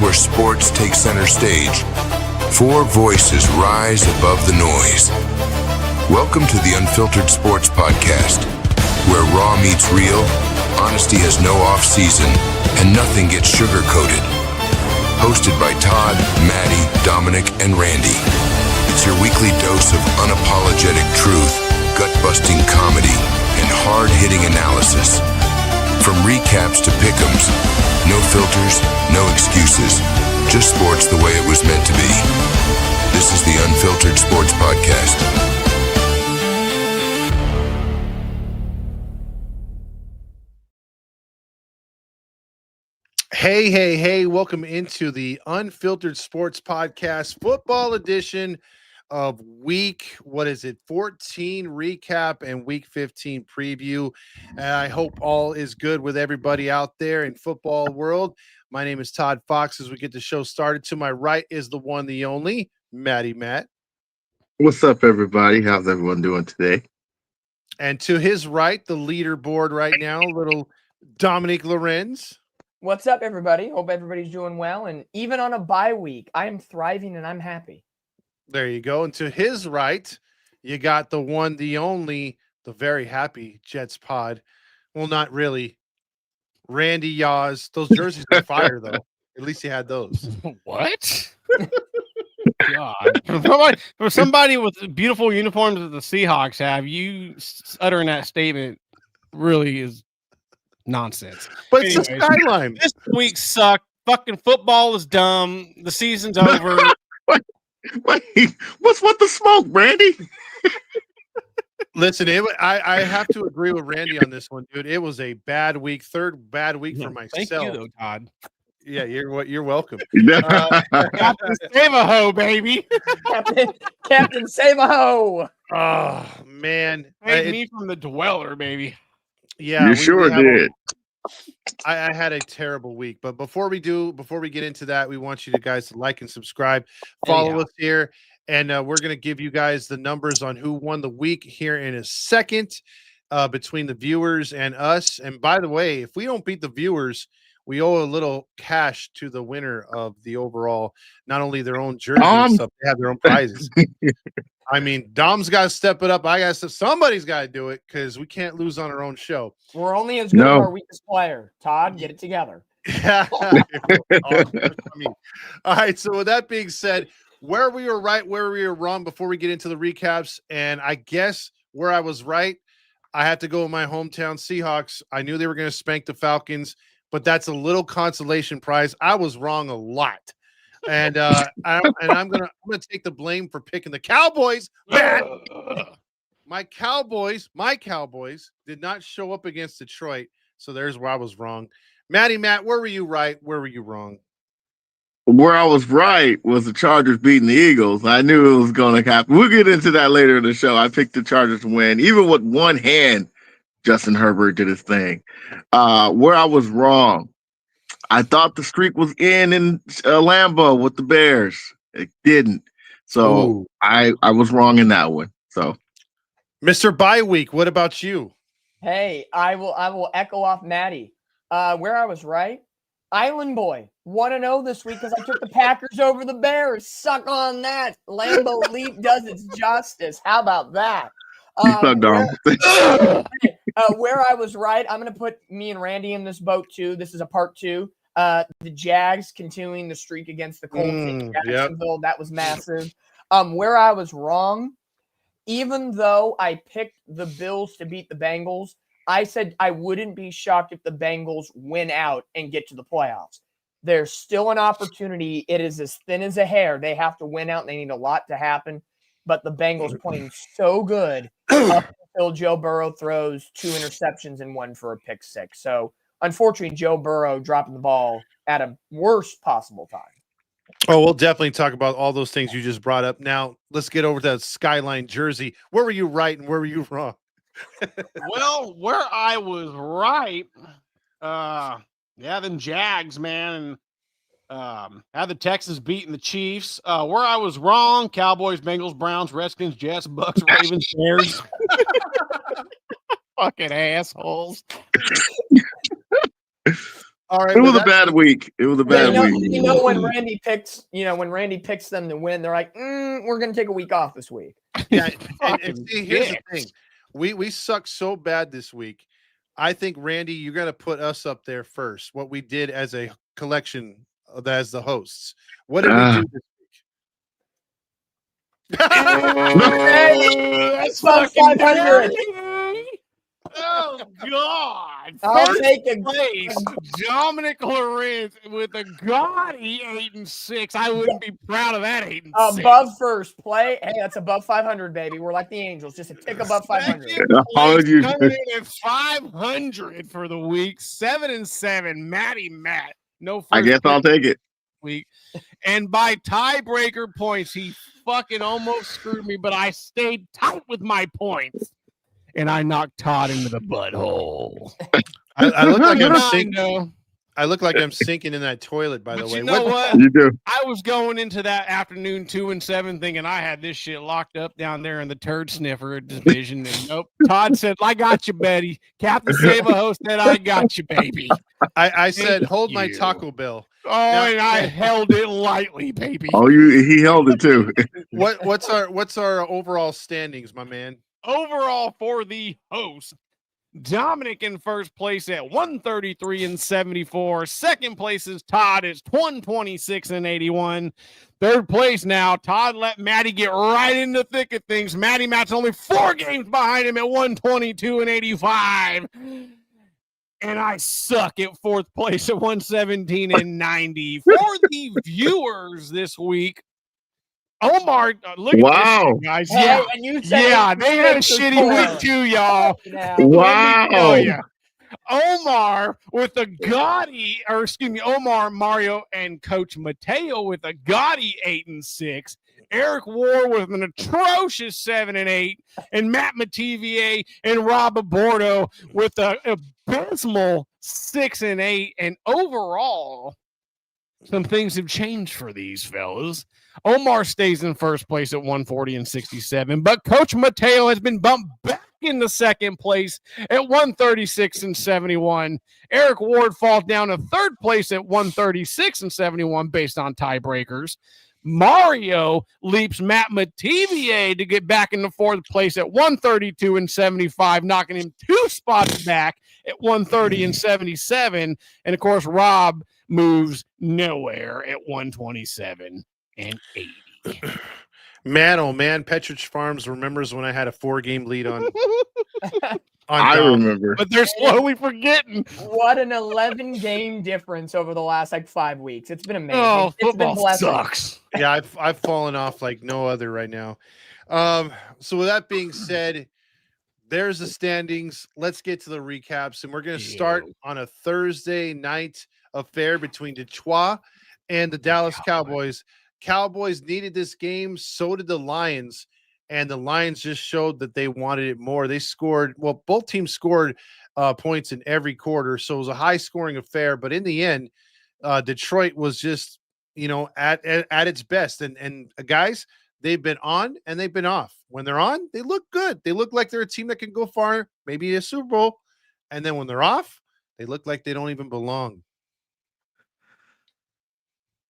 where sports take center stage. Four voices rise above the noise. Welcome to the Unfiltered Sports Podcast, where raw meets real, honesty has no off-season, and nothing gets sugar-coated. Hosted by Todd, Matty, Dominick, and Randy. It's your weekly dose of unapologetic truth, gut-busting comedy, and hard-hitting analysis. From recaps to pick'ems, no filters, no excuses, just sports the way it was meant to be. This is the Unfiltered Sports Podcast. Hey, welcome into the Unfiltered Sports Podcast, football edition of week, 14 recap and week 15 preview. I hope all is good with everybody out there in football world. My name is Todd Fox. As we get the show started, to my right is the one, the only, Matty Matt. What's up, everybody? How's everyone doing today? And to his right, the leaderboard right now, little Dominick Lorenz. What's up, everybody? Hope everybody's doing well. And even on a bye week, I am thriving and I'm happy. There you go. And to his right, you got the one, the only, the very happy Jets pod. Well, not really. Randy Yaws. Those jerseys are fire, though. At least you had those. What? God. For somebody with beautiful uniforms that the Seahawks have, you uttering that statement really is nonsense. But it's a skyline. This week sucked. Fucking football is dumb. The season's over. Wait, what's with the smoke, Randy? Listen, I have to agree with Randy on this one, dude. It was a bad week, third bad week for myself. Thank you, though, Todd. Yeah, you're welcome. Captain Save-A-Ho, baby. Captain Save-A-Ho. Oh, man. Save me from the dweller, baby. Yeah, you sure did. I had a terrible week, but before we get into that, we want you guys to like and subscribe, follow us here, and we're going to give you guys the numbers on who won the week here in a second between the viewers and us. And by the way, if we don't beat the viewers, we owe a little cash to the winner of the overall, not only their own jersey and stuff, they have their own prizes. I mean, Dom's got to step it up. Somebody's got to do it because we can't lose on our own show. We're only as good as our weakest player. Todd, get it together. All right. So with that being said, where we were right, where we were wrong before we get into the recaps, and I guess where I was right, I had to go with my hometown Seahawks. I knew they were going to spank the Falcons, but that's a little consolation prize. I was wrong a lot. And I'm gonna take the blame for picking the Cowboys. Man, my Cowboys did not show up against Detroit, so there's where I was wrong. Matty Matt, where were you right? Where were you wrong? Where I was right was the Chargers beating the Eagles. I knew it was going to happen. We'll get into that later in the show. I picked the Chargers to win, even with one hand. Justin Herbert did his thing. Where I was wrong, I thought the streak was in Lambeau with the Bears. It didn't. So I was wrong in that one. So, Mr. Bye Week, what about you? Hey, I will echo off Matty. Where I was right, Island Boy 1-0 this week because I took the Packers over the Bears. Suck on that. Lambeau Leap does its justice. How about that? Where I was right, I'm going to put me and Randy in this boat too. This is a part two. The Jags continuing the streak against the Colts in Jacksonville. Yep. That was massive. Where I was wrong, even though I picked the Bills to beat the Bengals, I said I wouldn't be shocked if the Bengals win out and get to the playoffs. There's still an opportunity. It is as thin as a hair. They have to win out, and they need a lot to happen. But the Bengals playing so good up until Joe Burrow throws 2 interceptions and 1 for a pick six. So, unfortunately, Joe Burrow dropping the ball at a worst possible time. Oh, we'll definitely talk about all those things you just brought up. Now, let's get over to that Skyline jersey. Where were you right and where were you wrong? Well, where I was right, them Jags, man, and had the Texans beating the Chiefs. Where I was wrong, Cowboys, Bengals, Browns, Redskins, Jets, Bucks, Ravens, Bears. Fucking assholes. All right. It was a bad week. It was a bad week. When Randy picks, when Randy picks them to win, they're like, we're going to take a week off this week. Yeah. and see, here's the thing. We suck so bad this week. I think, Randy, you're going to put us up there first. What we did as a collection as the hosts. What did we do this week? That's fucking 500. Oh God! I'll take a place. Dominick Lorenz with a gaudy 8-6. I wouldn't be proud of that 8-6. Above first play. Hey, that's above 500, baby. We're like the Angels, just a tick above 500. Coming in at 500 for the week. 7-7. Matty Matt. No first. I guess I'll take it. Week. And by tiebreaker points, he fucking almost screwed me, but I stayed tight with my points. And I knocked Todd into the butthole. I look like I'm sinking. I look like I'm sinking in that toilet. By the way, you know what? You do. I was going into that afternoon 2-7 thinking I had this shit locked up down there in the turd sniffer division. And nope. Todd said, "I got you, Betty." Captain Save a Host said, "I got you, baby." I said, "Hold my Taco Bell." And I held it lightly, baby. Oh, he held it too. What's our overall standings, my man? Overall for the host, Dominick in first place at 133-74. Second place is Todd at 126-81. Third place now, Todd let Matty get right in the thick of things. Matty Matt's only 4 games behind him at 122-85. And I suck at fourth place at 117-90. For the viewers this week, Omar, look at this, guys. Hey, yeah, they had a shitty week too, y'all. Wow. Omar with a gaudy, Omar, Mario, and Coach Mateo with a gaudy 8-6. Eric Ward with an atrocious 7-8, and Matt Mativier and Rob Aborto with an abysmal 6-8. And overall, some things have changed for these fellas. Omar stays in first place at 140-67, but Coach Mateo has been bumped back into second place at 136-71. Eric Ward falls down to third place at 136-71 based on tiebreakers. Mario leaps Matt Mativier to get back into fourth place at 132-75, knocking him 2 spots back at 130-77. And of course, Rob moves nowhere at 127-80. Man, oh man, Petridge Farms remembers when I had a 4-game lead on I remember. But they're slowly forgetting. What an 11-game difference over the last 5 weeks. It's been amazing. Oh, it's been football sucks. Yeah, I've fallen off like no other right now. So with that being said, there's the standings. Let's get to the recaps, and we're going to start on a Thursday night affair between Detroit and the Dallas Cowboys. Cowboys needed this game, so did the Lions, and the Lions just showed that they wanted it more. They scored, both teams scored points in every quarter, so it was a high-scoring affair, but in the end, Detroit was just, at its best. And guys, they've been on and they've been off. When they're on, they look good. They look like they're a team that can go far, maybe a Super Bowl, and then when they're off, they look like they don't even belong.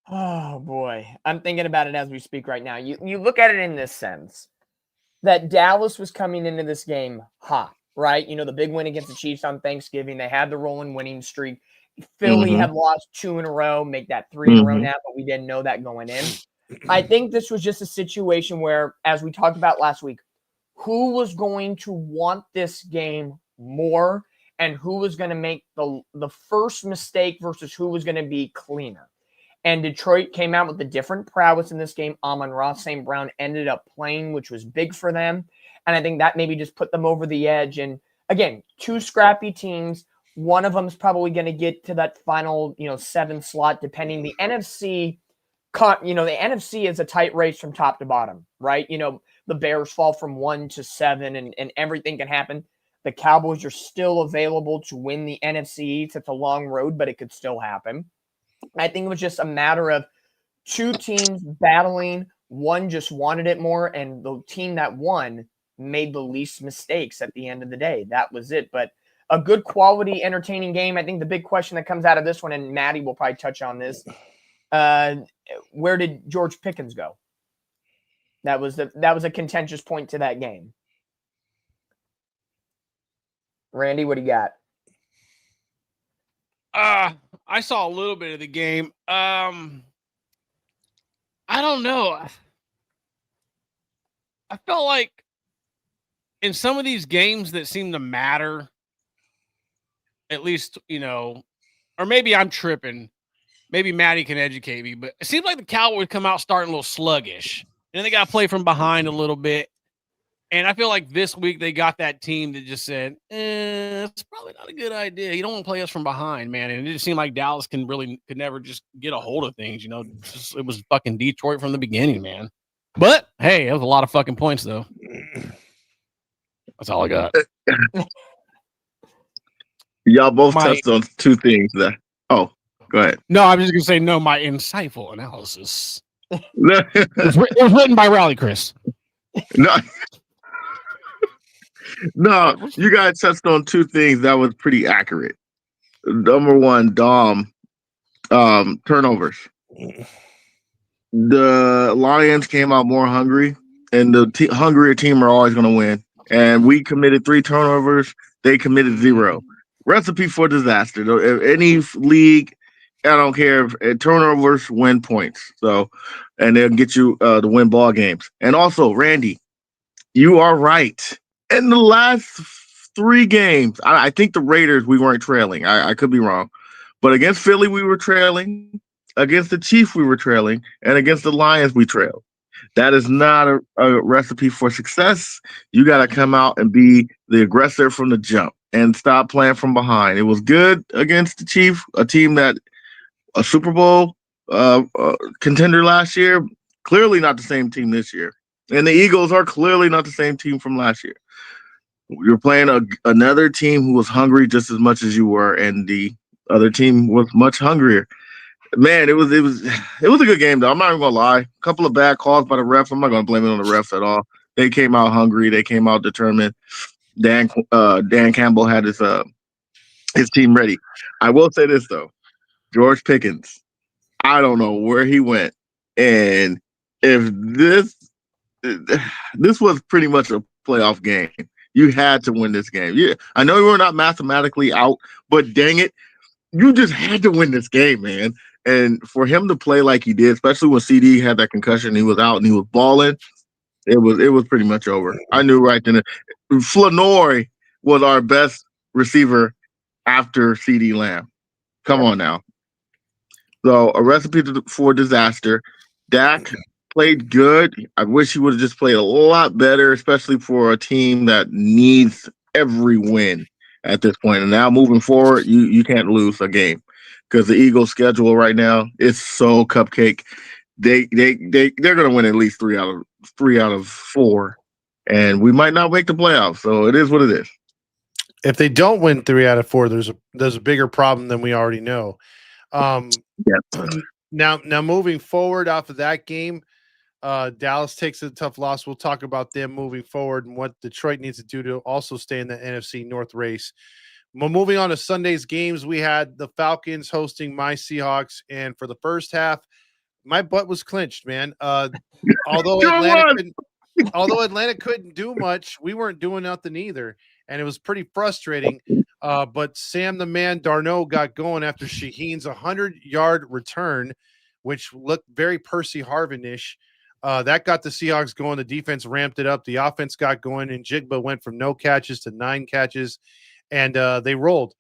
Oh boy, I'm thinking about it as we speak right now. You look at it in this sense that Dallas was coming into this game hot, right? The big win against the Chiefs on Thanksgiving. They had the rolling winning streak. Philly had lost 2 in a row, make that 3 in a row now, but we didn't know that going in. I think this was just a situation where, as we talked about last week, who was going to want this game more and who was going to make the first mistake versus who was going to be cleaner. And Detroit came out with a different prowess in this game. Amon-Ra St. Brown ended up playing, which was big for them. And I think that maybe just put them over the edge. And again, 2 scrappy teams. One of them is probably going to get to that final, 7 slot, depending. The NFC, the NFC is a tight race from top to bottom, right? The Bears fall from 1 to 7 and everything can happen. The Cowboys are still available to win the NFC East. It's a long road, but it could still happen. I think it was just a matter of 2 teams battling. One just wanted it more, and the team that won made the least mistakes at the end of the day. That was it. But a good quality, entertaining game. I think the big question that comes out of this one, and Matty will probably touch on this, where did George Pickens go? That was a contentious point to that game. Randy, what do you got? I saw a little bit of the game. I don't know. I felt like in some of these games that seem to matter, at least, or maybe I'm tripping. Maybe Matty can educate me, but it seems like the Cowboys come out starting a little sluggish. And then they got to play from behind a little bit. And I feel like this week they got that team that just said, it's probably not a good idea. You don't want to play us from behind, man. And it just seemed like Dallas could never just get a hold of things, It was fucking Detroit from the beginning, man. But, hey, it was a lot of fucking points, though. That's all I got. Y'all both touched on two things there. Oh, go ahead. No, I'm just going to say, no, my insightful analysis. It was written by Rally Chris. No, you guys touched on two things that was pretty accurate. Number one, turnovers. The Lions came out more hungry, and the hungrier team are always going to win. And we committed 3 turnovers. They committed 0. Recipe for disaster. Any league, I don't care if turnovers win points. So, and they'll get you to win ball games. And also, Randy, you are right. In the last 3 games, I think the Raiders, we weren't trailing. I could be wrong. But against Philly, we were trailing. Against the Chiefs, we were trailing. And against the Lions, we trailed. That is not a recipe for success. You got to come out and be the aggressor from the jump and stop playing from behind. It was good against the Chiefs, a team that a Super Bowl contender last year. Clearly not the same team this year. And the Eagles are clearly not the same team from last year. You're playing another team who was hungry just as much as you were, and the other team was much hungrier. Man, it was a good game though. I'm not even gonna lie. A couple of bad calls by the refs. I'm not gonna blame it on the refs at all. They came out hungry. They came out determined. Dan Campbell had his team ready. I will say this though, George Pickens. I don't know where he went, and if this was pretty much a playoff game. You had to win this game. Yeah, I know you were not mathematically out, but dang it, you just had to win this game, man. And for him to play like he did, especially when CD had that concussion, he was out and he was balling. It was pretty much over. I knew right then. Flanoy was our best receiver after CD Lamb. Come on now. So a recipe for disaster. Dak played good. I wish he would have just played a lot better, especially for a team that needs every win at this point. And now moving forward, you can't lose a game because the Eagles' schedule right now is so cupcake. They're going to win at least 3 out of 4, and we might not make the playoffs. So it is what it is. If they don't win 3 out of 4, there's a bigger problem than we already know. Now moving forward off of that game, Dallas takes a tough loss. We'll talk about them moving forward and what Detroit needs to do to also stay in the NFC North race. Well, moving on to Sunday's games, we had the Falcons hosting my Seahawks, and for the first half, my butt was clenched, man. Although Atlanta couldn't do much, we weren't doing nothing either, and it was pretty frustrating. But Sam the Man Darnold got going after Shaheen's 100-yard return, which looked very Percy Harvin-ish. That got the Seahawks going. The defense ramped it up. The offense got going, and Jigba went from no catches to 9 catches, and they rolled.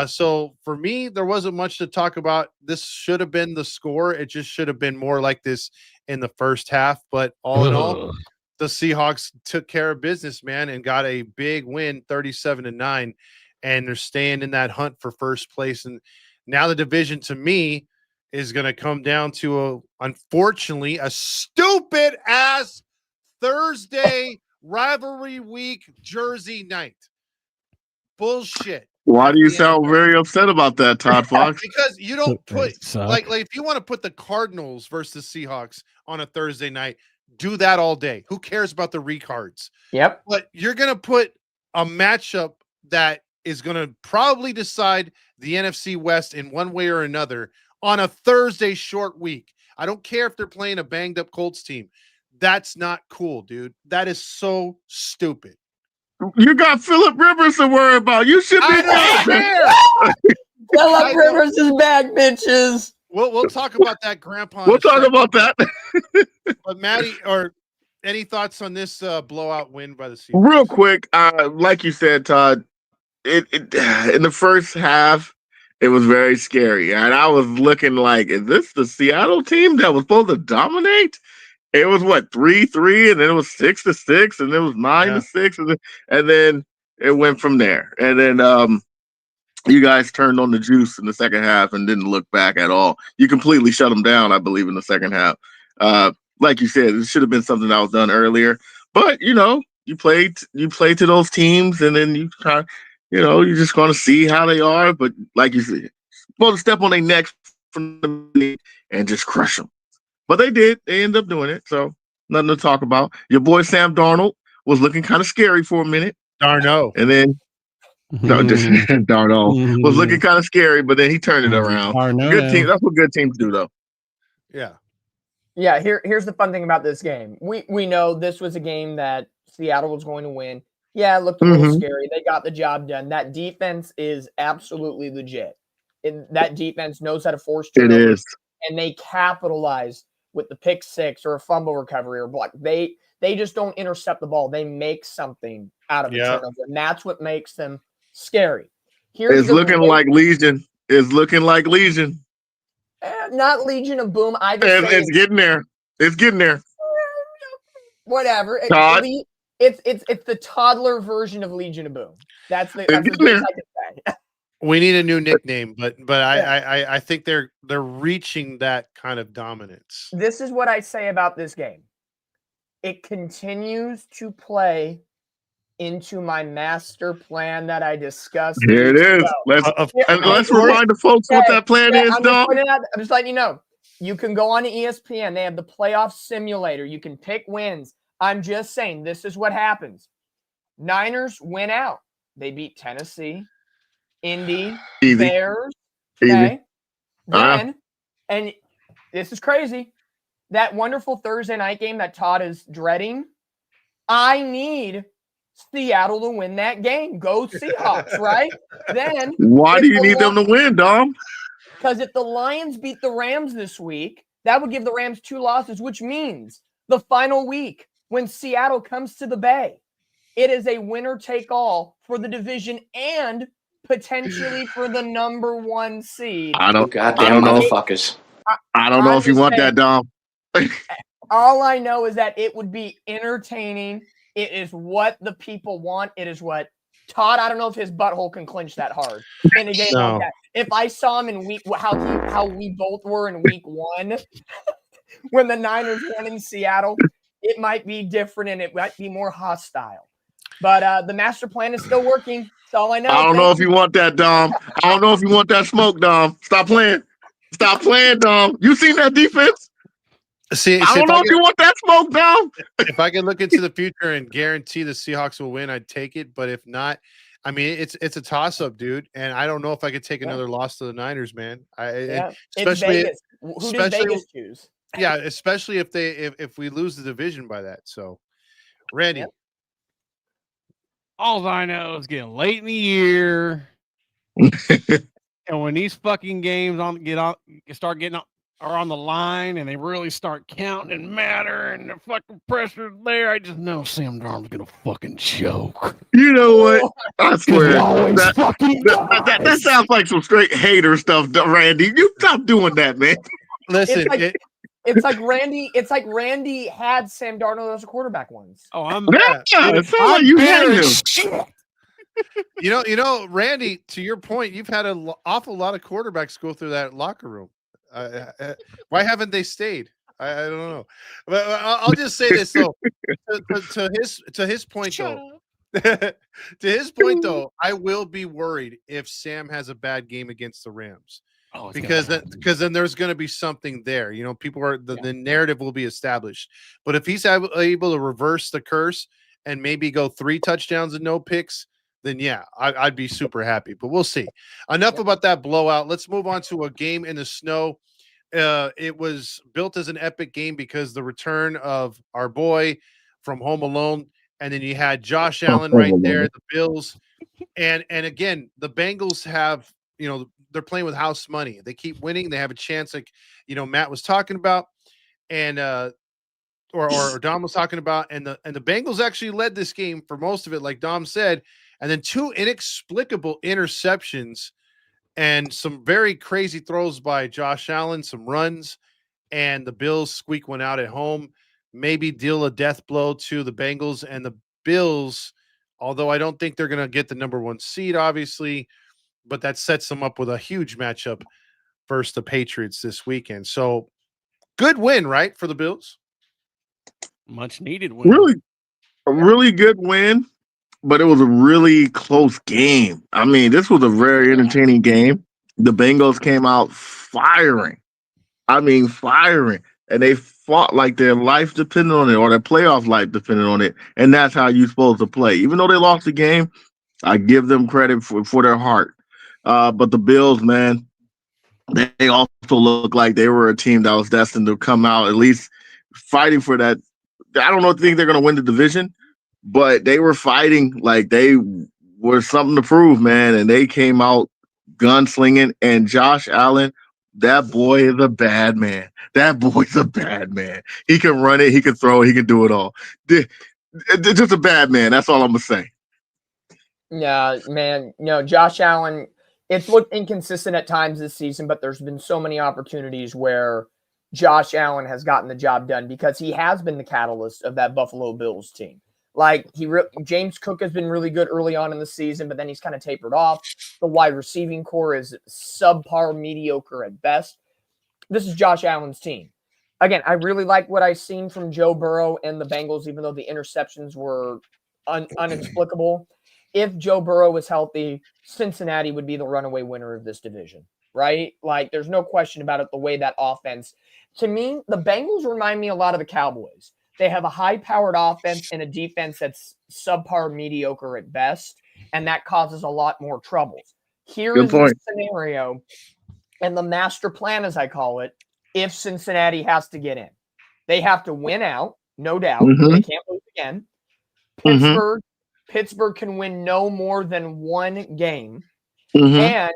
So for me, there wasn't much to talk about. This should have been the score. It just should have been more like this in the first half. But all in all, the Seahawks took care of business, man, and got a big win, 37-9, and they're staying in that hunt for first place. And now the division, to me, is going to come down to unfortunately, a stupid ass Thursday rivalry week Jersey night. Bullshit. Why do you sound very upset about that, Todd Fox? Because you don't put like if you want to put the Cardinals versus Seahawks on a Thursday night, do that all day. Who cares about the recards? Yep. But you're going to put a matchup that is going to probably decide the NFC West in one way or another on a Thursday short week. I don't care if they're playing a banged up Colts team. That's not cool, dude. That is so stupid. You got Phillip Rivers to worry about. You should be there. Phillip Rivers is back, bitches. We'll talk about that, Grandpa. We'll talk about that. But Matty, or any thoughts on this blowout win by the Seahawks? Real quick, like you said, Todd, it in the first half, it was very scary. And I was looking like, is this the Seattle team that was supposed to dominate? It was 3-3, and then it was 6-6, and then it was 9-6, and then it went from there. And then you guys turned on the juice in the second half and didn't look back at all. You completely shut them down, I believe, in the second half. Like you said, it should have been something that was done earlier. But you played to those teams, and then you try, you're just going to see how they are. But like you said, supposed to step on their necks from the league and just crush them. But they did. They ended up doing it. So nothing to talk about. Your boy Sam Darnold was looking kind of scary for a minute. Darno. And then Darnold was looking kind of scary, but then he turned it around. Good team. That's what good teams do, though. Yeah. Yeah, here's the fun thing about this game. We know this was a game that Seattle was going to win. Yeah, it looked a little scary. They got the job done. That defense is absolutely legit. That defense knows how to force turnovers. It is. And they capitalize with the pick six or a fumble recovery or block. They just don't intercept the ball. They make something out of a turnover. And that's what makes them scary. It's looking like Legion. It's looking like Legion. Not Legion of Boom. It's getting there. It's getting there. Whatever. Todd? It's the toddler version of Legion of Boom. That's the best I can say. We need a new nickname, but I think they're reaching that kind of dominance. This is what I say about this game. It continues to play into my master plan that I discussed. Here it is. Let's remind the folks what that plan is, Dom. I'm just letting you know. You can go on to ESPN. They have the playoff simulator. You can pick wins. I'm just saying this is what happens. Niners win out. They beat Tennessee, Indy, Easy. Bears. Easy. Okay. Then, and this is crazy, that wonderful Thursday night game that Todd is dreading, I need Seattle to win that game. Go Seahawks, right? Then why do you need them to win, Dom? Because if the Lions beat the Rams this week, that would give the Rams 2 losses, which means the final week when Seattle comes to the Bay, it is a winner-take-all for the division and potentially for the number 1 seed. Goddamn motherfuckers. I don't know if you want that, Dom. All I know is that it would be entertaining. It is what the people want. It is what Todd. I don't know if his butthole can clinch that hard in a game like that. If I saw him in week how we both were in week 1 when the Niners won in Seattle, it might be different and it might be more hostile. But the master plan is still working. That's all I know. I don't know if you want that, Dom. I don't know if you want that smoke, Dom. Stop playing. Stop playing, Dom. You seen that defense? See, I don't know if you want that smoke, Dom. If I can look into the future and guarantee the Seahawks will win, I'd take it. But if not, I mean, it's a toss-up, dude. And I don't know if I could take another loss to the Niners, man. Especially Vegas. Who did Vegas choose? Yeah, especially if we lose the division by that. So, Randy. Yep. All I know is getting late in the year, and when these fucking games start getting are on the line, and they really start counting and matter, and the fucking pressure's there, I just know Sam Darnold's gonna fucking choke. You know what? I swear that sounds like some straight hater stuff, Randy. You stop doing that, man. Listen, it's like Randy had Sam Darnold as a quarterback once. Oh, I'm it's not like you had him. You know, Randy, to your point, you've had an awful lot of quarterbacks go through that locker room. Why haven't they stayed? I don't know. But I'll just say this though. To his point though, I will be worried if Sam has a bad game against the Rams. Because then there's going to be something there. You know, people are the narrative will be established. But if he's able to reverse the curse and maybe go 3 touchdowns and no picks, then yeah, I'd be super happy. But we'll see. Enough about that blowout. Let's move on to a game in the snow. It was built as an epic game because the return of our boy from Home Alone, and then you had Josh Allen right there, the Bills, and again, the Bengals have, they're playing with house money. They keep winning. They have a chance, like Matt was talking about, and or Dom was talking about, and the Bengals actually led this game for most of it, like Dom said, and then 2 inexplicable interceptions and some very crazy throws by Josh Allen, some runs, and the Bills squeak one out at home, maybe deal a death blow to the Bengals. And the Bills, although I don't think they're going to get the number 1 seed, obviously, but that sets them up with a huge matchup versus the Patriots this weekend. So good win, right, for the Bills? Much needed win. Really good win. But it was a really close game. I mean, this was a very entertaining game. The Bengals came out firing. And they fought like their life depended on it, or their playoff life depended on it. And that's how you're supposed to play. Even though they lost the game, I give them credit for their heart. But the Bills, man, they also look like they were a team that was destined to come out at least fighting for that. I don't think they're going to win the division, but they were fighting like they were something to prove, man. And they came out gunslinging. And Josh Allen, that boy is a bad man. He can run it. He can throw it. He can do it all. Just a bad man. That's all I'm going to say. Yeah, man. Josh Allen, it's looked inconsistent at times this season, but there's been so many opportunities where Josh Allen has gotten the job done because he has been the catalyst of that Buffalo Bills team. Like James Cook has been really good early on in the season, but then he's kind of tapered off. The wide receiving core is subpar, mediocre at best. This is Josh Allen's team. Again, I really like what I've seen from Joe Burrow and the Bengals, even though the interceptions were inexplicable. If Joe Burrow was healthy, Cincinnati would be the runaway winner of this division, right? Like, there's no question about it, the way that offense. To me, the Bengals remind me a lot of the Cowboys. They have a high-powered offense and a defense that's subpar, mediocre at best, and that causes a lot more troubles. Here is the scenario, and the master plan, as I call it, if Cincinnati has to get in. They have to win out, no doubt. Mm-hmm. They can't lose again. Pittsburgh can win no more than 1 game, and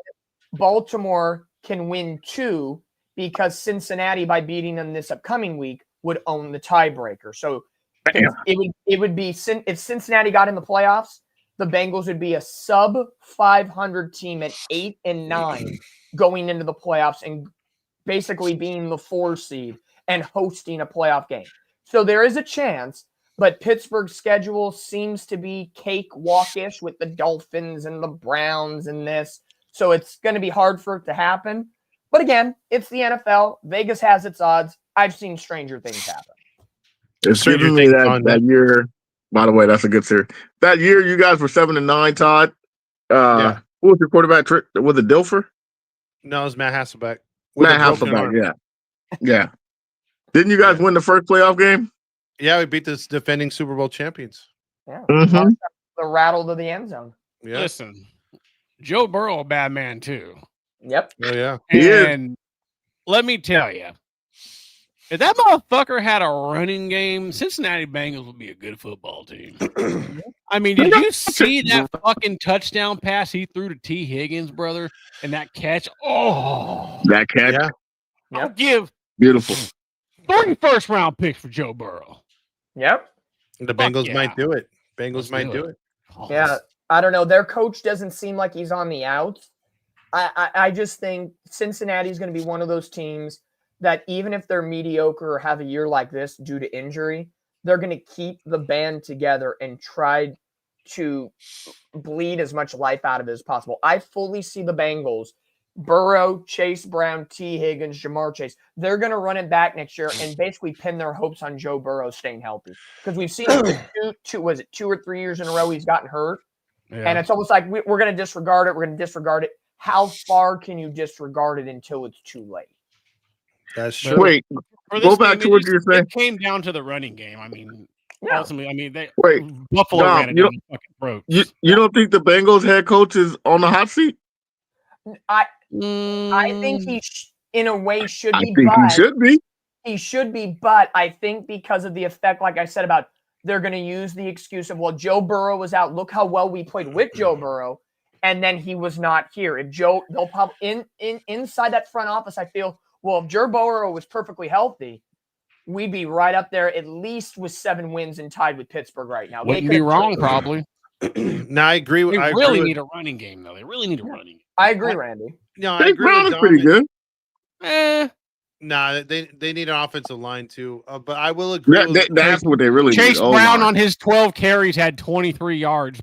Baltimore can win 2 because Cincinnati, by beating them this upcoming week, would own the tiebreaker. So it would be, if Cincinnati got in the playoffs, the Bengals would be a sub 500 team at 8-9 going into the playoffs and basically being the 4 seed and hosting a playoff game. So there is a chance, but Pittsburgh's schedule seems to be cakewalkish with the Dolphins and the Browns and this. So it's going to be hard for it to happen. But again, it's the NFL. Vegas has its odds. I've seen stranger things happen. It's giving me that year. By the way, that's a good series. That year, you guys were 7-9, Todd. Who was your quarterback? Was it Dilfer? No, it was Matt Hasselbeck. Matt Hasselbeck, yeah. Didn't you guys win the first playoff game? Yeah, we beat the defending Super Bowl champions. Yeah, the rattle to the end zone. Yeah. Listen, Joe Burrow, a bad man too. Yep. Oh yeah. And let me tell you, if that motherfucker had a running game, Cincinnati Bengals would be a good football team. I mean, did you see that fucking touchdown pass he threw to T. Higgins, brother? And that catch? Oh. That catch? Yeah. I'll give beautiful 3 first-round picks for Joe Burrow. Yep. The Bengals might do it. Bengals might do it. Yeah. I don't know. Their coach doesn't seem like he's on the outs. I just think Cincinnati is going to be one of those teams that even if they're mediocre or have a year like this due to injury, they're going to keep the band together and try to bleed as much life out of it as possible. I fully see the Bengals, Burrow, Chase Brown, T. Higgins, Jamar Chase. They're going to run it back next year and basically pin their hopes on Joe Burrow staying healthy. Because we've seen two or 3 years in a row he's gotten hurt. Yeah. And it's almost like we're going to disregard it. We're going to disregard it. How far can you disregard it until it's too late? That's true. Wait, go back to what you're saying. It came down to the running game. I mean, Yeah. Ultimately, I mean, Dom, Buffalo ran it down the fucking throat. You don't think the Bengals head coach is on the hot seat? I think he, in a way, should be. I think he should be. He should be, but I think because of the effect, like I said, about they're going to use the excuse of, well, Joe Burrow was out. Look how well we played with Joe Burrow, and then he was not here. If they'll probably inside that front office, I feel, well, if Joe Burrow was perfectly healthy, we'd be right up there at least with 7 wins and tied with Pittsburgh right now. Wouldn't be wrong, probably. No, I agree with. They really need a running game, though. They really need a running game. I agree, Randy. No, I Jake agree Brown with is pretty good. Nah, they need an offensive line too. But I will agree. That's what they really Chase need. Brown on his 12 carries had 23 yards.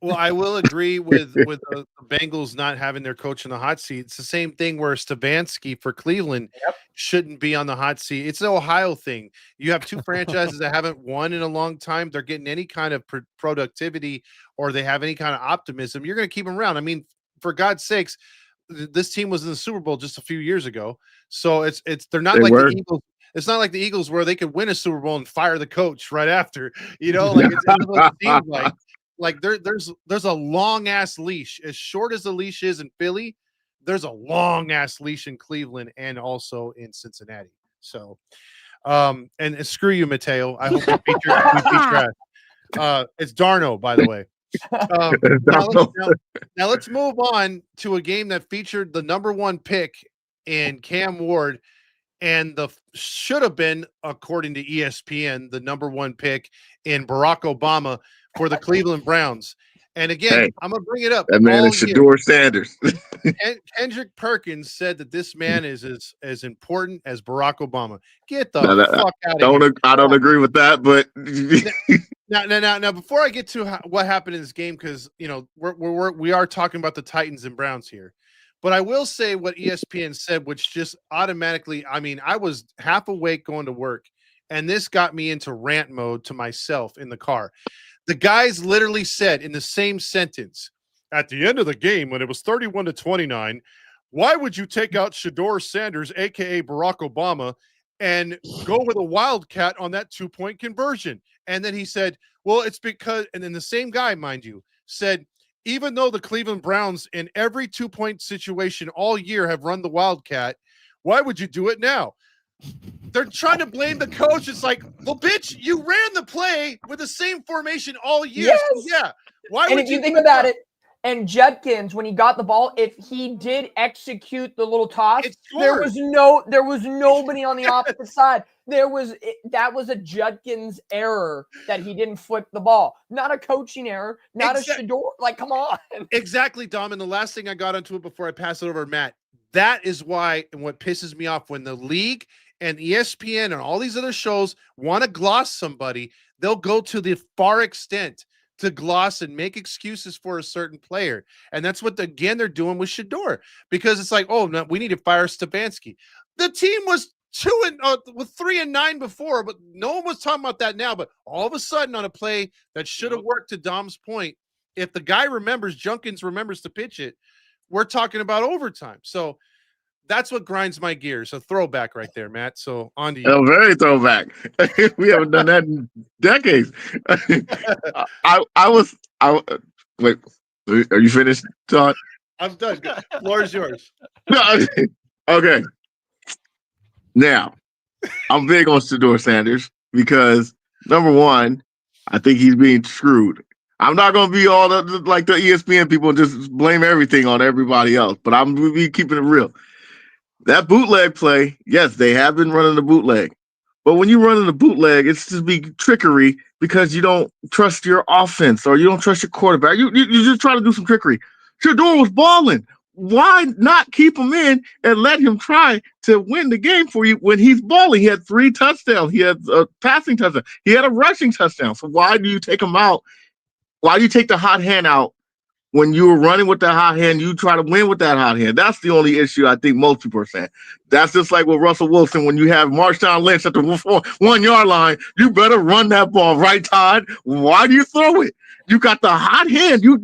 Well, I will agree with the Bengals not having their coach in the hot seat. It's the same thing where Stefanski for Cleveland shouldn't be on the hot seat. It's an Ohio thing. You have 2 franchises that haven't won in a long time. They're getting any kind of productivity or they have any kind of optimism. You're going to keep them around. I mean, for God's sakes, this team was in the Super Bowl just a few years ago. So they're not like the Eagles. It's not like the Eagles where they could win a Super Bowl and fire the coach right after. You know, like it's what it seems like. Like there's a long ass leash. As short as the leash is in Philly, there's a long ass leash in Cleveland and also in Cincinnati. So, and screw you, Mateo. I hope we beat your ass. It's Darno, by the way. Now let's move on to a game that featured the number 1 pick in Cam Ward and the should have been, according to ESPN, the number 1 pick in Barack Obama for the Cleveland Browns. And again, I'm going to bring it up. That man is Shedeur Sanders. Kendrick Perkins said that this man is as important as Barack Obama. Get the fuck out of here. I don't agree with that, but now, before I get to what happened in this game, because you know we are talking about the Titans and Browns here, but I will say what ESPN said, which just automatically, I mean, I was half awake going to work, and this got me into rant mode to myself in the car. The guys literally said in the same sentence, at the end of the game, when it was 31-29, why would you take out Shedeur Sanders, a.k.a. Barack Obama, and go with a wildcat on that 2-point conversion? And then he said, well, it's because, and then the same guy, mind you, said, even though the Cleveland Browns in every 2-point situation all year have run the wildcat, why would you do it now? They're trying to blame the coach. It's like, well, bitch, you ran the play with the same formation all year. Yes. So yeah. Why and would if you think about it, and Judkins, when he got the ball, if he did execute the little toss, there was nobody on the opposite side. That was a Judkins error that he didn't flip the ball, not a coaching error, not a Shedeur. Like, come on. Exactly, Dom. And the last thing I got onto it before I pass it over to Matt, that is why, and what pisses me off, when the league and ESPN and all these other shows want to gloss somebody, they'll go to the far extent to gloss and make excuses for a certain player. And that's what, again, they're doing with Shedeur, because it's like, oh, no, we need to fire Stefanski. The team was 3-9 before, but no one was talking about that now. But all of a sudden, on a play that should have worked, to Dom's point, if the guy Judkins remembers to pitch it, we're talking about overtime. So that's what grinds my gears. A throwback right there, Matt. So on to you. A very throwback. We haven't done that in decades. Wait, are you finished, Todd? I'm done. Floor is yours. Okay. Now, I'm big on Shedeur Sanders because, number one, I think he's being screwed. I'm not going to be all like the ESPN people and just blame everything on everybody else, but I'm going to be keeping it real. That bootleg play, yes, they have been running the bootleg. But when you're running the bootleg, it's just be trickery because you don't trust your offense or you don't trust your quarterback. You just try to do some trickery. Shedeur was balling. Why not keep him in and let him try to win the game for you when he's balling? He had 3 touchdowns. He had a passing touchdown. He had a rushing touchdown. So why do you take him out? Why do you take the hot hand out when you were running with that hot hand? You try to win with that hot hand. That's the only issue I think most people are saying. That's just like with Russell Wilson. When you have Marshawn Lynch at the 1 yard line, you better run that ball, right, Todd? Why do you throw it? You got the hot hand. You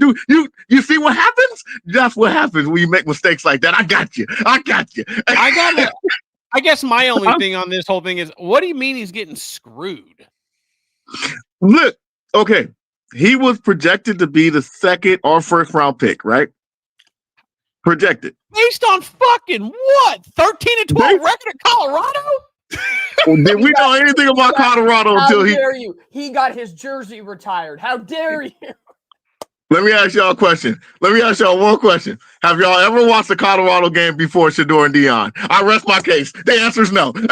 see what happens? That's what happens when you make mistakes like that. I got you. I guess my only thing on this whole thing is, what do you mean he's getting screwed? Look, okay. He was projected to be the second or first round pick, right? Projected. Based on fucking what? 13-12 record at Colorado? Did we know anything about Colorado until he? How dare you? He got his jersey retired. How dare you? Let me ask y'all a question. Let me ask y'all one question. Have y'all ever watched a Colorado game before Shedeur and Deion? I rest my case. The answer is no. He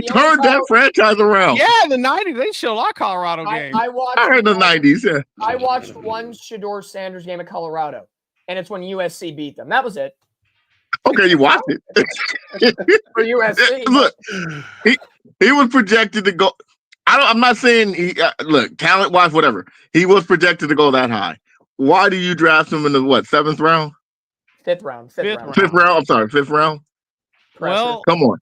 turned that franchise around. Yeah, the 90s. They showed a lot of Colorado games. I heard the 90s. Yeah. I watched one Shedeur Sanders game at Colorado, and it's when USC beat them. That was it. Okay, you watched it. For USC. Look, he was projected to go. I'm not saying look, talent-wise, whatever. He was projected to go that high. Why do you draft him in the seventh round? Fifth round. I'm sorry, fifth round. Well, come on.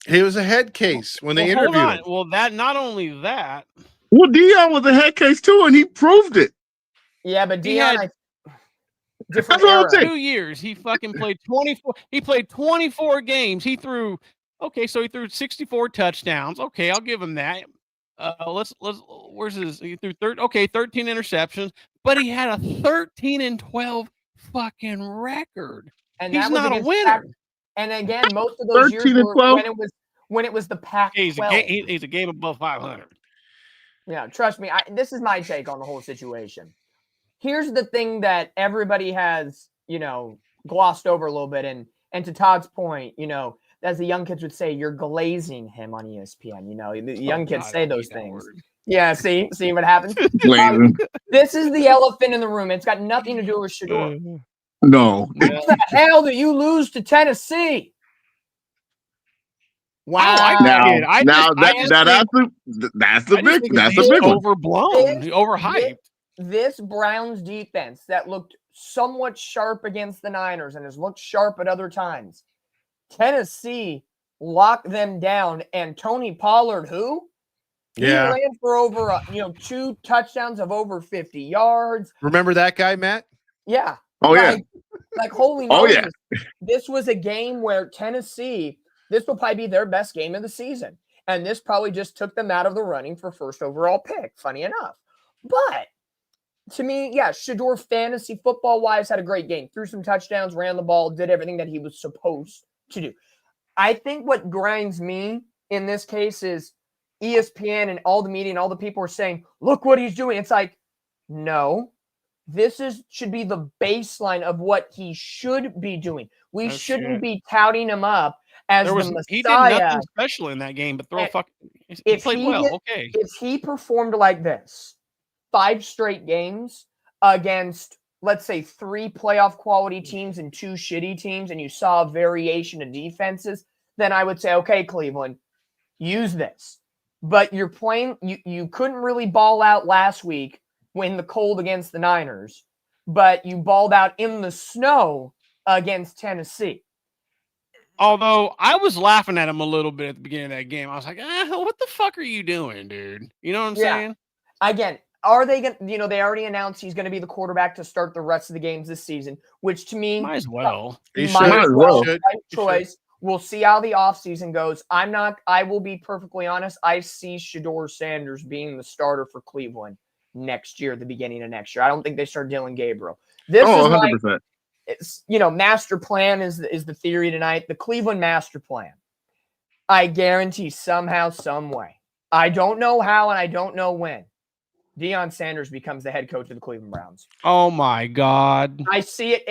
He was a head case when they interviewed him. Well, that not only that. Well, Deion was a head case too, and he proved it. Yeah, but Deion, different That's what I'm era. 2 years. He fucking played 24. He played 24 games. He threw 64 touchdowns. Okay, I'll give him that. Where's his? He threw 13 interceptions, but he had a 13-12 fucking record. And he's not a winner. And again, most of those years were when it was the Pac-12. He's a game above 500. Yeah, trust me. This is my take on the whole situation. Here's the thing that everybody has, glossed over a little bit, and to Todd's point, as the young kids would say, you're glazing him on ESPN. The young kids say those things. Yeah, see what happens? This is the elephant in the room. It's got nothing to do with Shedeur. No. How the hell did you lose to Tennessee? Wow. That's the big one. Overblown, overhyped. This Browns defense that looked somewhat sharp against the Niners and has looked sharp at other times. Tennessee locked them down, and Tony Pollard, who? Yeah. He ran for over, 2 touchdowns of over 50 yards. Remember that guy, Matt? Yeah. Oh, yeah. Like, holy Moses. Yeah. This was a game where Tennessee, this will probably be their best game of the season. And this probably just took them out of the running for first overall pick, funny enough. But to me, yeah, Shedeur fantasy football-wise had a great game. Threw some touchdowns, ran the ball, did everything that he was supposed to do. I think what grinds me in this case is ESPN and all the media and all the people are saying, look what he's doing. It's like, no, this should be the baseline of what he should be doing. We shouldn't be touting him up as the Messiah. He did nothing special in that game, but he played well. Okay. If he performed like this 5 straight games against, let's say, 3 playoff quality teams and 2 shitty teams, and you saw a variation of defenses, then I would say, okay, Cleveland, use this. But you're playing, you couldn't really ball out last week when the cold against the Niners, but you balled out in the snow against Tennessee. Although I was laughing at him a little bit at the beginning of that game. I was like, what the fuck are you doing, dude? You know what I'm saying? Again, are they going to, they already announced he's going to be the quarterback to start the rest of the games this season, which to me, might as well. Right choice. We'll see how the offseason goes. I will be perfectly honest. I see Shedeur Sanders being the starter for Cleveland next year, the beginning of next year. I don't think they start Dylan Gabriel. This is 100%. It's, master plan is the theory tonight. The Cleveland master plan. I guarantee somehow, some way. I don't know how and I don't know when. Deion Sanders becomes the head coach of the Cleveland Browns. Oh my God. I see it.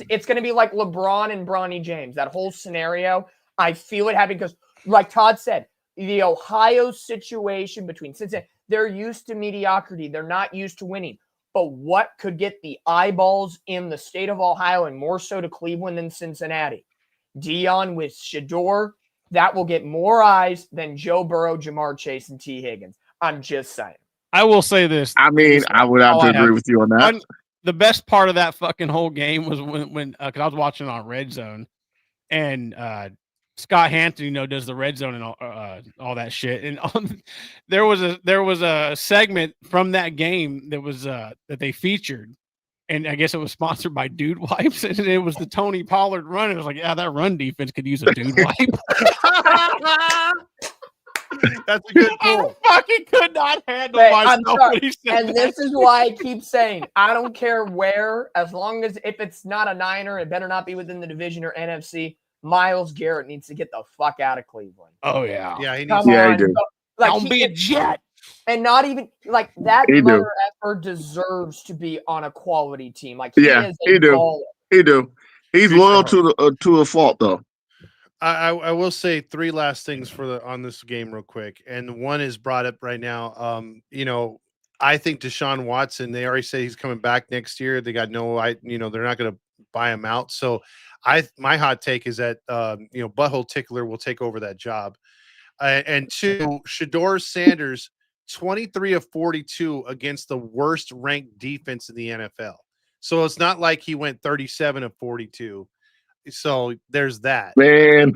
It's going to be like LeBron and Bronny James. That whole scenario. I feel it happening because, like Todd said, the Ohio situation between Cincinnati, they're used to mediocrity. They're not used to winning. But what could get the eyeballs in the state of Ohio and more so to Cleveland than Cincinnati? Deion with Shedeur, that will get more eyes than Joe Burrow, Jamar Chase, and T. Higgins. I'm just saying. I will say this. I mean, I would have to agree with you on that. The best part of that fucking whole game was when because I was watching on Red Zone, and Scott Hampton, does the Red Zone and all that shit. And there was a segment from that game that was that they featured, and I guess it was sponsored by Dude Wipes, and it was the Tony Pollard run. It was like, yeah, that run defense could use a Dude Wipe. That's a good pull. I fucking could not handle Hey, myself I'm sorry. when he said And that. this is why I keep saying I don't care where, as long as if it's not a Niner, it better not be within the division or NFC. Myles Garrett needs to get the fuck out of Cleveland. Oh yeah. Yeah, he needs Come to. Yeah, he on. do. Like, Don't be a jet. and not even like that He do. mother effer deserves to be on a quality team. Like he Yeah, is he a do. baller. He do. He's Future loyal hope. to a fault though. I will say three last things on this game real quick, and one is brought up right now. I think Deshaun Watson. They already say he's coming back next year. They got they're not going to buy him out. So, my hot take is that Butthole Tickler will take over that job. And two, Shedeur Sanders, 23 of 42 against the worst ranked defense in the NFL. So it's not like he went 37 of 42. So there's that. Man,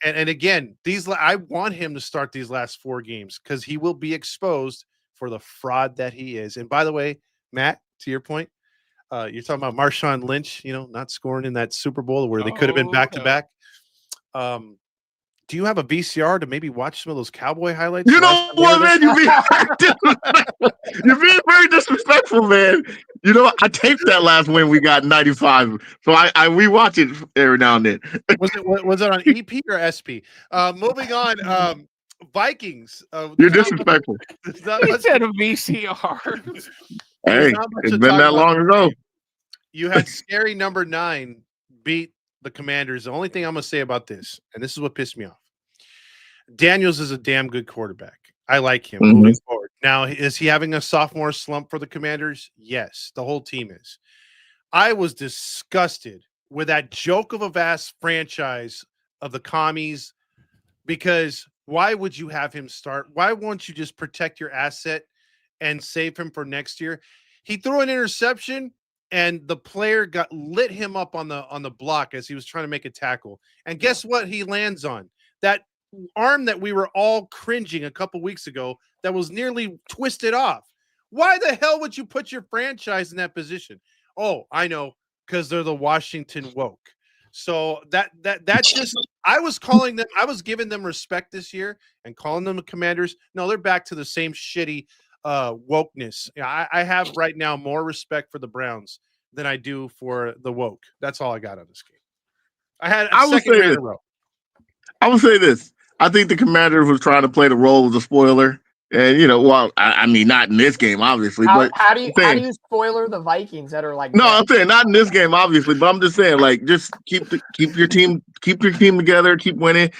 And again, I want him to start these last 4 games because he will be exposed for the fraud that he is. And by the way, Matt, to your point, you're talking about Marshawn Lynch, not scoring in that Super Bowl where they could have been back to back. Do you have a VCR to maybe watch some of those Cowboy highlights? you know what, man? You're being very disrespectful, man. You know, I taped that last win we got 95, so I rewatch it every now and then. Was it on EP or SP? Moving on, Vikings. You're disrespectful. He said a VCR. Hey, it's been that long ago. You had scary number 9 beat the Commanders. The only thing I'm going to say about this, and this is what pissed me off, Daniels is a damn good quarterback. I like him moving forward. Now, is he having a sophomore slump for the Commanders? Yes, the whole team is. I was disgusted with that joke of a vast franchise of the commies, because why would you have him start? Why won't you just protect your asset and save him for next year? He threw an interception, and the player lit him up on the block as he was trying to make a tackle. And guess what he lands on? That arm that we were all cringing a couple weeks ago that was nearly twisted off. Why the hell would you put your franchise in that position? Oh, I know, because they're the Washington woke. So that's just, I was giving them respect this year and calling them the Commanders. No, they're back to the same shitty wokeness. I have right now more respect for the Browns than I do for the woke. That's all I got on this game. I would say this. I think the Commanders was trying to play the role of the spoiler. And, I mean, not in this game, obviously. But how do you spoiler the Vikings that are like? No, I'm saying not in this game, obviously. But I'm just saying, like, just keep your team together, keep winning,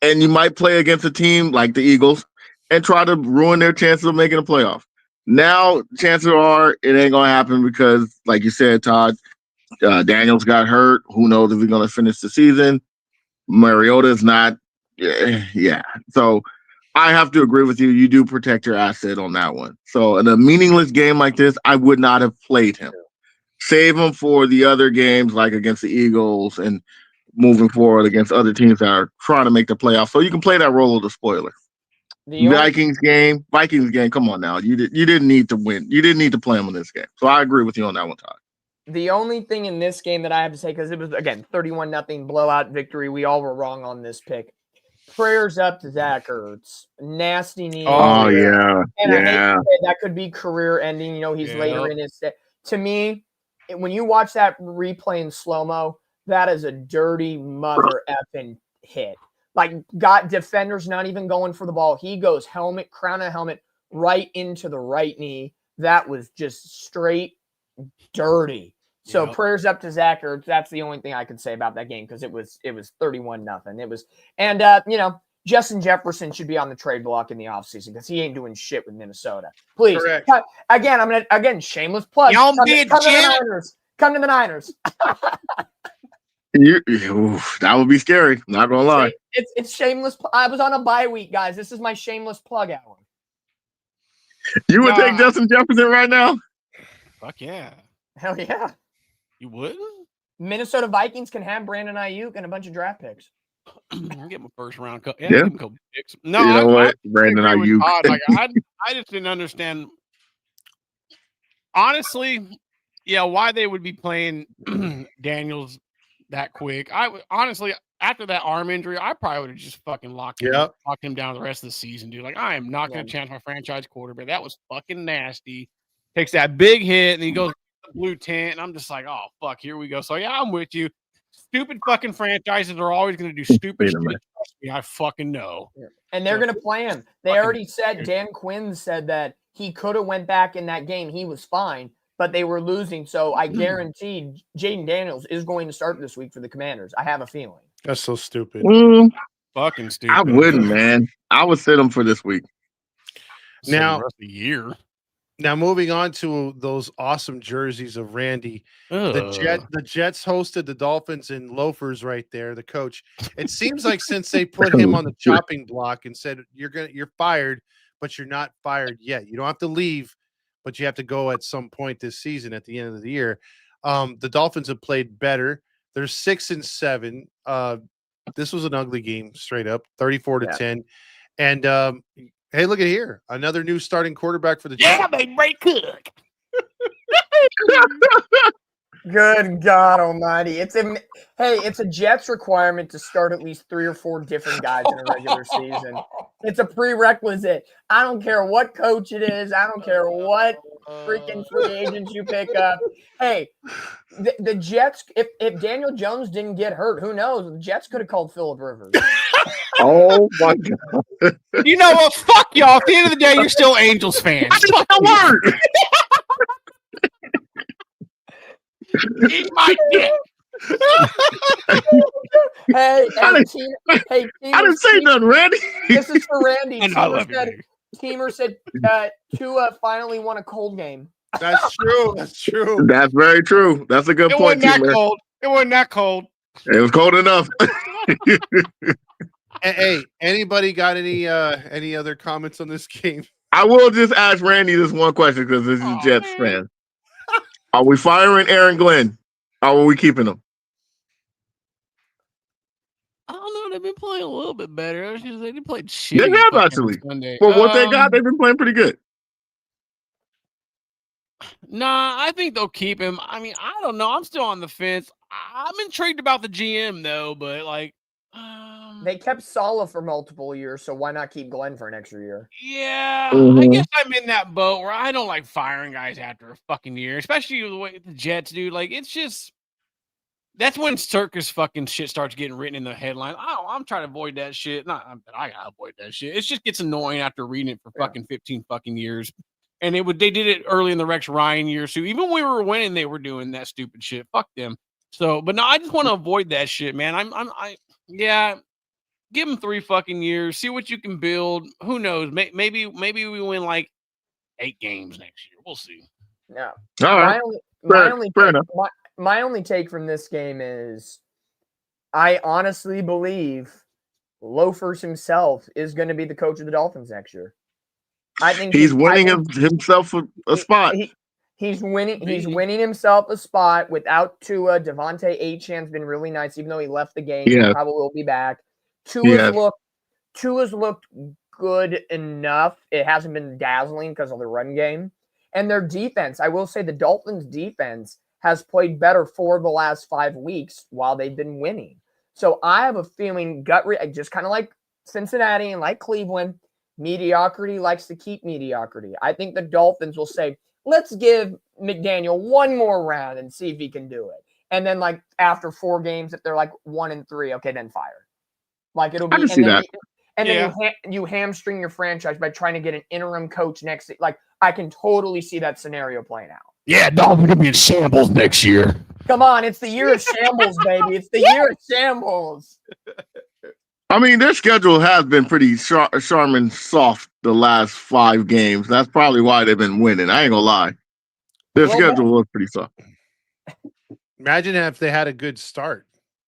and you might play against a team like the Eagles and try to ruin their chances of making a playoff. Now, chances are it ain't gonna happen because, like you said, Todd, Daniels got hurt. Who knows if he's gonna finish the season? Mariota is not. Yeah. So I have to agree with you. You do protect your asset on that one. So in a meaningless game like this, I would not have played him. Save him for the other games, like against the Eagles and moving forward against other teams that are trying to make the playoffs. So you can play that role of the spoiler. Vikings game. Come on now. You didn't need to win. You didn't need to play him in this game. So I agree with you on that one, Todd. The only thing in this game that I have to say, because it was, again, 31-0 blowout victory. We all were wrong on this pick. Prayers up to Zach Ertz. Nasty knee. Oh, yeah. And yeah. I hate to say that could be career ending. He's later in his – to me, when you watch that replay in slow-mo, that is a dirty mother effing hit. Like, got defenders not even going for the ball. He goes helmet, crown of helmet, right into the right knee. That was just straight dirty. So prayers up to Zach Ertz. That's the only thing I can say about that game because it was 31-0. It was, and Justin Jefferson should be on the trade block in the offseason because he ain't doing shit with Minnesota. Please, again, I'm gonna shameless plug. Come to the Niners. That would be scary. Not gonna lie. It's shameless. I was on a bye week, guys. This is my shameless plug hour. You would take Justin Jefferson right now? Fuck yeah. Hell yeah. You would? Minnesota Vikings can have Brandon Ayuk and a bunch of draft picks. I'll get my first round. Yeah. Picks. No, you know what? Brandon Ayuk. Like, I just didn't understand. Honestly, why they would be playing Daniels that quick. I after that arm injury, I probably would have just fucking locked him down the rest of the season, dude. Like, I am not going to chance my franchise quarterback. That was fucking nasty. Takes that big hit, and he goes to the blue tent, and I'm just like, oh, fuck, here we go. So, yeah, I'm with you. Stupid fucking franchises are always going to do stupid shit. Trust me, I fucking know. And they're going to play him. They already said, Dan Quinn said that he could have went back in that game. He was fine, but they were losing. So I guarantee Jaden Daniels is going to start this week for the Commanders. I have a feeling. That's so stupid. Fucking stupid. I wouldn't, man. I would sit him for this week. Now, the rest of the year. Now, moving on to those awesome jerseys of Randy, the Jets hosted the Dolphins in loafers right there. The coach. It seems like since they put him on the chopping block and said you're fired, but you're not fired yet. You don't have to leave, but you have to go at some point this season at the end of the year. The Dolphins have played better. They're 6-7. This was an ugly game, straight up, 34-10, and. Hey, look at here. Another new starting quarterback for the Jets. Yeah, baby, Ray Cook. Good God Almighty! It's a Jets requirement to start at least 3 or 4 different guys in a regular season. It's a prerequisite. I don't care what coach it is. I don't care what freaking free agents you pick up. Hey, the Jets. If Daniel Jones didn't get hurt, who knows? The Jets could have called Phillip Rivers. Oh my God! You know what? Fuck y'all. At the end of the day, you're still Angels fans. That's the word. Eat my dick. Hey, I didn't say nothing, Randy. This is for Randy. Teamer said Tua finally won a cold game. That's true. That's true. That's very true. That's a good point, Teamer. Cold. It wasn't that cold. It was cold enough. Hey, anybody got any other comments on this game? I will just ask Randy this one question because this is a Jets fan. Are we firing Aaron Glenn? Or are we keeping him? I don't know. They've been playing a little bit better. They played shit. They have actually. For what they got, they've been playing pretty good. Nah, I think they'll keep him. I mean, I don't know. I'm still on the fence. I'm intrigued about the GM though, but like, they kept Saleh for multiple years, so why not keep Glenn for an extra year? Yeah, I guess I'm in that boat where I don't like firing guys after a fucking year, especially the way the Jets do. Like, it's just that's when circus fucking shit starts getting written in the headline. I'm trying to avoid that shit. I gotta avoid that shit. It just gets annoying after reading it for fucking 15 fucking years. And they did it early in the Rex Ryan years too. Even when we were winning, they were doing that stupid shit. Fuck them. So, but no, I just want to avoid that shit, man. Yeah. Give them 3 fucking years. See what you can build. Who knows? Maybe we win like 8 games next year. We'll see. Yeah. All right. My only take from this game is I honestly believe Loafers himself is going to be the coach of the Dolphins next year. I think he's winning himself a spot. He's winning himself a spot without Tua. Devontae Achane's been really nice, even though he left the game. He probably will be back. Tua's looked good enough. It hasn't been dazzling because of the run game. And their defense, I will say the Dolphins' defense has played better for the last 5 weeks while they've been winning. So I have a feeling just kind of like Cincinnati and like Cleveland, mediocrity likes to keep mediocrity. I think the Dolphins will say, let's give McDaniel one more round and see if he can do it. And then like after 4 games, if they're like 1-3, okay, then fire. Like it'll be, then you hamstring your franchise by trying to get an interim coach next. Like I can totally see that scenario playing out. Yeah, Dolphins gonna be in shambles next year. Come on, it's the year of shambles, baby. It's the year of shambles. I mean, their schedule has been pretty Charmin soft the last 5 games. That's probably why they've been winning. I ain't gonna lie. Their schedule was pretty soft. Imagine if they had a good start,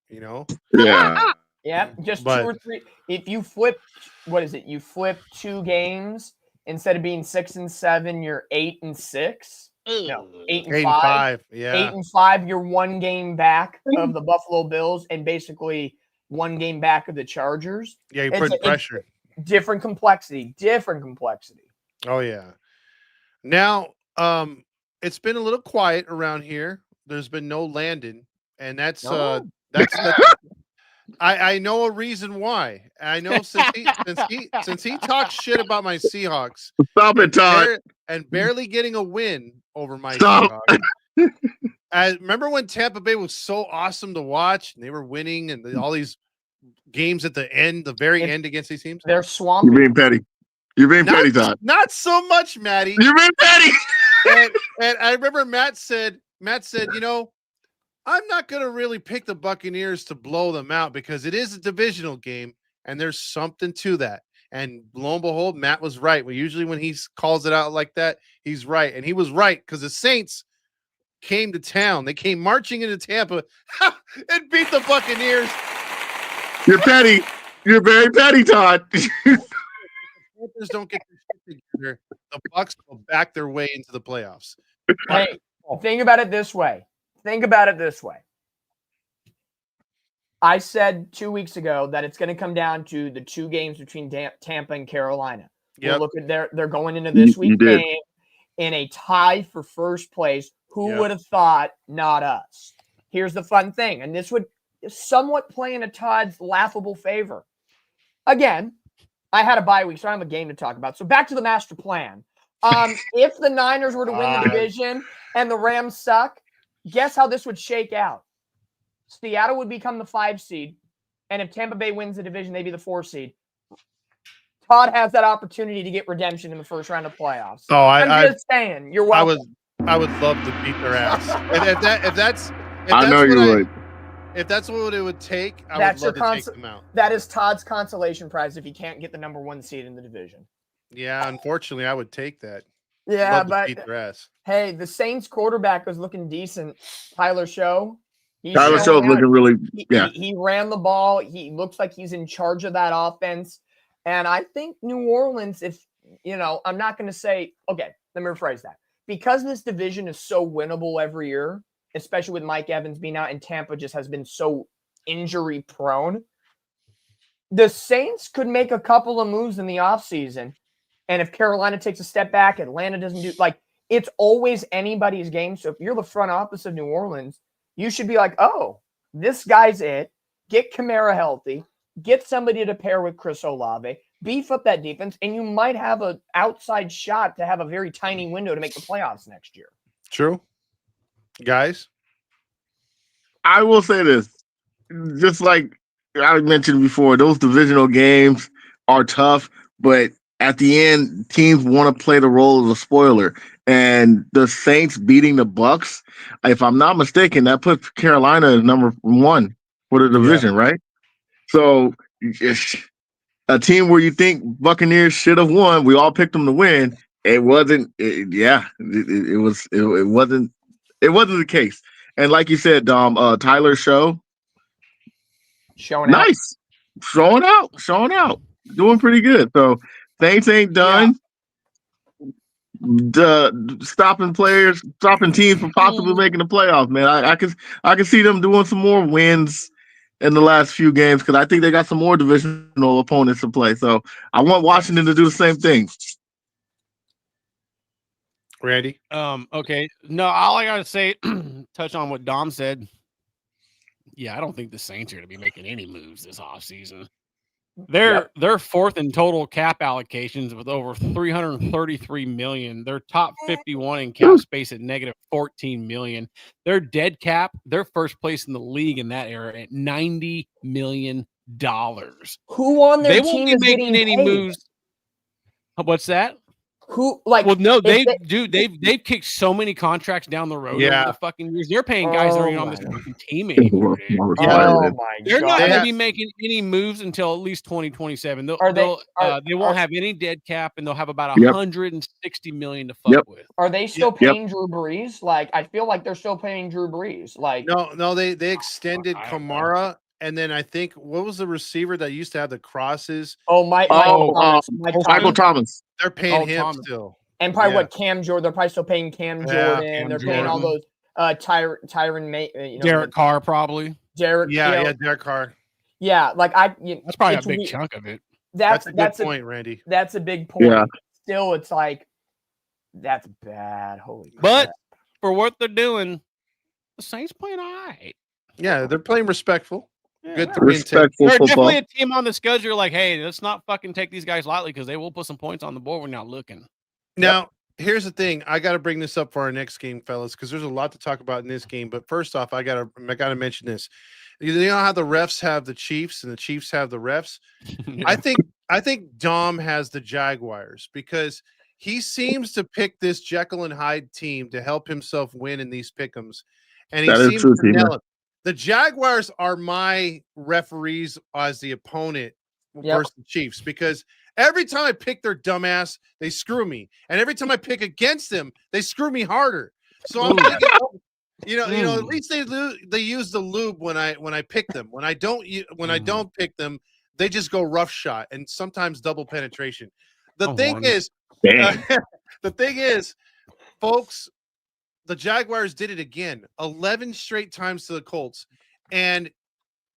you know? Yeah. Yeah, just 2 or 3. If you flip, you flip 2 games instead of being 6-7, you're 8-6. No, 8-5. Yeah, 8-5. You're 1 game back of the Buffalo Bills and basically 1 game back of the Chargers. Yeah, you put pressure. Different complexity. Oh yeah. Now, it's been a little quiet around here. There's been no Landon, and that's I know a reason why. I know since he talks shit about my Seahawks. Stop it, Todd. And barely getting a win over my Stop. Seahawks. Remember when Tampa Bay was so awesome to watch and they were winning and all these games at the end, the very end against these teams? They're swamping. You're being petty. You're being petty, Todd. Not so much, Matty. You're being petty. and I remember Matt said, you know, I'm not going to really pick the Buccaneers to blow them out because it is a divisional game and there's something to that. And lo and behold, Matt was right. Well, usually when he calls it out like that, he's right. And he was right because the Saints came to town. They came marching into Tampa and beat the Buccaneers. You're petty. You're very petty, Todd. Panthers don't get their shit together. The Bucs will back their way into the playoffs. Hey, think about it this way. I said 2 weeks ago that it's going to come down to the two games between Tampa and Carolina. Yep. Look at they're going into this week's game in a tie for first place. Who would have thought? Not us. Here's the fun thing, and this would somewhat play into Todd's laughable favor. Again, I had a bye week, so I don't have a game to talk about. So back to the master plan. If the Niners were to win the division and the Rams suck, guess how this would shake out? Seattle would become the 5 seed, and if Tampa Bay wins the division, they'd be the 4 seed. Todd has that opportunity to get redemption in the first round of playoffs. Oh, I'm just saying, you're welcome. I would love to beat their ass. If that's what it would take, I would love to take them out. That is Todd's consolation prize if he can't get the number 1 seed in the division. Yeah, unfortunately, I would take that. Yeah, but beat their ass. Hey, the Saints quarterback was looking decent. Tyler Show. Tyler Show's looking really, He ran the ball. He looks like he's in charge of that offense. And I think New Orleans, I'm not going to say, okay, let me rephrase that. Because this division is so winnable every year, especially with Mike Evans being out and Tampa just has been so injury prone, the Saints could make a couple of moves in the offseason. And if Carolina takes a step back, Atlanta doesn't do, it's always anybody's game. So if you're the front office of New Orleans, you should be like, oh, this guy's it. Get Kamara healthy. Get somebody to pair with Chris Olave. Beef up that defense, and you might have an outside shot to have a very tiny window to make the playoffs next year. True. Guys? I will say this. Just like I mentioned before, those divisional games are tough, but at the end, teams want to play the role of the spoiler. And the Saints beating the Bucs, if I'm not mistaken, that puts Carolina as number 1 for the division, right? So a team where you think Buccaneers should have won, we all picked them to win. It wasn't. It wasn't the case. And like you said, Dom, Tyler Show, showing out, showing out, doing pretty good. So Saints ain't done. Stopping teams from possibly making the playoffs, man. I can see them doing some more wins in the last few games because I think they got some more divisional opponents to play. So I want Washington to do the same thing. Randy? Okay. No, all I gotta say, touch on what Dom said. Yeah, I don't think the Saints are gonna be making any moves this offseason. They're 4th in total cap allocations with over $333 million. They're top 51 in cap space at negative $14 million. Their dead cap, they're first place in the league in that era at $90 million. Who on their they team won't be is making any paid? moves? What's that? Who like? Well, no, they've kicked so many contracts down the road over the fucking years. They're paying guys that aren't even on this fucking team anymore. Dude. They're not going to be making any moves until at least 2027. They won't have any dead cap, and they'll have about $160 million to fuck with. Are they still paying Drew Brees? Like, I feel like they're still paying Drew Brees. Like, no, they extended Kamara. And then I think, what was the receiver that used to have the crosses? Michael Thomas. They're paying him still. And probably Cam Jordan. They're probably still paying Cam Jordan. They're paying all those Tyron May. Derek Carr probably. Derek Carr. Yeah, that's probably a big chunk of it. That's a good point, Randy. That's a big point. Yeah. Still, it's like that's bad. Holy crap. But for what they're doing, the Saints playing all right. Yeah, they're playing respectful. Yeah. Good 3-10. Respectful They're football. definitely a team on the schedule. Like, hey, let's not fucking take these guys lightly because they will put some points on the board when you're not looking. Now, here's the thing. I got to bring this up for our next game, fellas, because there's a lot to talk about in this game. But first off, I gotta mention this. You know how the refs have the Chiefs and the Chiefs have the refs? Yeah. I think Dom has the Jaguars because he seems to pick this Jekyll and Hyde team to help himself win in these pick'ems, and he That is seems true, to nail Tina. it. The Jaguars are my referees as the opponent versus the Chiefs because every time I pick their dumbass, they screw me, and every time I pick against them, they screw me harder. So I'm thinking, at least they use the lube when I pick them. When I don't pick them, they just go rough shot and sometimes double penetration. The thing is, folks, the Jaguars did it again, 11 straight times to the Colts. And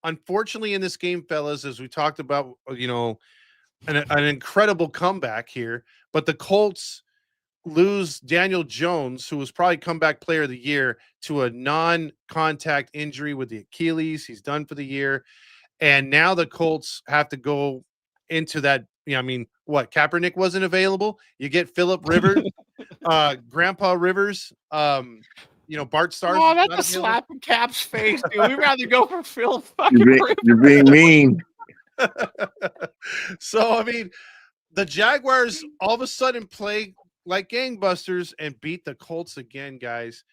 unfortunately in this game, fellas, as we talked about, an incredible comeback here, but the Colts lose Daniel Jones, who was probably comeback player of the year, to a non-contact injury with the Achilles. He's done for the year. And now the Colts have to go into that. Kaepernick wasn't available. You get Phillip Rivers, Grandpa Rivers, Bart Starr. Oh, that's a slap in Cap's face, dude. We'd rather go for Phil fucking You're being mean. So, the Jaguars all of a sudden play like gangbusters and beat the Colts again, guys.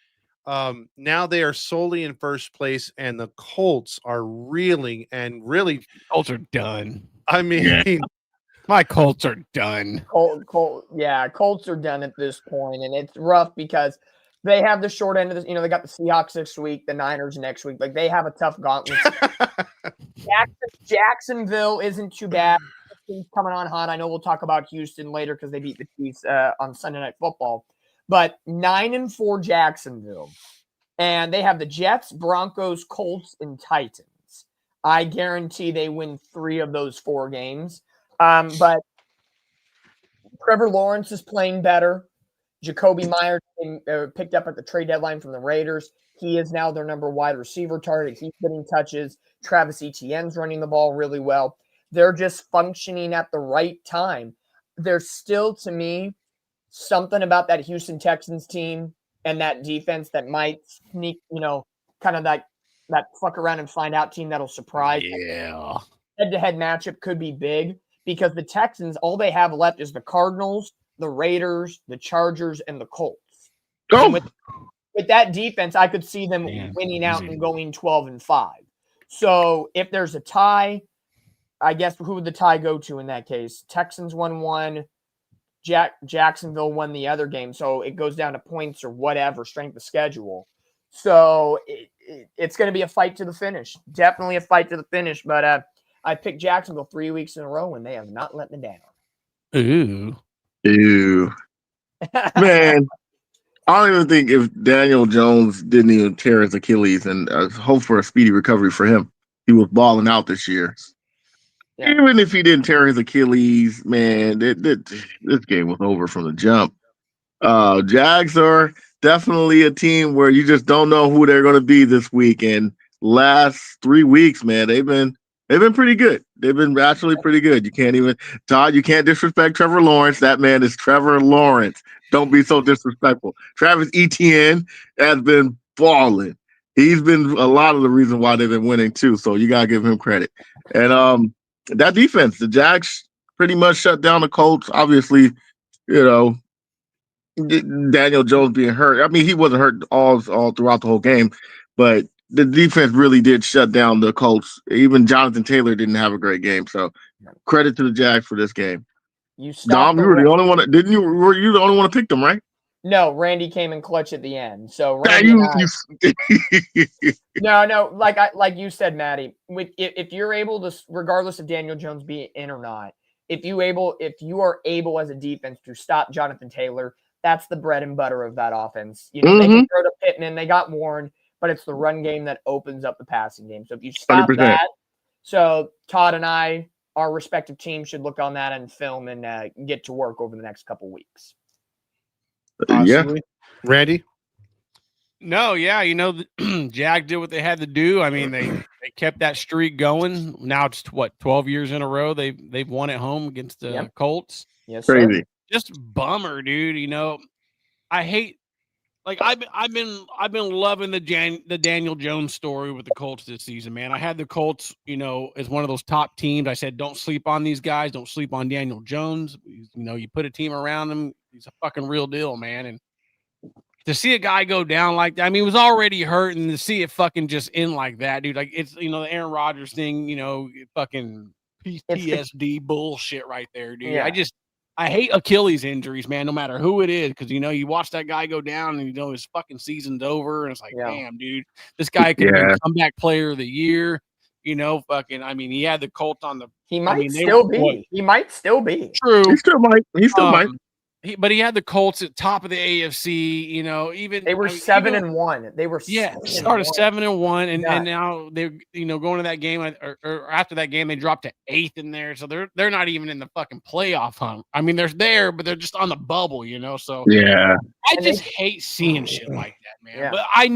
Now they are solely in first place, and the Colts are reeling and really. Colts are done. My Colts are done. Colts are done at this point, and it's rough because they have the short end of this. They got the Seahawks this week, the Niners next week. Like, they have a tough gauntlet. Jacksonville isn't too bad. Coming on hot. I know we'll talk about Houston later because they beat the Chiefs on Sunday Night Football. But 9-4 Jacksonville, and they have the Jets, Broncos, Colts, and Titans. I guarantee they win 3 of those 4 games. But Trevor Lawrence is playing better. Jacoby Myers picked up at the trade deadline from the Raiders. He is now their number wide receiver target. He's getting touches. Travis Etienne's running the ball really well. They're just functioning at the right time. There's still, to me, something about that Houston Texans team and that defense that might sneak, kind of that fuck around and find out team that'll surprise. Yeah. Head-to-head matchup could be big because the Texans, all they have left is the Cardinals, the Raiders, the Chargers, and the Colts. Oh. With that defense, I could see them winning out and going 12-5. So if there's a tie, I guess who would the tie go to in that case? Texans won one. Jacksonville won the other game, so it goes down to points or whatever, strength of schedule. So it's going to be a fight to the finish. Definitely a fight to the finish, but I picked Jacksonville 3 weeks in a row, and they have not let me down. Ooh. Man, I don't even think if Daniel Jones didn't even tear his Achilles, and hope for a speedy recovery for him. He was balling out this year. Yeah. Even if he didn't tear his Achilles, man, this game was over from the jump. Jags are definitely a team where you just don't know who they're going to be this week. And last 3 weeks, man, they've been pretty good. They've been actually pretty good. You can't disrespect Trevor Lawrence. That man is Trevor Lawrence. Don't be so disrespectful. Travis Etienne has been balling. He's been a lot of the reason why they've been winning too. So you gotta give him credit. And that defense, the Jags pretty much shut down the Colts. Obviously, Daniel Jones being hurt. He wasn't hurt all throughout the whole game, but the defense really did shut down the Colts. Even Jonathan Taylor didn't have a great game. So credit to the Jags for this game. Dom, you were the only one. Were you the only one to pick them, right? No, Randy came in clutch at the end. So Randy No, like you said, Matty, if you're able to, regardless of Daniel Jones being in or not, if you are able as a defense to stop Jonathan Taylor, that's the bread and butter of that offense. They can throw to Pittman, they got Warren, but it's the run game that opens up the passing game. So if you stop 100%. That, so Todd and I, our respective teams should look on that and film and get to work over the next couple weeks. Possibly. Yeah. Randy? No, yeah, Jag did what they had to do. I mean, they kept that streak going. Now it's 12 years in a row they've won at home against the Colts. Yes, sir. Crazy. Just bummer, dude. I hate I've been loving the Daniel Jones story with the Colts this season, man. I had the Colts, as one of those top teams. I said, don't sleep on these guys. Don't sleep on Daniel Jones. You put a team around him. He's a fucking real deal, man. And to see a guy go down like that, I mean, he was already hurt, and to see it fucking just end like that, dude. Like it's the Aaron Rodgers thing, fucking PTSD bullshit right there, dude. Yeah. I hate Achilles injuries, man, no matter who it is, because you watch that guy go down and his fucking season's over, and it's like, damn, dude, this guy could have been comeback player of the year. He had the Colts on the. He might still be. He might still be. True. He still might. But he had the Colts at top of the AFC. Even they were 7-1. They were started 7-1, and now they're going to that game or after that game they dropped to 8th in there, so they're not even in the fucking playoff hunt. I mean, they're there, but they're just on the bubble, So yeah, I just hate seeing shit like that, man. Yeah. But I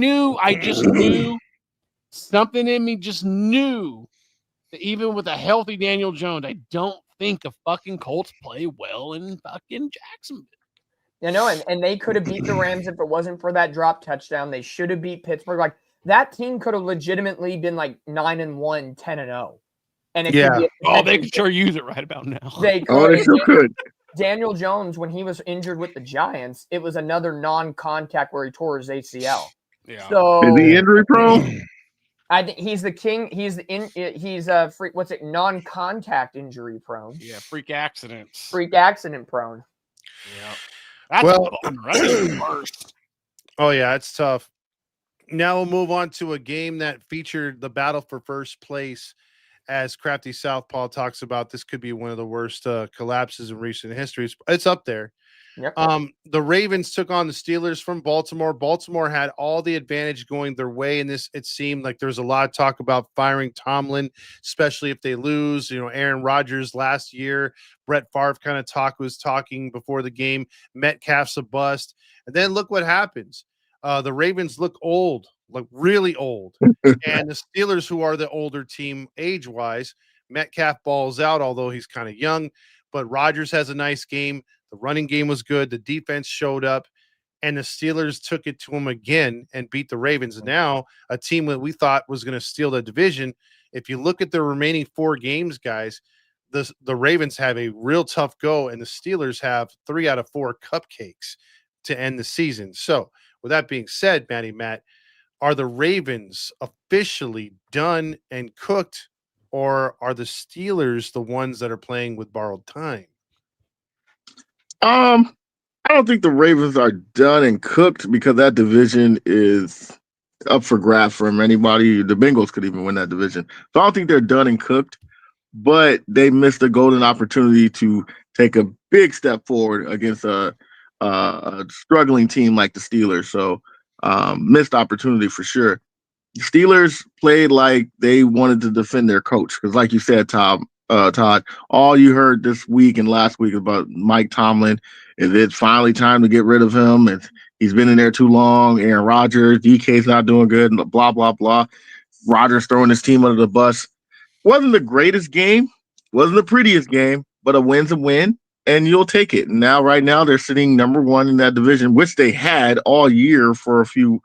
just knew something in me just knew that even with a healthy Daniel Jones, I don't think the fucking Colts play well in fucking Jacksonville. And they could have beat the Rams if it wasn't for that drop touchdown. They should have beat Pittsburgh. Like that team could have legitimately been like 9-1, 10-0. And it they could sure use it right about now. They sure could. Daniel Jones, when he was injured with the Giants, it was another non-contact where he tore his ACL. Yeah. So is he injury prone? I think he's the king. He's non-contact injury prone. Yeah, freak accident prone. Yeah. That's worst. Oh yeah, it's tough. Now we'll move on to a game that featured the battle for first place. As Crafty Southpaw talks about, this could be one of the worst collapses in recent history. It's up there. Yep. The Ravens took on the Steelers from Baltimore. Baltimore had all the advantage going their way in this. It seemed like there's a lot of talk about firing Tomlin, especially if they lose. Aaron Rodgers last year, Brett Favre was talking before the game. Metcalf's a bust. And then look what happens. The Ravens look old, like really old. And the Steelers, who are the older team age-wise, Metcalf balls out, although he's kind of young. But Rodgers has a nice game. The running game was good. The defense showed up, and the Steelers took it to them again and beat the Ravens. And now a team that we thought was going to steal the division. If you look at the remaining 4 games, guys, the Ravens have a real tough go, and the Steelers have 3 out of 4 cupcakes to end the season. So with that being said, Matty Matt, are the Ravens officially done and cooked, or are the Steelers the ones that are playing with borrowed time? I don't think the Ravens are done and cooked because that division is up for grabs from anybody. The Bengals could even win that division. So I don't think they're done and cooked, but they missed a golden opportunity to take a big step forward against a struggling team like the Steelers. So missed opportunity for sure. The Steelers played like they wanted to defend their coach because, like you said, Todd, all you heard this week and last week about Mike Tomlin is it's finally time to get rid of him. He's been in there too long. Aaron Rodgers, DK's not doing good, blah, blah, blah. Rodgers throwing his team under the bus. Wasn't the greatest game, wasn't the prettiest game, but a win's a win, and you'll take it. And right now, they're sitting number 1 in that division, which they had all year for for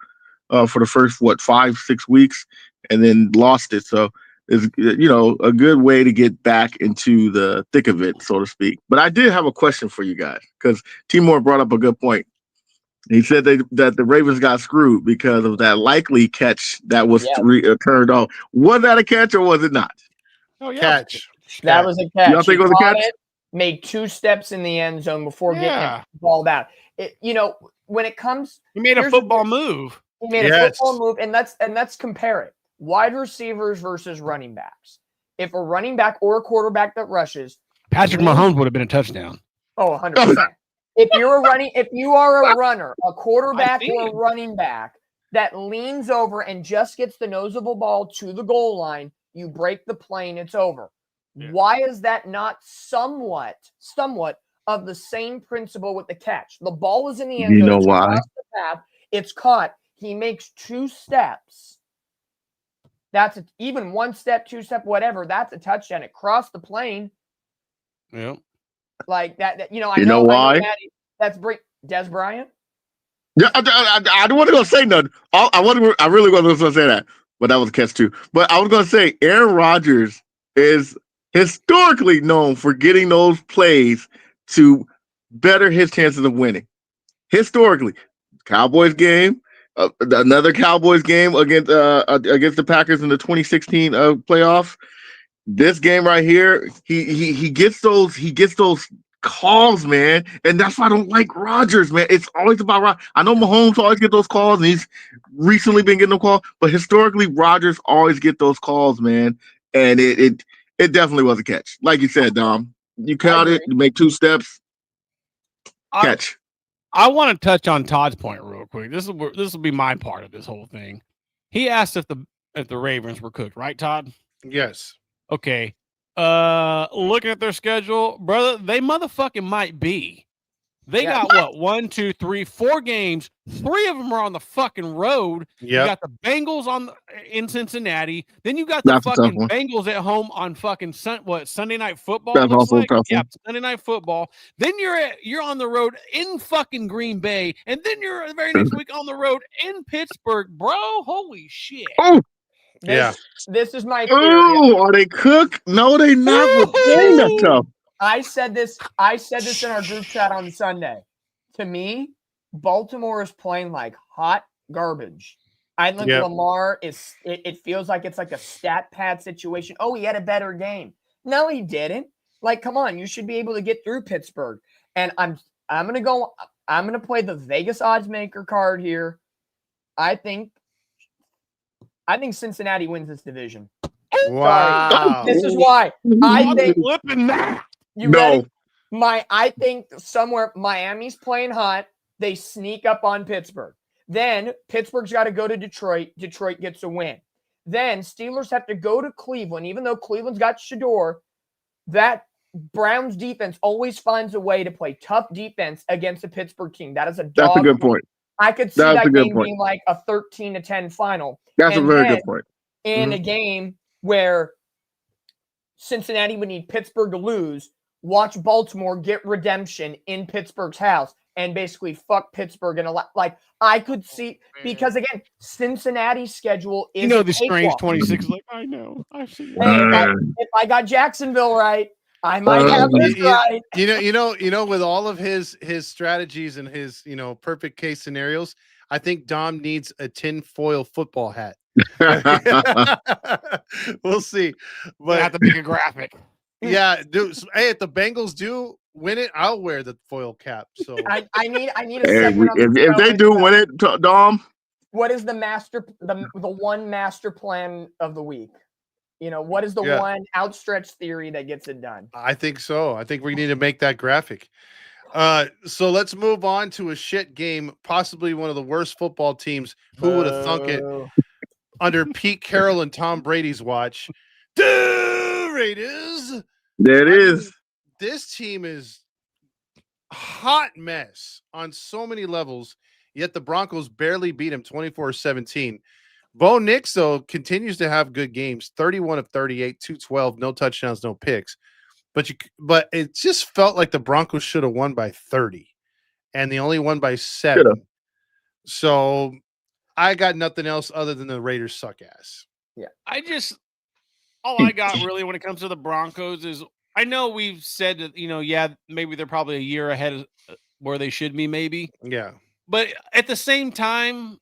the first, 5-6 weeks, and then lost it. So is a good way to get back into the thick of it, so to speak. But I did have a question for you guys because Timur brought up a good point. He said that the Ravens got screwed because of that likely catch that was turned off. Was that a catch or was it not? Oh yeah, Catch. That was a catch. You don't think it was a catch? Made 2 steps in the end zone before getting balled out. When it comes, he made a football move. He made a football move, and let's compare it. Wide receivers versus running backs. If a running back or a quarterback that rushes, Patrick Mahomes would have been a touchdown. Oh, 100%. If you are a runner, a quarterback or a running back that leans over and just gets the nose of a ball to the goal line, you break the plane, it's over. Yeah. Why is that not somewhat of the same principle with the catch? The ball is in the end zone. You know why? The path, it's caught. he makes 2 steps. That's even 1 step, 2 step, whatever. That's a touchdown. It crossed the plane. Yep. Like that. You know why? That's Des Bryant. Yeah, I don't want to go say nothing. I really wasn't going to say that, but that was a catch too. But I was going to say Aaron Rodgers is historically known for getting those plays to better his chances of winning. Historically, Cowboys game, another Cowboys game against the Packers in the 2016 playoffs. This game right here, he gets those calls, man, and that's why I don't like Rodgers, man. It's always about Rodgers. I know Mahomes always get those calls, and he's recently been getting them calls, but historically, Rodgers always get those calls, man. And it definitely was a catch, like you said, Dom. You caught it, you make 2 steps, catch. I want to touch on Todd's point real quick. This will be my part of this whole thing. He asked if the Ravens were cooked, right, Todd? Yes. Okay. Looking at their schedule, brother, they motherfucking might be. They got what? 1, 2, 3, 4 games. 3 of them are on the fucking road. Yeah. You got the Bengals in Cincinnati. Then you got the fucking Bengals at home on fucking Sunday Night Football. That's also tough. Yeah, Sunday Night Football. Then you're on the road in fucking Green Bay, and then you're the very next week on the road in Pittsburgh, bro. Holy shit. Oh. This is my theory. Oh, are they cooked? No, they not. Dang, that's tough. I said this in our group chat on Sunday. To me, Baltimore is playing like hot garbage. I think Lamar it feels like it's like a stat pad situation. Oh, he had a better game. No, he didn't. Like, come on, you should be able to get through Pittsburgh. And I'm gonna play the Vegas odds maker card here. I think Cincinnati wins this division. Wow. This is why I think flipping that. You ready? I think somewhere Miami's playing hot. They sneak up on Pittsburgh. Then Pittsburgh's got to go to Detroit. Detroit gets a win. Then Steelers have to go to Cleveland. Even though Cleveland's got Shador, that Browns defense always finds a way to play tough defense against a Pittsburgh team. That is a dog. That's a good point. I could see that game being like a 13-10 final. That's a very good point. In a game where Cincinnati would need Pittsburgh to lose, watch Baltimore get redemption in Pittsburgh's house and basically fuck Pittsburgh and I could see, because again, Cincinnati's schedule is the strange 26. Like, I know. I've seen if I got Jacksonville right, I might have this right. You know, with all of his strategies and his perfect case scenarios, I think Dom needs a tinfoil football hat. We'll see, but I have to make a graphic. Yeah, dude. Hey, if the Bengals do win it, I'll wear the foil cap. So I need a segment. If they do win it, Dom, what is the one master plan of the week? What is the one outstretched theory that gets it done? I think so. I think we need to make that graphic. So let's move on to a shit game, possibly one of the worst football teams. Who would have thunk it? Under Pete Carroll and Tom Brady's watch. The Raiders. There it is. This team is a hot mess on so many levels, yet the Broncos barely beat him 24-17. Bo Nix, though, continues to have good games. 31 of 38, 212, no touchdowns, no picks. But it just felt like the Broncos should have won by 30, and they only won by 7. Should've. So I got nothing else other than the Raiders suck ass. Yeah. All I got really when it comes to the Broncos is, I know we've said that, maybe they're probably a year ahead of where they should be, maybe. Yeah. But at the same time,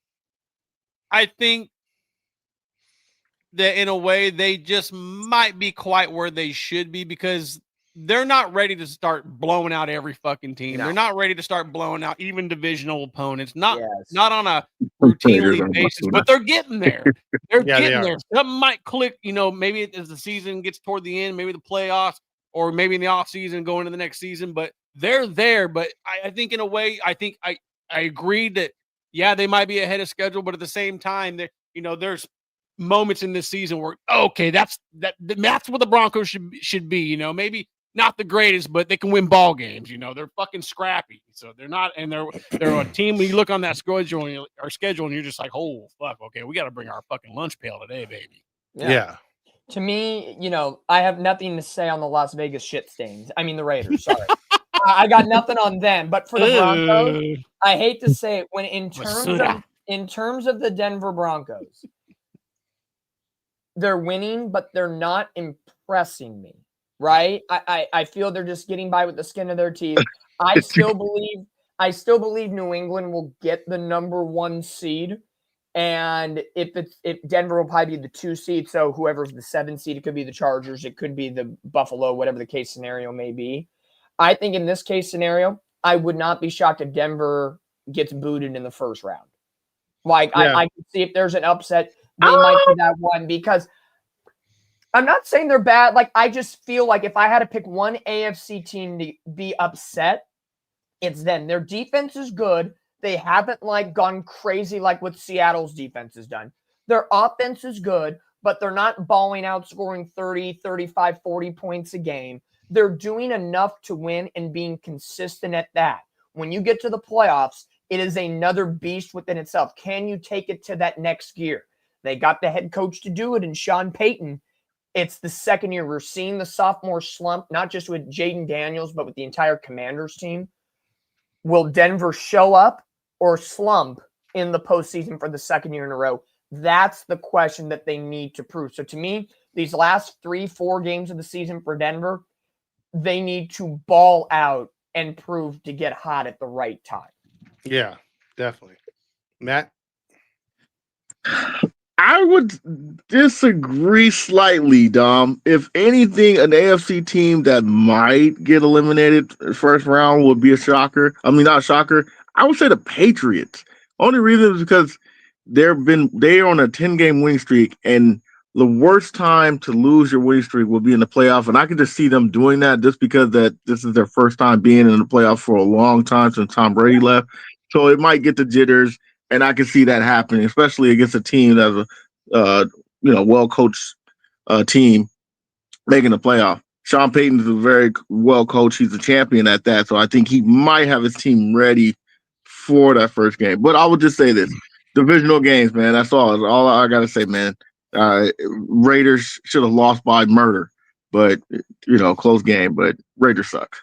I think that in a way they just might be quite where they should be, because they're not ready to start blowing out every fucking team. No. They're not ready to start blowing out even divisional opponents. Not on a routinely basis, but they're getting there. They're getting there. Something might click, maybe as the season gets toward the end, maybe the playoffs, or maybe in the off season going into the next season, but they're there. But I think in a way, I agree that, they might be ahead of schedule, but at the same time, there's moments in this season where, okay, that's what the Broncos should be. Maybe not the greatest, but they can win ball games. You know, they're fucking scrappy. So they're not, and they're a team. When you look on that schedule, and you're just like, oh fuck, okay, we got to bring our fucking lunch pail today, baby. Yeah. To me, I have nothing to say on the Las Vegas shit stains. I mean, the Raiders. Sorry, I got nothing on them. But for the Broncos, I hate to say it, when in terms of the Denver Broncos, they're winning, but they're not impressing me. Right? I feel they're just getting by with the skin of their teeth. I still believe New England will get the number 1 seed. And if Denver will probably be the 2 seed, so whoever's the 7 seed, it could be the Chargers, it could be the Buffalo, whatever the case scenario may be. I think in this case scenario, I would not be shocked if Denver gets booted in the first round. Like I can see if there's an upset, they might be that one, because I'm not saying they're bad. Like, I just feel like if I had to pick one AFC team to be upset, it's them. Their defense is good. They haven't gone crazy like what Seattle's defense has done. Their offense is good, but they're not balling out, scoring 30, 35, 40 points a game. They're doing enough to win and being consistent at that. When you get to the playoffs, it is another beast within itself. Can you take it to that next gear? They got the head coach to do it in Sean Payton. It's the second year. We're seeing the sophomore slump, not just with Jaden Daniels, but with the entire Commanders team. Will Denver show up or slump in the postseason for the second year in a row? That's the question that they need to prove. So to me, these last 3-4 games of the season for Denver, they need to ball out and prove to get hot at the right time. Yeah, definitely. Matt? I would disagree slightly, Dom. If anything, an AFC team that might get eliminated first round would be a shocker. I mean, not a shocker. I would say the Patriots. Only reason is because they're on a 10-game winning streak, and the worst time to lose your winning streak will be in the playoff. And I can just see them doing that just because that this is their first time being in the playoffs for a long time since Tom Brady left. So it might get the jitters. And I can see that happening, especially against a team that's a well-coached team making the playoff. Sean Payton's a very well-coached. He's a champion at that, so I think he might have his team ready for that first game. But I would just say this: divisional games, man. That's all I gotta say, man. Raiders should have lost by murder, but close game. But Raiders suck.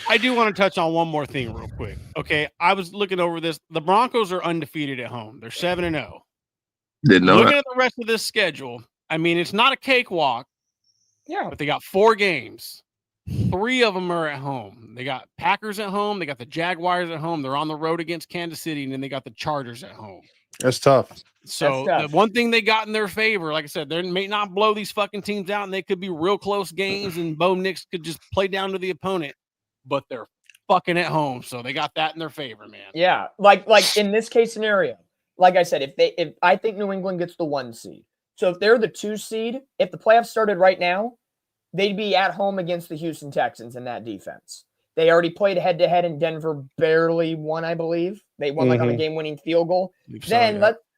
I do want to touch on one more thing real quick. Okay, I was looking over this. The Broncos are undefeated at home. They're 7-0. Didn't know Looking that. at the rest of this schedule, I mean, it's not a cakewalk. Yeah. But they got 4 games. 3 of them are at home. They got Packers at home. They got the Jaguars at home. They're on the road against Kansas City, and then they got the Chargers at home. That's tough. So the one thing they got in their favor, like I said, they may not blow these fucking teams out, and they could be real close games, and Bo Nix could just play down to the opponent. But they're fucking at home, so they got that in their favor, man. Yeah, like in this case scenario, like I said, if I think New England gets the 1 seed, so if they're the 2 seed, if the playoffs started right now, they'd be at home against the Houston Texans in that defense. They already played head-to-head, and Denver barely won, I believe. They won on a game-winning field goal.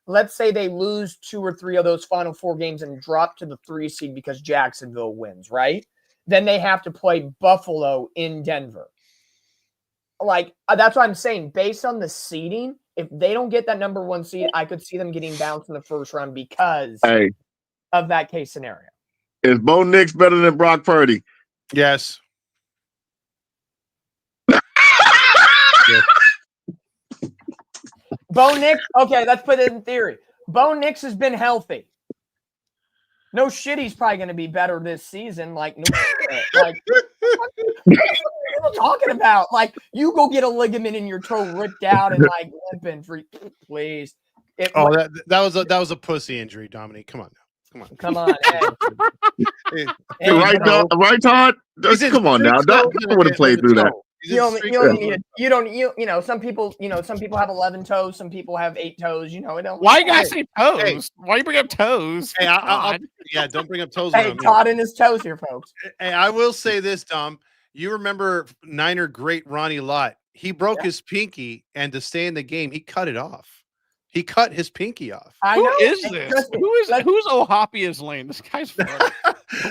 Let's say they lose 2 or 3 of those final 4 games and drop to the 3 seed because Jacksonville wins, right? Then they have to play Buffalo in Denver. That's what I'm saying. Based on the seeding, if they don't get that number 1 seed, I could see them getting bounced in the first round because of that case scenario. Is Bo Nix better than Brock Purdy? Yes. Bo Nix, okay, let's put it in theory. Bo Nix has been healthy. No shit, he's probably going to be better this season. No shit. What are you talking about? You go get a ligament in your toe ripped out and limping for, please. That was a pussy injury, Dominique. Come on now. Come on. Hey, right, Todd? Come on now. Don't want to play through that. Some people have 11 toes, some people have 8 toes, Why you guys say toes? Hey, why you bring up toes? Hey, don't bring up toes. Hey, Todd and his toes here, folks. Hey, I will say this, Dom. You remember Niner great Ronnie Lott? He broke his pinky, and to stay in the game, he cut it off. He cut his pinky off. Who is this? Who's Ohapia's lane? This guy's funny.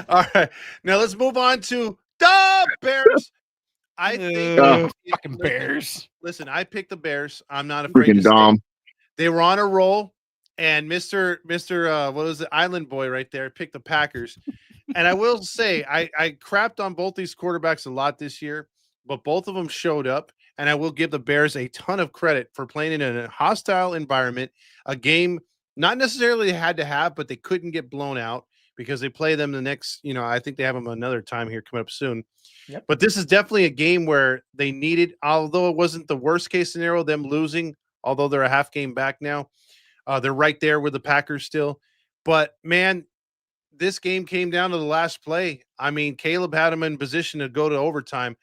All right. Now let's move on to the Bears. I think fucking Bears. Listen, I picked the Bears. I'm not afraid Freaking to Dom. say they were on a roll, and Mr. What was the Island Boy right there picked the Packers. And I will say I crapped on both these quarterbacks a lot this year, but both of them showed up. And I will give the Bears a ton of credit for playing in a hostile environment, a game not necessarily they had to have, but they couldn't get blown out because they play them the next, I think they have them another time here coming up soon. Yep. But this is definitely a game where they needed, although it wasn't the worst case scenario, them losing, although they're a half game back now. They're right there with the Packers still. But, man, this game came down to the last play. I mean, Caleb had them in position to go to overtime.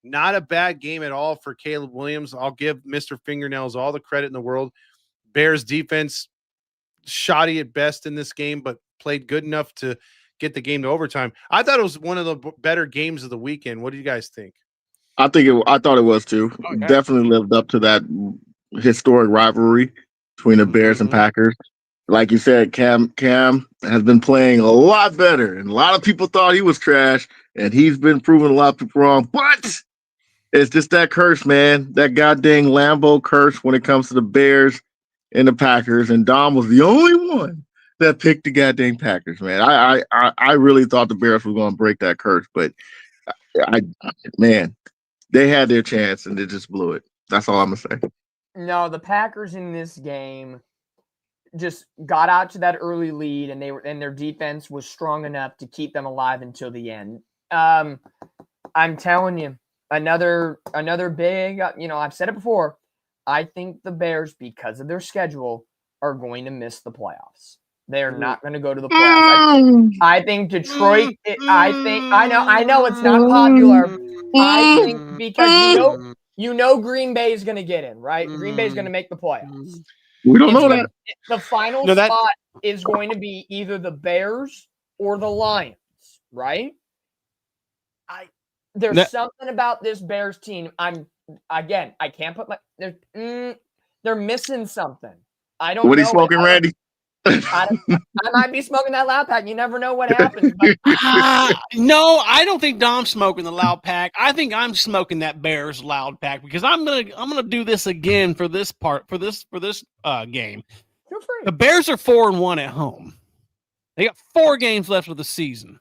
Not a bad game at all for Caleb Williams. I'll give Mr. Fingernails all the credit in the world. Bears defense, shoddy at best in this game, but played good enough to get the game to overtime. I thought it was one of the better games of the weekend. What do you guys think? I thought it was too. Okay. Definitely lived up to that historic rivalry between the Bears and Packers. Like you said, Cam has been playing a lot better, and a lot of people thought he was trash, and he's been proving a lot of people wrong. But it's just that curse, man. That goddamn Lambeau curse when it comes to the Bears and the Packers. And Dom was the only one that picked the goddamn Packers, man. I really thought the Bears were going to break that curse, but man, they had their chance and they just blew it. That's all I'm gonna say. No, the Packers in this game just got out to that early lead, and their defense was strong enough to keep them alive until the end. I'm telling you, another big. I've said it before. I think the Bears, because of their schedule, are going to miss the playoffs. They're not going to go to the playoffs. I think Detroit. I know it's not popular. I think because Green Bay is going to get in, right? Green Bay is going to make the playoffs. We don't know that. The final spot is going to be either the Bears or the Lions, right? There's something about this Bears team. I can't put they're missing something. I don't know. What are you smoking, Randy? I might be smoking that loud pack. You never know what happens. But no, I don't think Dom's smoking the loud pack. I think I'm smoking that Bears loud pack because I'm gonna do this again for this game. Feel free. The Bears are 4-1 at home. They got 4 games left of the season.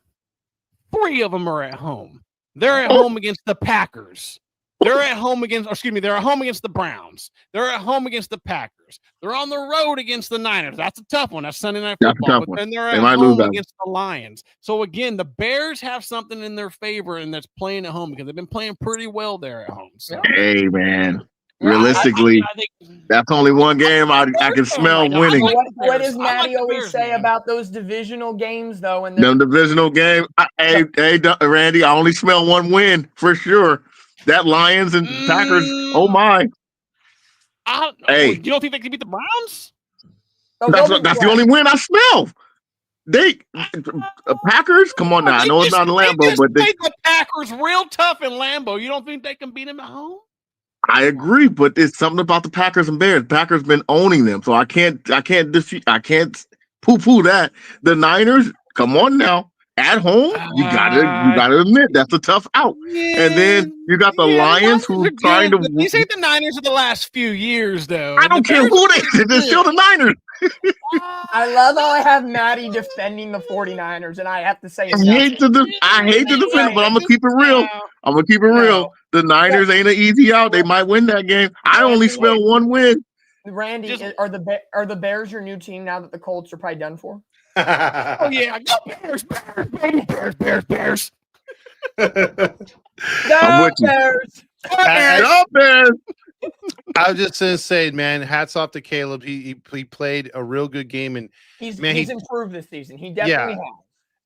3 of them are at home. They're at home against the Packers. They're at home against the Browns. They're at home against the Packers. They're on the road against the Niners. That's a tough one. That's Sunday Night Football. But then they're at home against the Lions. So, again, the Bears have something in their favor, and that's playing at home because they've been playing pretty well there at home. So. Hey, man. Realistically, I think that's only one game I can smell winning. What does Matty always say about those divisional games, though? And them divisional games, hey, Randy, I only smell one win for sure. That Lions and Packers, oh my! You don't think they can beat the Browns? That's the only win I smell. Packers, come on now. I know it's not Lambeau, but they the Packers real tough in Lambeau. You don't think they can beat them at home? I agree, but it's something about the Packers and Bears. Packers been owning them, so I can't poo-poo that. The Niners, come on now. At home, you gotta admit that's a tough out. Yeah, and then you got the Lions who are trying to. These ain't the Niners of the last few years, though. I don't care who they are. They're still the Niners. I love how I have Matty defending the 49ers, and I have to say, I hate to defend, but I'm gonna keep it real. The Niners ain't an easy out. They might win that game. I only smell one win. Randy, are the Bears your new team now that the Colts are probably done for? Oh yeah, go Bears, baby, Bears. I'm with you. Go Bears. I was just gonna say, man, hats off to Caleb. He played a real good game, and he's improved this season. He definitely has.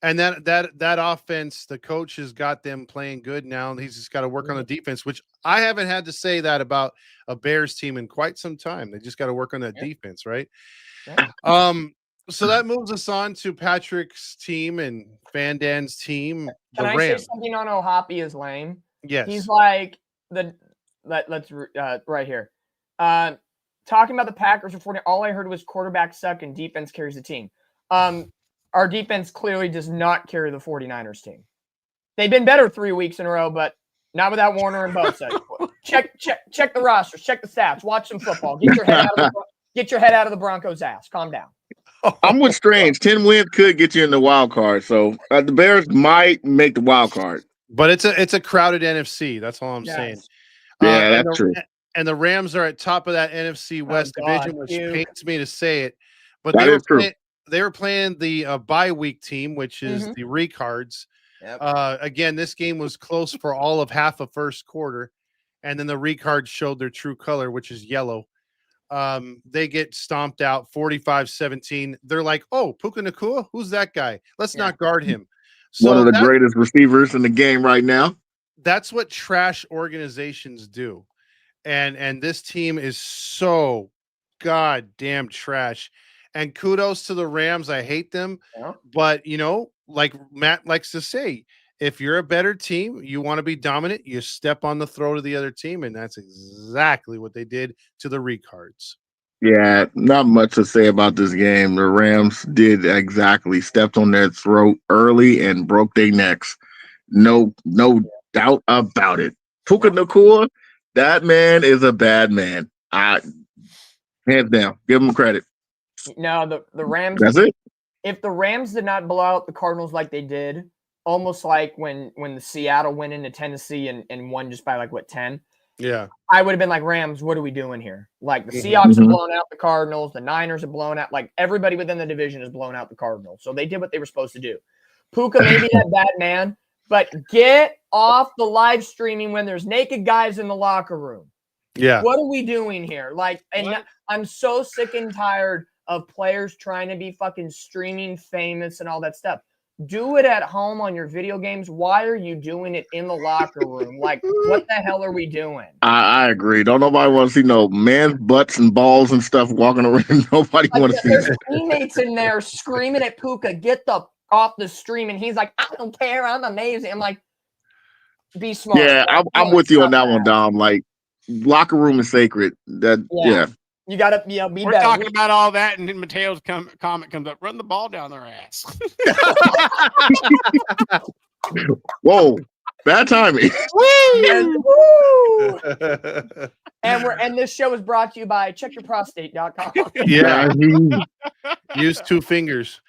And that offense, the coach has got them playing good now. And he's just got to work on the defense, which I haven't had to say that about a Bears team in quite some time. They just got to work on that defense, right? Yeah. So that moves us on to Patrick's team and Fandan's team. Can I say something on O'Hoppe is lame? Yes. He's like let's right here. Talking about the Packers before, all I heard was quarterback suck and defense carries the team. Our defense clearly does not carry the 49ers team. They've been better 3 weeks in a row, but Not without Warner and Bosa. Check the rosters. Check the stats. Watch some football. Get your head out of the Broncos' ass. Calm down. I'm with Strange. 10 wins could get you in the wild card. So the Bears might make the wild card. But it's a crowded NFC. That's all I'm saying. Yeah, that's true. And the Rams are at top of that NFC West division, which pains me to say it. But they were playing the bye week team, which is the Recards. Yep. Again, this game was close for all of half a first quarter, and then the Recards showed their true color, which is yellow. They get stomped out 45-17. They're like, oh, Puka Nacua? Who's that guy? Let's not guard him. So one of the greatest receivers in the game right now. That's what trash organizations do. And this team is so goddamn trash. And kudos to the Rams. I hate them. Yeah. But, like Matt likes to say, if you're a better team, you want to be dominant, you step on the throat of the other team. And that's exactly what they did to the Recards. Yeah, not much to say about this game. The Rams did exactly, stepped on their throat early and broke their necks. No doubt about it. Puka Nacua, that man is a bad man. Hands down, give him credit. No, the Rams. That's it. If the Rams did not blow out the Cardinals like they did, almost like when the Seattle went into Tennessee and won just by 10. Yeah, I would have been like, Rams, what are we doing here? Like, the Seahawks have blown out the Cardinals, the Niners have blown out, everybody within the division has blown out the Cardinals. So they did what they were supposed to do. Puka may be that bad man, but get off the live streaming when there's naked guys in the locker room. Yeah. What are we doing here? I'm so sick and tired of players trying to be fucking streaming famous and all that stuff. Do it at home on your video games. Why are you doing it in the locker room? What the hell are we doing? I agree. Don't nobody want to see no man's butts and balls and stuff walking around. Nobody want to see there's that. Teammates in there screaming at Puka, get off the stream, and he's like, I don't care, I'm amazing. I'm like, be smart. Yeah, I'm with you on that one, Dom. Locker room is sacred. Yeah. You gotta be We're better. talking about all that, and then Mateo's comment comes up. Run the ball down their ass. Whoa, bad timing. Woo! And this show is brought to you by checkyourprostate.com. Yeah, use 2 fingers.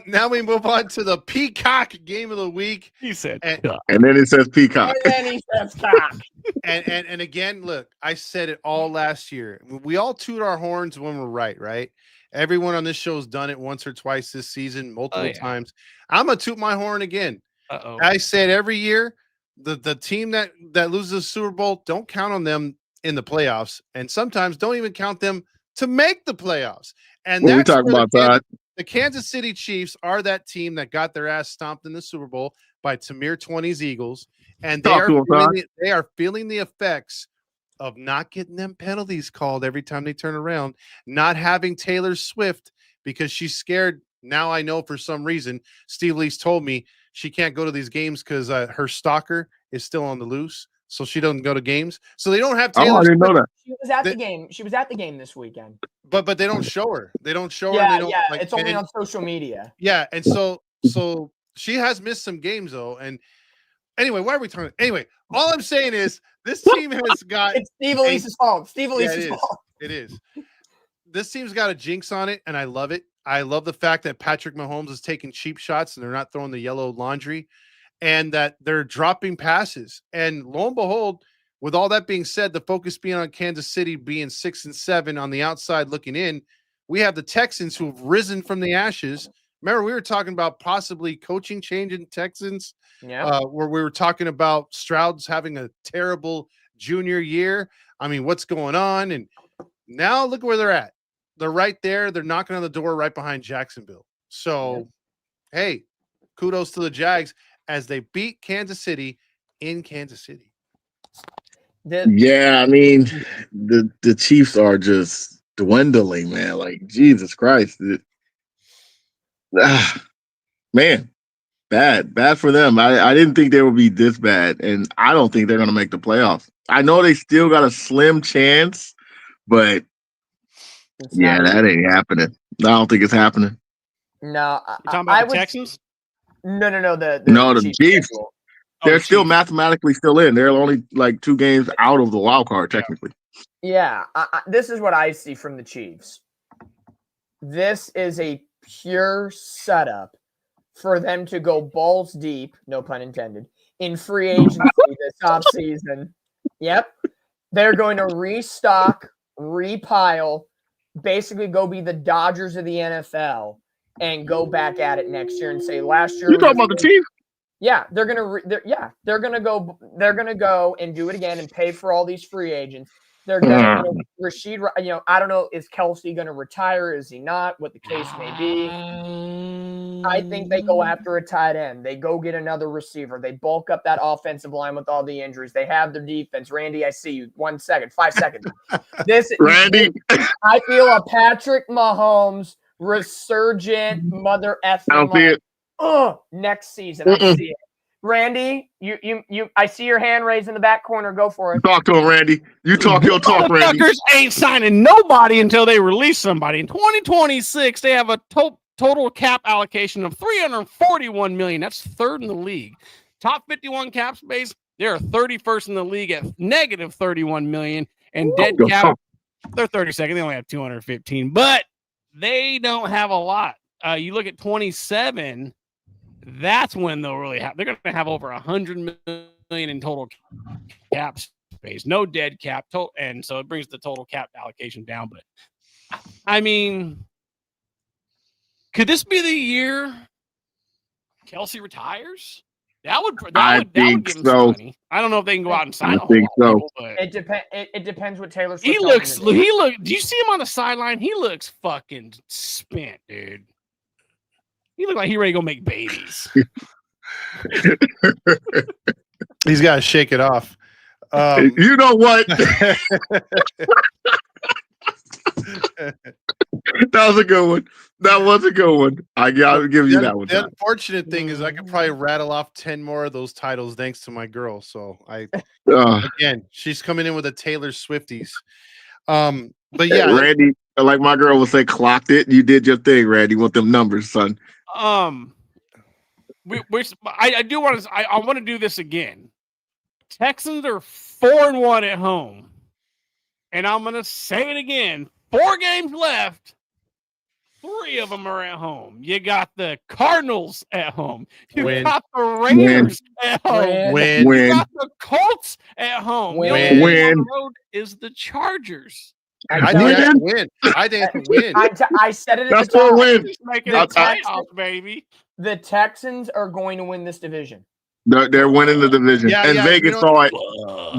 Now we move on to the Peacock game of the week. He said, and then it says Peacock. And then he says cock. And again, look, I said it all last year. We all toot our horns when we're right? Everyone on this show has done it once or twice this season, multiple times. I'm gonna toot my horn again. I said every year, the team that loses the Super Bowl, don't count on them in the playoffs, and sometimes don't even count them to make the playoffs. And what are we talking about, Todd? The Kansas City Chiefs are that team that got their ass stomped in the Super Bowl by Tamir 20's Eagles, and they are feeling the effects of not getting them penalties called every time they turn around, not having Taylor Swift because she's scared. Now I know for some reason, Steve Lee's told me she can't go to these games because her stalker is still on the loose, so she doesn't go to games. So they don't have Taylor I didn't know that. She was at the game. She was at the game this weekend. But they don't show her. They don't show her. Yeah, it's only on social media. Yeah, and so she has missed some games though. And anyway, why are we talking? Anyway, all I'm saying is this team has got. It's Steve Elise's fault. Steve Elise's fault. It is. This team's got a jinx on it, and I love it. I love the fact that Patrick Mahomes is taking cheap shots and they're not throwing the yellow laundry, and that they're dropping passes. And lo and behold, with all that being said, the focus being on Kansas City being 6-7 on the outside looking in, we have the Texans who have risen from the ashes. Remember, we were talking about possibly coaching change in Texans, where we were talking about Stroud's having a terrible junior year. I mean, what's going on? And now look where they're at. They're right there. They're knocking on the door right behind Jacksonville. So, hey, kudos to the Jags as they beat Kansas City in Kansas City. Yeah, I mean, the Chiefs are just dwindling, man. Jesus Christ. Man, bad for them. I didn't think they would be this bad, and I don't think they're going to make the playoffs. I know they still got a slim chance, but that ain't happening. I don't think it's happening. No, you talking about the Texans? No. The Chiefs. They're still mathematically still in. They're only like 2 games out of the wild card, technically. Yeah, this is what I see from the Chiefs. This is a pure setup for them to go balls deep, no pun intended, in free agency this offseason. Yep. They're going to restock, repile, basically go be the Dodgers of the NFL and go back at it next year and say last year. You talking about the Chiefs? Yeah, they're gonna go and do it again and pay for all these free agents. They're gonna Rashid. I don't know, is Kelsey gonna retire? Is he not? What the case may be. I think they go after a tight end. They go get another receiver. They bulk up that offensive line with all the injuries. They have their defense. Randy, I see you. 1 second, 5 seconds. Randy, I feel a Patrick Mahomes resurgent mother effing. I don't see it. Next season. I see it. Randy, you I see your hand raised in the back corner. Go for it. Talk to him, Randy. You talk your talk, Randy. Motherfuckers ain't signing nobody until they release somebody. In 2026, they have a total cap allocation of $341 million. That's third in the league. Top 51 cap space, they're 31st in the league at negative $31 million. And dead cap, they're 32nd. They only have 215, but they don't have a lot. You look at 27. That's when they'll really have. They're going to have over $100 million in total cap space, no dead cap, and so it brings the total cap allocation down. But I mean, could this be the year Kelsey retires? That would give him some money. I don't know if they can go out and sign. I think so. People, but it depends what Taylor Swift. He looks. Do you see him on the sideline? He looks fucking spent, dude. He look like he ready to go make babies. He's got to shake it off. You know what? That was a good one. I gotta give you that one. The unfortunate thing is I could probably rattle off 10 more of those titles thanks to my girl. So again, she's coming in with a Taylor Swifties. But yeah, Randy, like my girl would say, clocked it. You did your thing, Randy. Want them numbers, son. I do want to. I want to do this again. Texans are 4-1 at home, and I'm gonna say it again. 4 games left. 3 of them are at home. You got the Cardinals at home. You got the Raiders at home. You got the Colts at home. The only on the road is the Chargers. I think I can win. I think I can win. I said it at That's the top. win. Making a playoff, baby. The Texans are going to win this division. They're winning the division. Vegas saw it.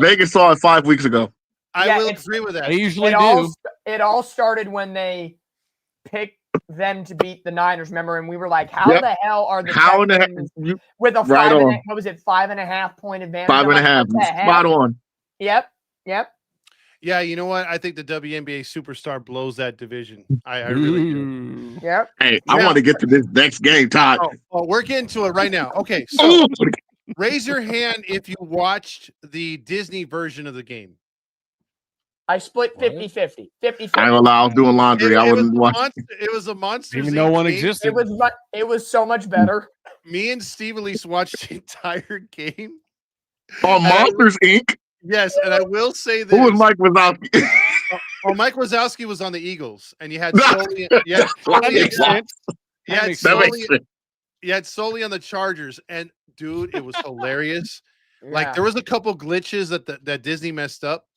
Vegas saw it 5 weeks ago. I will agree with that. They usually do. It all started when they picked them to beat the Niners, remember? And we were like, how the hell are the Texans with a 5.5 point advantage? 5.5. Spot on. Yep. Yeah, you know what? I think the WNBA superstar blows that division. I really do. Yep. Hey, I want to get to this next game, Todd. Oh, we're getting to it right now. Okay, so raise your hand if you watched the Disney version of the game. I split 50-50. 50-50. I ain't gonna lie, I was doing laundry. I wasn't watching. It was a monster. Even no one existed. It was so much better. Me and Steve at least watched the entire game. On Monsters Inc. Yes, and I will say this. Who was Mike Wazowski? Mike Wazowski was on the Eagles, and you had Sully on the Chargers, and dude, it was hilarious. Like there was a couple glitches that Disney messed up,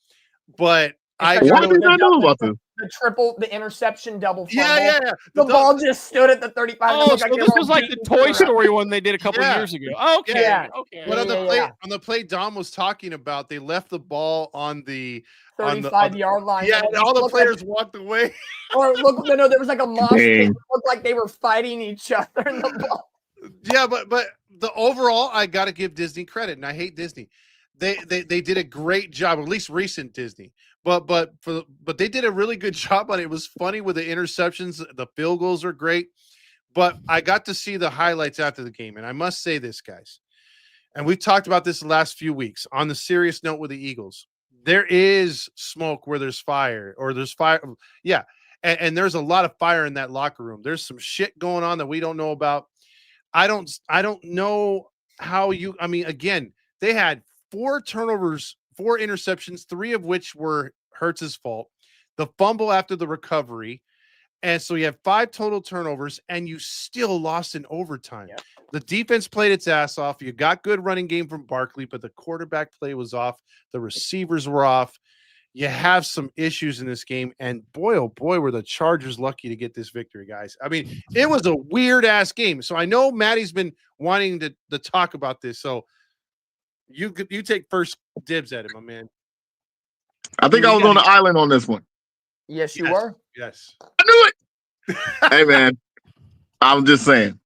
but why did I know about this? The interception double fumble. Yeah. The ball just stood at the 35. Oh, so this was like the Toy Story one they did a couple years ago. Okay. But on the play Dom was talking about, they left the ball on the 35-yard line. Yeah, and all the players walked away. Or there was like a mosh pit. It looked like they were fighting each other in the ball. Yeah, but the overall, I got to give Disney credit, and I hate Disney. They did a great job, at least recent Disney. But they did a really good job on it. It was funny with the interceptions. The field goals are great. But I got to see the highlights after the game, and I must say this, guys. And we've talked about this the last few weeks. On the serious note with the Eagles, there is smoke where there's fire, or there's fire. Yeah, and there's a lot of fire in that locker room. There's some shit going on that we don't know about. I don't know how you. I mean, again, They had 4 turnovers, 4 interceptions, 3 of which were Hurts's fault. The fumble after the recovery. And so you have 5 total turnovers, and you still lost in overtime. Yep. The defense played its ass off. You got good running game from Barkley, but the quarterback play was off. The receivers were off. You have some issues in this game, and boy, oh boy, were the Chargers lucky to get this victory, guys. I mean, it was a weird-ass game. So I know Matty's been wanting to talk about this, so you take first dibs at it, my man. I think I was on the island on this one. Yes, you were. Yes. I knew it. Hey, man, I'm just saying.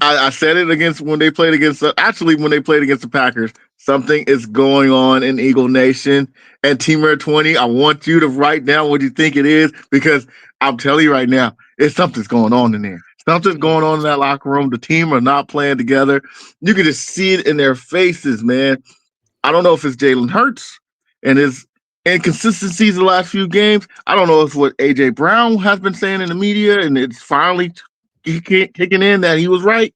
I said it against when they played against when they played against the Packers. Something is going on in Eagle Nation. And Teamer 20, I want you to write down what you think it is, because I'm telling you right now, something's going on in there. Something's going on in that locker room. The team are not playing together. You can just see it in their faces, man. I don't know if it's Jalen Hurts and his inconsistencies the last few games. I don't know if what A.J. Brown has been saying in the media and it's finally kicking in that he was right.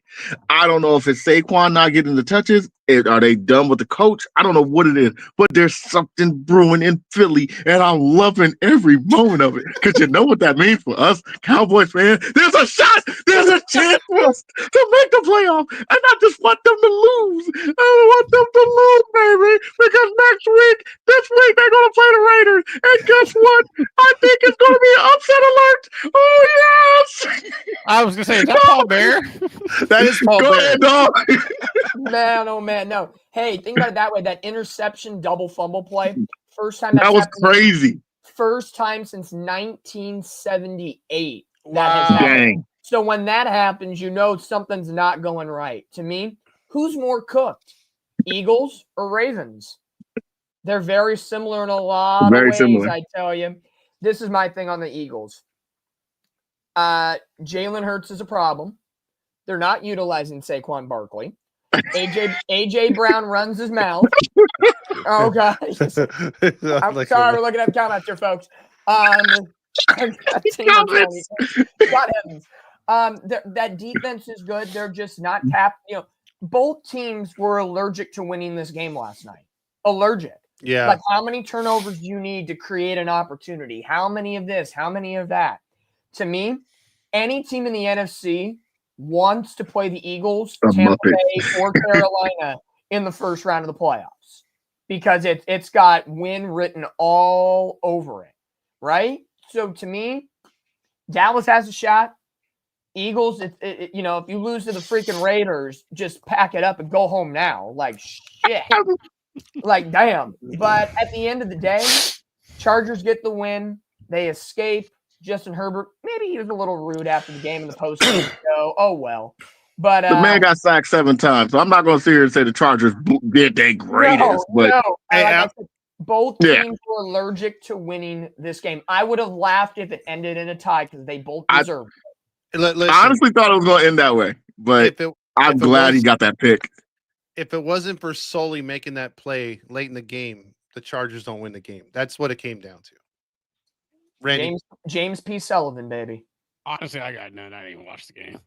I don't know if it's Saquon not getting the touches. Are they done with the coach? I don't know what it is, but there's something brewing in Philly, and I'm loving every moment of it, because you know what that means for us Cowboys fans. There's a shot. There's a chance for us to make the playoff, and I just want them to lose. I don't want them to lose, baby, because this week, they're going to play the Raiders, and guess what? I think it's going to be an upset alert. Oh, yes. I was going to say, is that Paul Bear? That is Paul Go Bear. ahead, dog. Man, oh man, no. Hey, think about it that way. That interception double fumble play. First time That was happened. crazy. First time since 1978 that Wow. has happened. Dang. So when that happens, you know something's not going right. To me, who's more cooked? Eagles or Ravens? They're very similar in a lot Very of ways, similar. I tell you. This is my thing on the Eagles. Jalen Hurts is a problem. They're not utilizing Saquon Barkley. AJ Brown runs his mouth. Oh gosh. I'm sorry, we're looking at comments here, folks. God heavens. That defense is good. They're just not tapped. Both teams were allergic to winning this game last night. Allergic. Yeah. Like, how many turnovers do you need to create an opportunity? How many of this? How many of that? To me, any team in the NFC wants to play the Eagles, Tampa Bay, or Carolina in the first round of the playoffs, because it's got win written all over it, right? So to me, Dallas has a shot. Eagles, if you lose to the freaking Raiders, just pack it up and go home now. Like, shit. Like, damn. But at the end of the day, Chargers get the win. They escape. Justin Herbert, maybe he was a little rude after the game in the postgame show. Oh, well. But the man got sacked 7 times, so I'm not going to sit here and say the Chargers did their greatest. I said, both teams were allergic to winning this game. I would have laughed if it ended in a tie because they both deserved it. I honestly thought it was going to end that way, but I'm glad he got that pick. If it wasn't for Sully making that play late in the game, the Chargers don't win the game. That's what it came down to. Randy. James P. Sullivan, baby. Honestly, I got none. I didn't even watch the game.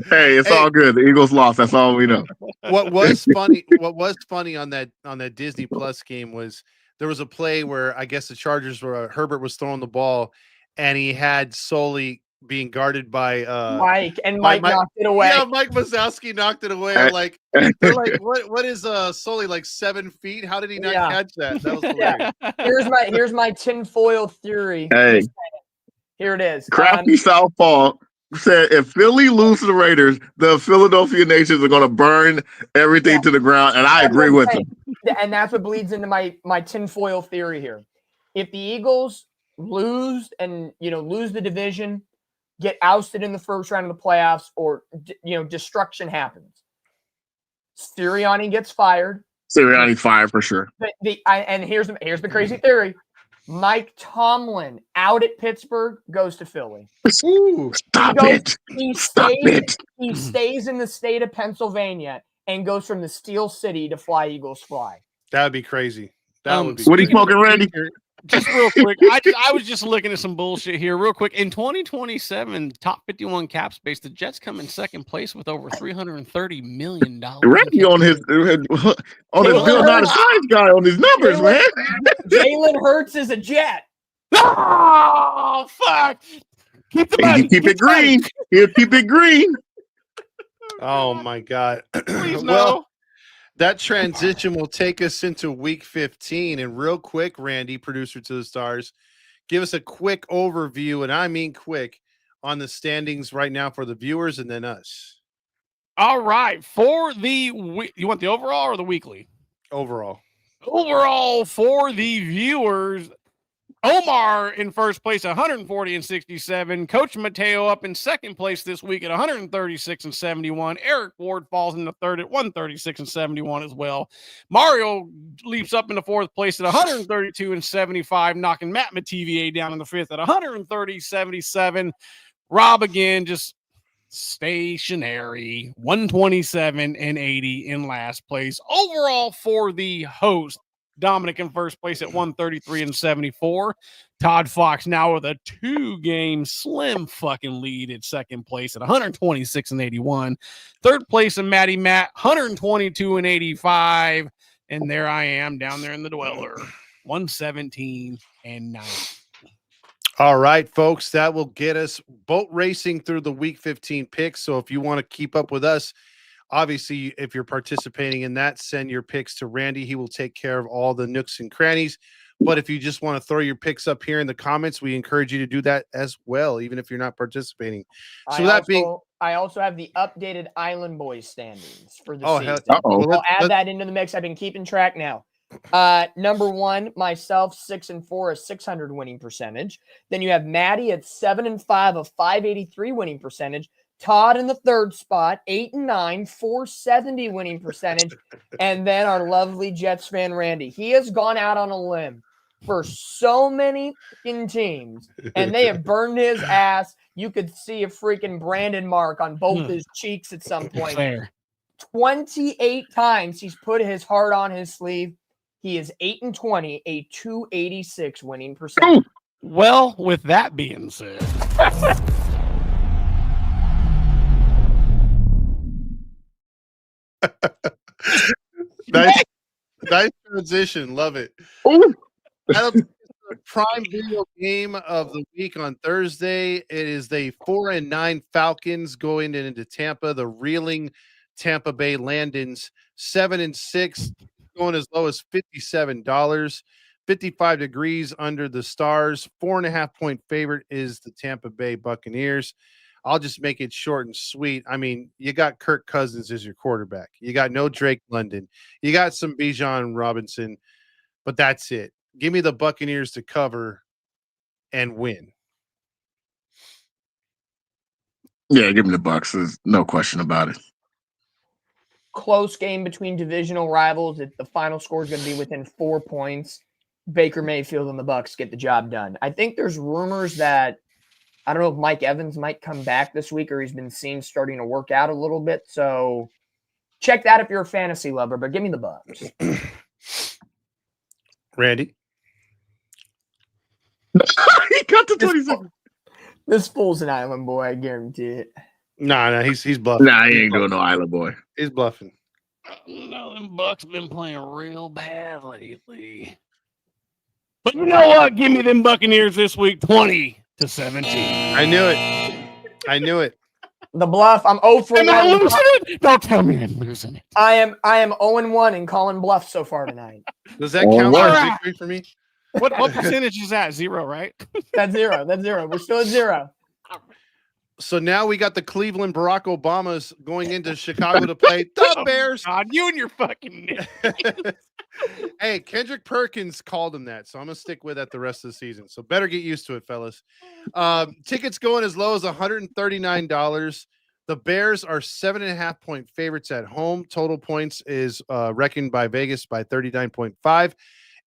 Hey, it's all good. The Eagles lost. That's all we know. What was funny on that Disney Plus game was there was a play where I guess the Chargers were Herbert was throwing the ball and he had Sully being guarded by Mike, and Mike knocked it away. Yeah, Mike Wazowski knocked it away. Like, they're like, what is Sully, like 7 feet? How did he not catch that? That was hilarious. Here's my tinfoil theory. Hey, here it is. Crafty Southpaw said if Philly loses the Raiders, the Philadelphia Nations are going to burn everything to the ground, and I agree with him. And that's what bleeds into my tinfoil theory here. If the Eagles lose and lose the division, get ousted in the first round of the playoffs, or destruction happens, Sirianni gets fired. Sirianni's fired for sure. And here's the crazy theory: Mike Tomlin out at Pittsburgh goes to Philly. Ooh, He stays in the state of Pennsylvania and goes from the Steel City to Fly Eagles Fly. That would be crazy. That would be. What are you smoking, Randy? just real quick, I was just looking at some bullshit here real quick. In 2027, top 51 cap space, the Jets come in second place with over $330 million. Randy on his bill, not a science guy on his numbers, man. Jalen Hurts is a Jet. Oh, fuck. Keep the money. You keep it green. You keep it green. Oh, my God. Please no. Well, that transition will take us into week 15. And real quick, Randy, producer to the stars, give us a quick overview, and I mean quick, on the standings right now for the viewers and then us. All right. For the you want the overall or the weekly? Overall. Overall, for the viewers, Omar in first place, 140-67. Coach Mateo up in second place this week at 136-71. Eric Ward falls into third at 136-71 as well. Mario leaps up into fourth place at 132-75, knocking Matt Mativier down in the fifth at 130-77. Rob again just stationary, 127-80 in last place. Overall for the host, Dominick in first place at 133-74. Todd Fox now with a 2-game slim fucking lead at second place at 126-81. Third place in Matty Matt, 122-85. And there I am down there in the dweller, 117-90. All right, folks, that will get us boat racing through the week 15 picks. So if you want to keep up with us, obviously, if you're participating in that, send your picks to Randy. He will take care of all the nooks and crannies. But if you just want to throw your picks up here in the comments, we encourage you to do that as well, even if you're not participating. So I also have the updated Island Boys standings for the season. Well, I'll add that into the mix. I've been keeping track now. Number one, myself, 6-4, a 600 winning percentage. Then you have Matty at 7-5, a 583 winning percentage. Todd in the third spot, 8-9, 470 winning percentage. And then our lovely Jets fan, Randy. He has gone out on a limb for so many teams, and they have burned his ass. You could see a freaking Brandon mark on both his cheeks at some point. Fair. 28 times he's put his heart on his sleeve. He is 8-20, a 286 winning percentage. Well, with that being said, nice transition. Love it. The prime video game of the week on Thursday. It is the 4-9 Falcons going into Tampa. The reeling Tampa Bay Landons, 7-6, going as low as $57. 55 degrees under the stars. 4.5-point favorite is the Tampa Bay Buccaneers. I'll just make it short and sweet. I mean, you got Kirk Cousins as your quarterback. You got no Drake London. You got some Bijan Robinson, but that's it. Give me the Buccaneers to cover and win. Yeah, give me the Bucs. There's no question about it. Close game between divisional rivals. The final score is going to be within 4 points. Baker Mayfield and the Bucs get the job done. I think there's rumors that I don't know if Mike Evans might come back this week, or he's been seen starting to work out a little bit. So check that if you're a fantasy lover, but give me the Bucs. Randy? He got to 27. This fool's an island boy, I guarantee it. Nah, he's bluffing. Nah, he ain't doing no Island Boy. He's bluffing. No, them Bucks been playing real bad lately. But you know what? Give me them Buccaneers this week, 20-17. I knew it. The bluff. I'm 0 for 1. Am I losing it? Don't tell me I'm losing it. I am 0-1 in calling bluff so far tonight. Does that count as a victory for me? What percentage is that? 0, right? That's 0. That's 0. We're still at 0. So now we got the Cleveland Barack Obamas going into Chicago to play the Bears. God, you and your fucking Hey, Kendrick Perkins called him that, so I'm going to stick with that the rest of the season. So better get used to it, fellas. Tickets going as low as $139. The Bears are 7.5-point favorites at home. Total points is reckoned by Vegas by 39.5.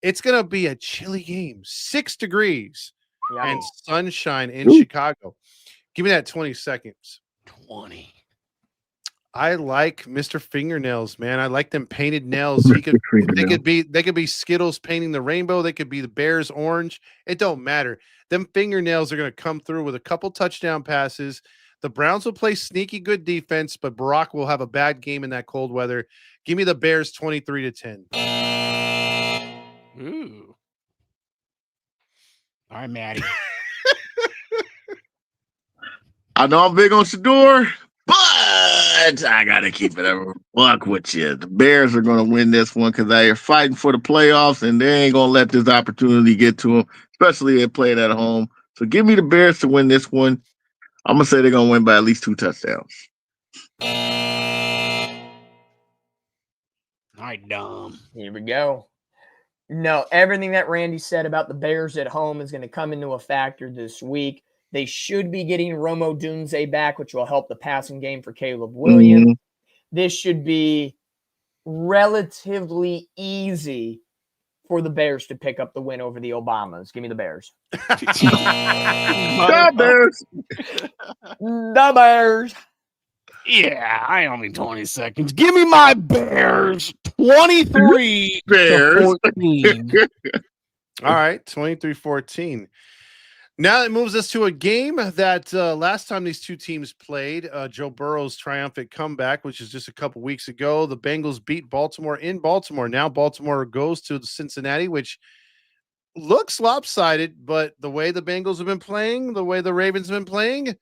It's going to be a chilly game, 6 degrees and sunshine in Chicago. Give me that 20 seconds. 20. I like Mr. Fingernails, man. I like them painted nails. They could be Skittles painting the rainbow. They could be the Bears orange. It don't matter. Them fingernails are going to come through with a couple touchdown passes. The Browns will play sneaky good defense, but Barack will have a bad game in that cold weather. Give me the Bears 23-10. Ooh. All right, Matty. I know I'm big on Shador, but I got to keep it a buck with you. The Bears are going to win this one because they are fighting for the playoffs, and they ain't going to let this opportunity get to them, especially if playing at home. So give me the Bears to win this one. I'm going to say they're going to win by at least 2 touchdowns. All right, dumb. Here we go. No, everything that Randy said about the Bears at home is going to come into a factor this week. They should be getting Romo Dunze back, which will help the passing game for Caleb Williams. Mm-hmm. This should be relatively easy for the Bears to pick up the win over the Obamas. Give me the Bears. The Bears. The Bears. Yeah, I only 20 seconds. Give me my Bears. 23 Bears. 14. All right, 23-14. Now it moves us to a game that last time these two teams played, Joe Burrow's triumphant comeback, which is just a couple weeks ago. The Bengals beat Baltimore in Baltimore. Now Baltimore goes to Cincinnati, which looks lopsided, but the way the Bengals have been playing, the way the Ravens have been playing,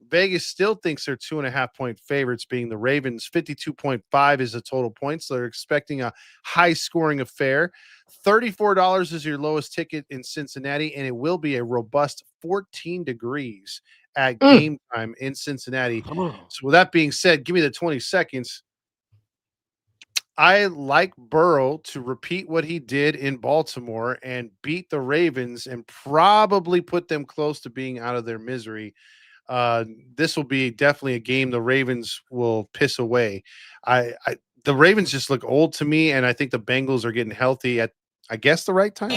Vegas still thinks they're 2.5-point favorites, being the Ravens. 52.5 is the total points. They're expecting a high-scoring affair. $34 is your lowest ticket in Cincinnati, and it will be a robust 14 degrees at game time in Cincinnati. So with that being said, give me the 20 seconds. I like Burrow to repeat what he did in Baltimore and beat the Ravens and probably put them close to being out of their misery. This will be definitely a game the Ravens will piss away. The Ravens just look old to me, and I think the Bengals are getting healthy at, I guess, the right time.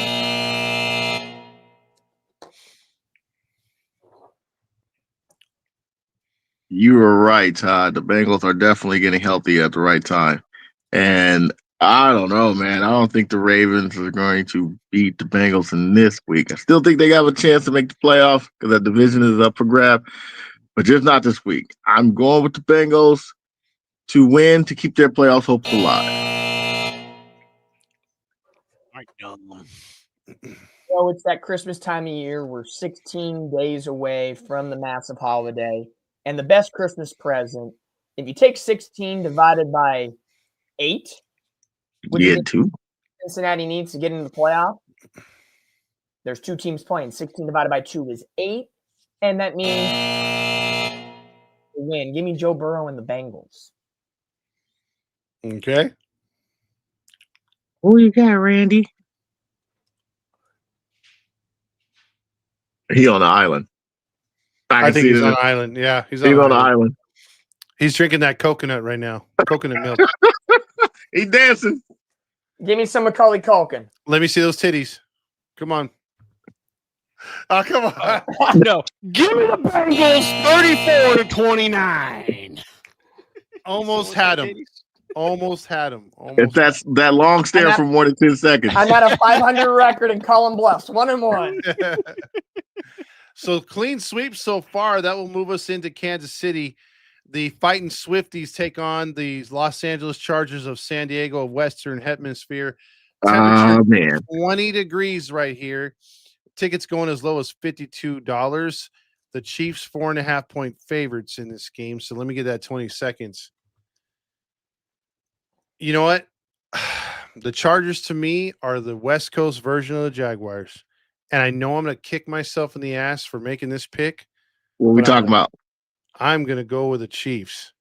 You were right, Todd. The Bengals are definitely getting healthy at the right time. And I don't know, man. I don't think the Ravens are going to beat the Bengals in this week. I still think they have a chance to make the playoffs because that division is up for grab, but just not this week. I'm going with the Bengals to win to keep their playoff hopes alive. So it's that Christmas time of year. We're 16 days away from the massive holiday. And the best Christmas present, if you take 16 divided by 8, Cincinnati needs to get into the playoff. There's 2 teams playing. 16 divided by 2 is 8. And that means to win. Give me Joe Burrow and the Bengals. Okay. Who you got, Randy? He on the island. I think he's on the island. Yeah, he's on the island. He's drinking that coconut right now. Coconut milk. He's dancing. Give me some Macaulay Culkin. Let me see those titties. Come on. Oh, come on. No. Give me the Bengals 34-29. Almost had him. Almost had him. If that's that long stare for more than 10 seconds. I'm at a 500 record in Colin Bluffs. 1-1. So clean sweep so far. That will move us into Kansas City. The Fighting Swifties take on the Los Angeles Chargers of San Diego of Western Hemisphere. Temperature 20 degrees right here. Tickets going as low as $52. The Chiefs 4.5-point favorites in this game. So let me get that 20 seconds. You know what? The Chargers to me are the West Coast version of the Jaguars. And I know I'm going to kick myself in the ass for making this pick. What are we talking about? I'm going to go with the Chiefs.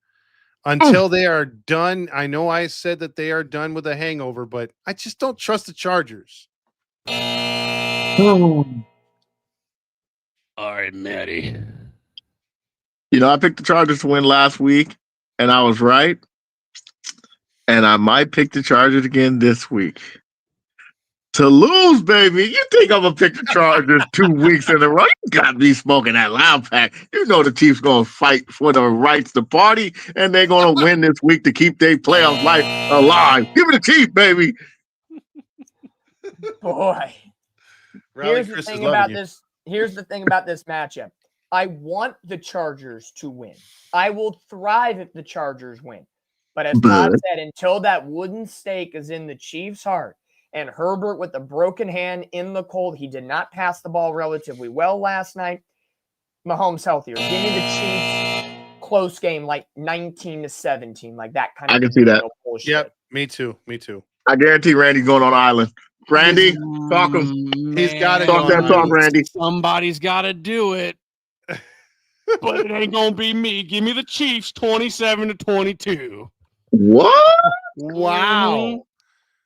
Until they are done. I know I said that they are done with a hangover, but I just don't trust the Chargers. All right, Matty. You know, I picked the Chargers to win last week, and I was right. And I might pick the Chargers again this week. To lose, baby. You think I'm gonna pick the Chargers 2 weeks in a row? You got to be smoking that loud pack. You know the Chiefs gonna fight for the rights to party, and they're gonna win this week to keep their playoff life alive. Give me the Chiefs, baby. Boy. Rally Here's the Chris is thing loving about you. this. Here's the thing about this matchup. I want the Chargers to win. I will thrive if the Chargers win. But as Todd said, until that wooden stake is in the Chiefs' heart, and Herbert with a broken hand in the cold, he did not pass the ball relatively well last night. Mahomes healthier. Give me the Chiefs close game, like 19-17, like that kind of. I can see that. Bullshit. Yep, me too. I guarantee Randy's going on the island. Randy, talk him. He's got to Talk that talk, Randy. Somebody's got to do it. But it ain't going to be me. Give me the Chiefs 27-22. What? Wow.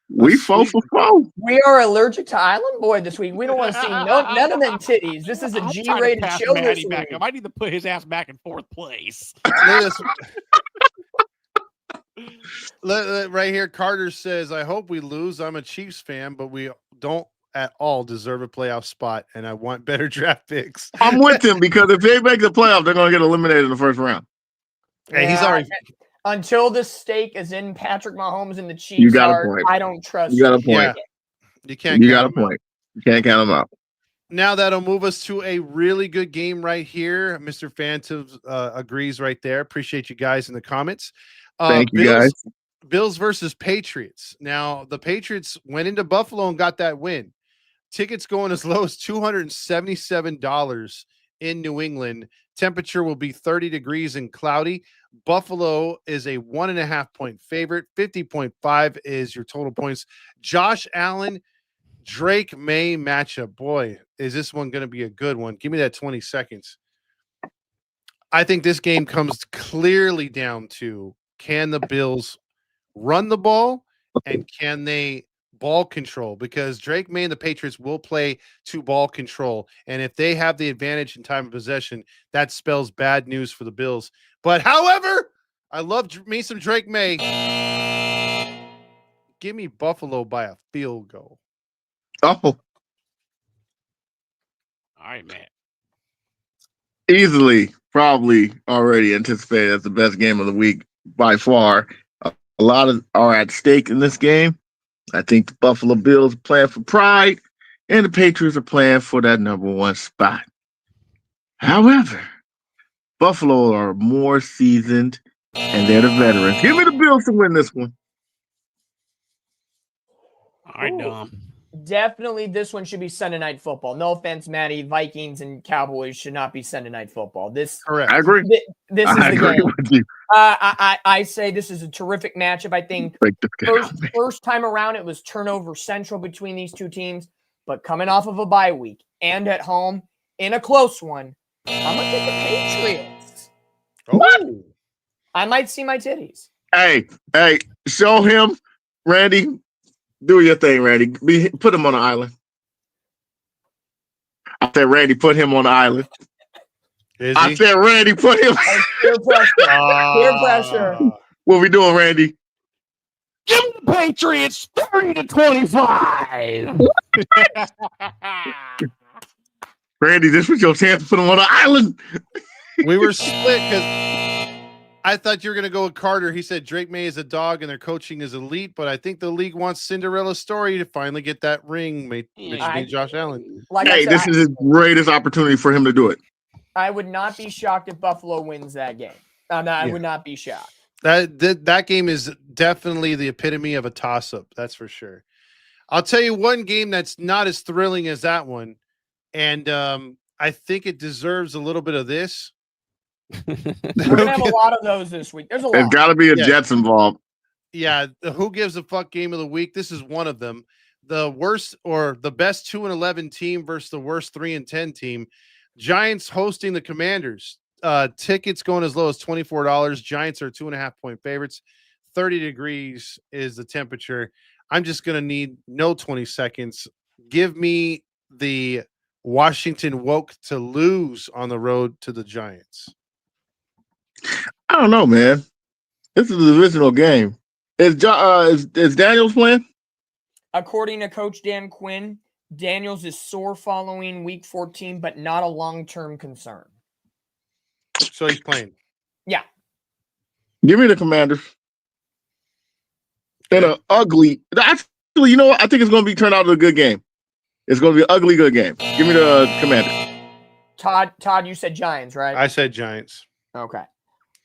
We 4 for 4. We are allergic to Island Boy this week. We don't want to see none of them titties. This is a G-rated show this week. I need to put his ass back in 4th place. Right here, Carter says, I hope we lose. I'm a Chiefs fan, but we don't at all deserve a playoff spot, and I want better draft picks. I'm with him because if they make the playoff, they're going to get eliminated in the first round. Hey, he's already. Until the stake is in Patrick Mahomes and the Chiefs, I don't trust. You got a point. Yeah. You can't. You got a point. You can't count them out. Now that'll move us to a really good game right here. Mr. Phantom agrees right there. Appreciate you guys in the comments. Thank you, guys. Bills versus Patriots. Now, the Patriots went into Buffalo and got that win. Tickets going as low as $277 in New England. Temperature will be 30 degrees and cloudy. Buffalo is a 1.5 point favorite. 50.5 is your total points. Josh Allen, Drake May matchup. Boy, is this one going to be a good one. Give me that 20 seconds. I think this game comes clearly down to, can the Bills run the ball and can they ball control? Because Drake May and the Patriots will play to ball control. And if they have the advantage in time of possession, that spells bad news for the Bills. But however, I love me some Drake May. Give me Buffalo by a field goal. Oh, All right, man. easily, probably already anticipated as the best game of the week by far. A lot of are at stake in this game. I think the Buffalo Bills are playing for pride, and the Patriots are playing for that number one spot. However, Buffalo are more seasoned, and they're the veterans. Give me the Bills to win this one. All right, Dom. Definitely this one should be Sunday Night Football. No offense, Matty. Vikings and Cowboys should not be Sunday Night Football. Correct. I agree. This is I the agree game. with you. I say this is a terrific matchup. I think Break this game. first time around it was turnover central between these two teams, but coming off of a bye week and at home in a close one, I'm gonna take the Patriots. What? I might see my titties. Hey, show him, Randy. Do your thing, Randy. Put him on the island. I said, Randy, put him on the island. Is I he? said, Randy, put him. Peer pressure. Peer pressure. What we doing, Randy? Give the Patriots 30-25. Randy, this was your chance to put him on the island. We were split because I thought you were going to go with Carter. He said Drake May is a dog and their coaching is elite, but I think the league wants Cinderella's story to finally get that ring, which means Josh Allen. Like Hey, I said, this is his greatest opportunity for him to do it. I would not be shocked if Buffalo wins that game. I would not be shocked. That game is definitely the epitome of a toss-up. That's for sure. I'll tell you one game that's not as thrilling as that one, and I think it deserves a little bit of this. We're gonna have a lot of those this week. There's a There's lot. got to be a Jets involved. Yeah, the who gives a fuck game of the week. This is one of them. The worst or the best 2-11 team versus the worst 3-10 team. Giants hosting the Commanders. Tickets going as low as $24. Giants are 2.5 point favorites. 30 degrees is the temperature. I'm just gonna need no 20 seconds. Give me the Washington Woke to lose on the road to the Giants. I don't know, man. This is a divisional game. Is Daniels playing? According to Coach Dan Quinn, Daniels is sore following Week 14, but not a long-term concern. So he's playing. Yeah. Give me the Commanders. And an ugly. Actually, you know what? I think it's going to be turned out to a good game. It's going to be an ugly good game. Give me the Commanders. Todd, you said Giants, right? I said Giants. Okay.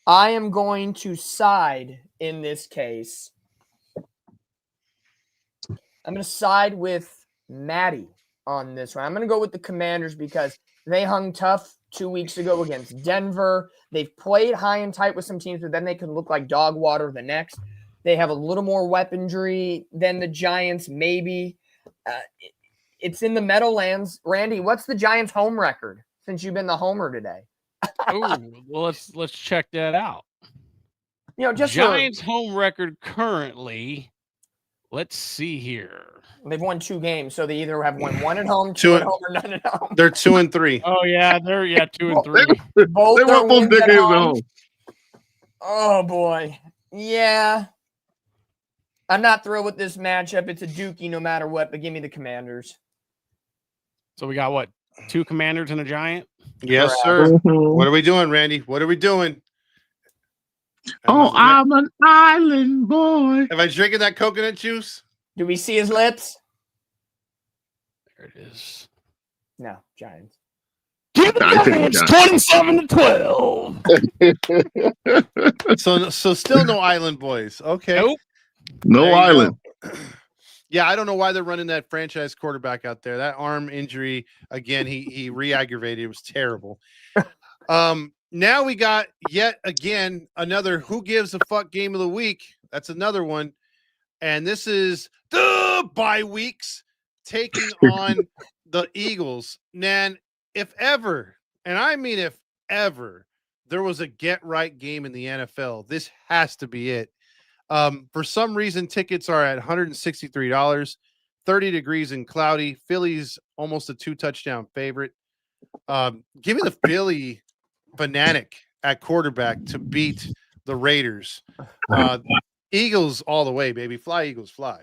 I am going to side in this case. I'm going to side with Matty on this one. I'm going to go with the Commanders because they hung tough 2 weeks ago against Denver. They've played high and tight with some teams, but then they can look like dog water the next. They have a little more weaponry than the Giants, maybe. It's in the Meadowlands. Randy, what's the Giants' home record since you've been the homer today? Ooh, well, let's check that out. Just Giants' home record currently. Let's see here. They've won 2 games, so they either have won 1 at home, 2 at home, or none at home. They're 2-3. Oh yeah, they're 2 and 3. Both they their won both wins their at games home. at home. Oh boy, yeah. I'm not thrilled with this matchup. It's a dookie no matter what, but give me the Commanders. So we got what? 2 Commanders and a Giant? Yes, sir. What are we doing, Randy? What are we doing? Oh, I'm an island boy. Am I drinking that coconut juice? Do we see his lips? There it is. No, Giants. Give the Giants 27-12. So still no Island Boys. Okay. Nope. No island. Yeah, I don't know why they're running that franchise quarterback out there. That arm injury, again, he re-aggravated. It was terrible. Now we got yet again another who gives a fuck game of the week. That's another one. And this is the bye weeks taking on the Eagles. Man, if ever, and I mean if ever, there was a get-right game in the NFL, this has to be it. For some reason, tickets are at $163, 30 degrees and cloudy. Philly's almost a 2-touchdown favorite. Give me the Philly fanatic at quarterback to beat the Raiders. Eagles all the way, baby. Fly, Eagles, fly.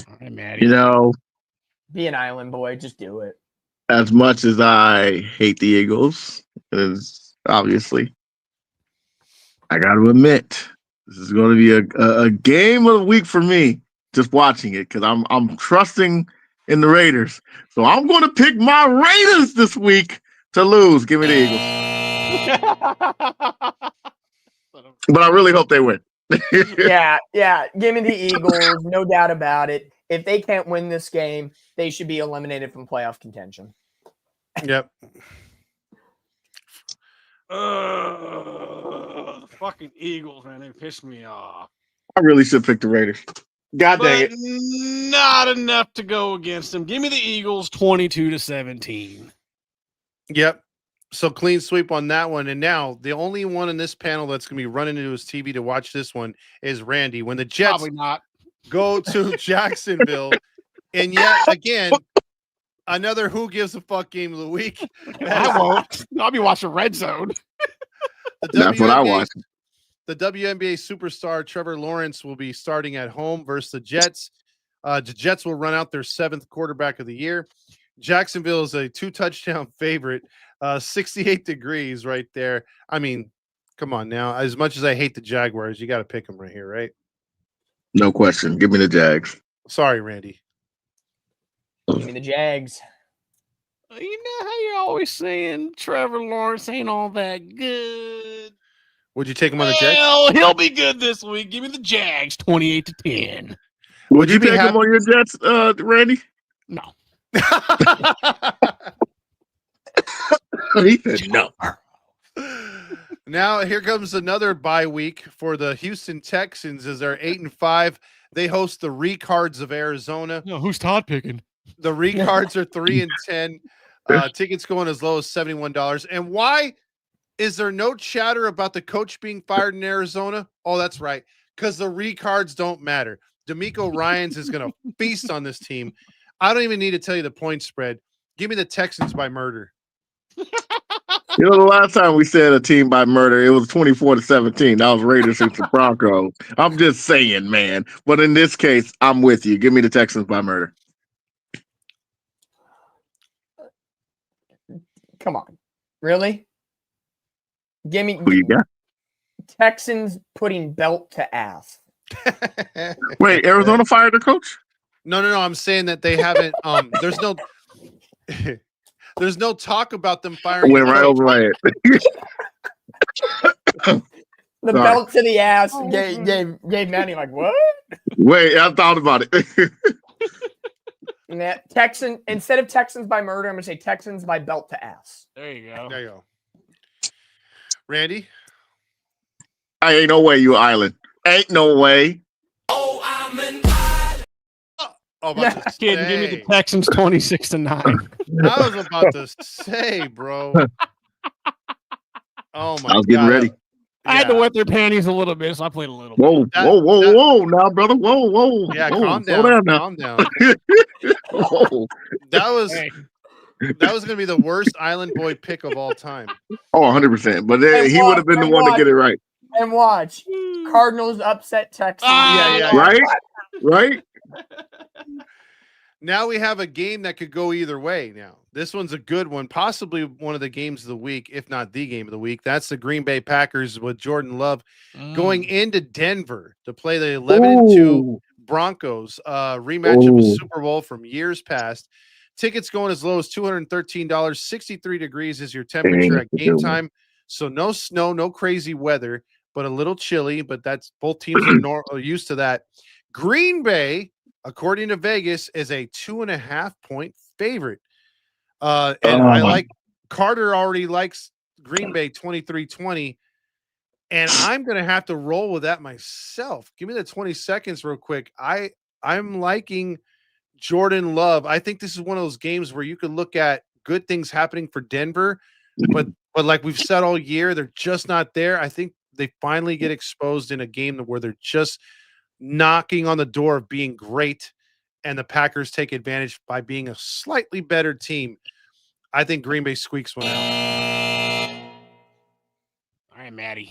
All right, Matty. Be an island boy. Just do it. As much as I hate the Eagles, is obviously, I got to admit, this is going to be a game of the week for me. Just watching it because I'm trusting in the Raiders, so I'm going to pick my Raiders this week to lose. Give me the Eagles, but I really hope they win. yeah. Give me the Eagles. No doubt about it. If they can't win this game, they should be eliminated from playoff contention. Yep. The fucking Eagles, man, they pissed me off. I really should pick the Raiders. God dang it. Not enough to go against them. Give me the Eagles 22-17. Yep. So clean sweep on that one. And now the only one in this panel that's going to be running into his TV to watch this one is Randy. When the Jets Probably not. go to Jacksonville, and yet again, another who gives a fuck game of the week. I won't. I'll be watching Red Zone. That's what I watch. The WNBA superstar Trevor Lawrence will be starting at home versus the Jets. The Jets will run out their 7th quarterback of the year. Jacksonville is a 2-touchdown favorite. 68 degrees right there. I mean, come on now. As much as I hate the Jaguars, you got to pick them right here, right? No question. Give me the Jags. Sorry, Randy. Give me the Jags. You know how you're always saying Trevor Lawrence ain't all that good. Would you take him on the Jets? Well, he'll be good this week. Give me the Jags 28-10. Would you take him on your Jets, Randy? No. He said no. Now here comes another bye week for the Houston Texans as they're 8-5. They host the Recards of Arizona. No, who's Todd picking? The Recards are 3-10. Tickets going as low as $71. And why is there no chatter about the coach being fired in Arizona? Oh, that's right. Because the Recards don't matter. D'Amico Ryans is going to feast on this team. I don't even need to tell you the point spread. Give me the Texans by murder. You know, the last time we said a team by murder, it was 24-17. That was Raiders against the Broncos. I'm just saying, man. But in this case, I'm with you. Give me the Texans by murder. Come on. Really? Give me Who you got? Texans putting belt to ass. Wait, Arizona fired their coach? No. I'm saying that they haven't. There's no talk about them firing. Went right over my head. The Sorry. belt to the ass gave Matty like, what? Wait, I thought about it. And that Texan, instead of Texans by murder, I'm going to say Texans by belt to ass. There you go. There you go. Randy? I ain't no way you island. Ain't no way. Oh, about to Kid, give me say. the Texans 26-9. I was about to say, bro. Oh my! I was getting God. ready. I had to Yeah. wet their panties a little bit, so I played a little. Whoa, That- whoa, now, brother. Whoa. Yeah, whoa. calm Slow down. now. Calm down. Whoa. That was Hey. going to be the worst Island Boy pick of all time. Oh, 100%. But then And he would have been the and one to watch. get it right. And watch. Cardinals upset Texans. Ah, Right? Right? Now we have a game that could go either way. Now this one's a good one, possibly one of the games of the week, if not the game of the week. That's the Green Bay Packers with Jordan Love going into Denver to play the 11-2 Ooh. Broncos, rematch of a Ooh. Super Bowl from years past. Tickets going as low as $213. 63 degrees is your temperature Dang, at game that's a good time. So no snow, no crazy weather, but a little chilly. But that's both teams are used to that. Green Bay, according to Vegas, is a 2.5-point favorite. And I like Carter already likes Green Bay 23-20. And I'm going to have to roll with that myself. Give me the 20 seconds real quick. I'm liking Jordan Love. I think this is one of those games where you could look at good things happening for Denver, but like we've said all year, they're just not there. I think they finally get exposed in a game where they're just knocking on the door of being great, and the Packers take advantage by being a slightly better team. I think Green Bay squeaks one out. All right, Matty.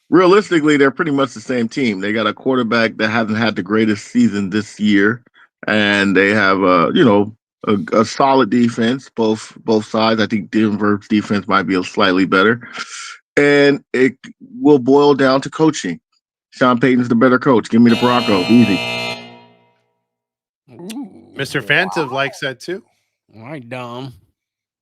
Realistically, they're pretty much the same team. They got a quarterback that hasn't had the greatest season this year, and they have a solid defense, both sides. I think Denver's defense might be slightly better, and it will boil down to coaching. Sean Payton's the better coach. Give me the Broncos. Easy. Ooh. Mr. Fanta likes that too. All right, dumb.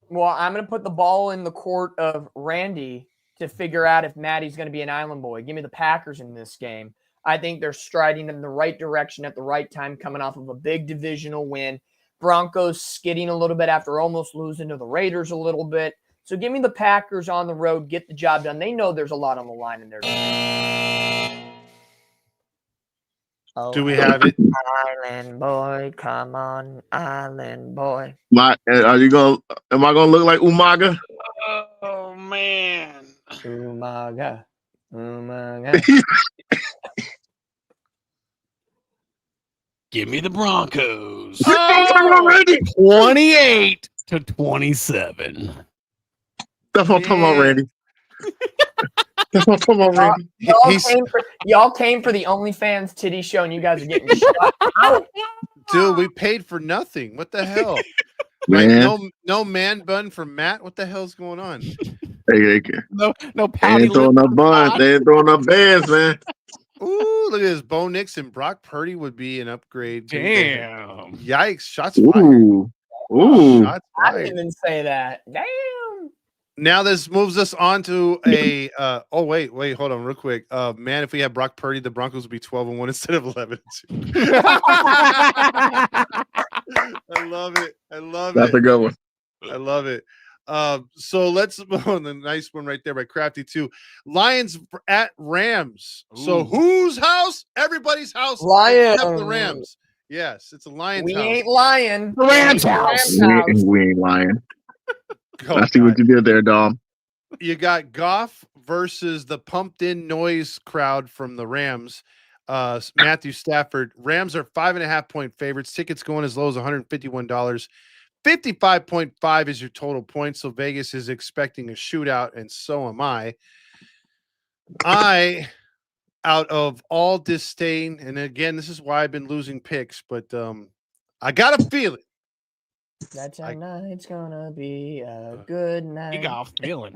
Well, I'm going to put the ball in the court of Randy to figure out if Matty's going to be an Island Boy. Give me the Packers in this game. I think they're striding in the right direction at the right time, coming off of a big divisional win. Broncos skidding a little bit after almost losing to the Raiders a little bit. So give me the Packers on the road, get the job done. They know there's a lot on the line in their division. Oh, Do we have it? Island Boy, come on, Island Boy. Am I gonna look like Umaga? Oh man. Umaga. Give me the Broncos. Oh! 28-27. That's what I'm talking about, Randy. That's what I'm talking about, Randy. Y'all came for the OnlyFans titty show, and you guys are getting shut out. Dude, we paid for nothing. What the hell? Man, no man bun for Matt. What the hell's going on? they No ain't pouty throwing lip. up buns. They ain't throwing up bands, man. Ooh, look at this. Bo Nix and Brock Purdy would be an upgrade. Damn. Yikes. Shots fired. Ooh. Shots I fired. didn't even say that. Damn. Now this moves us on to a wait, hold on real quick. Man, if we had Brock Purdy, the Broncos would be 12-1 instead of 11-2. I love it. That's a good one. I love it. So let's on the nice one right there by Crafty too. Lions at Rams. So Ooh. whose house? Everybody's house. Lions. Except the Rams. Yes, it's a Lions We house. ain't lying. The Rams house. We ain't lying. Oh, I see what God. you did there, Dom. You got Goff versus the pumped in noise crowd from the Rams. Matthew Stafford. Rams are 5.5-point favorites. Tickets going as low as $151. 55.5 is your total point. So Vegas is expecting a shootout, and so am I. Out of all disdain, and again, this is why I've been losing picks, but I got a feeling that tonight's gonna be a good night. You got a feeling.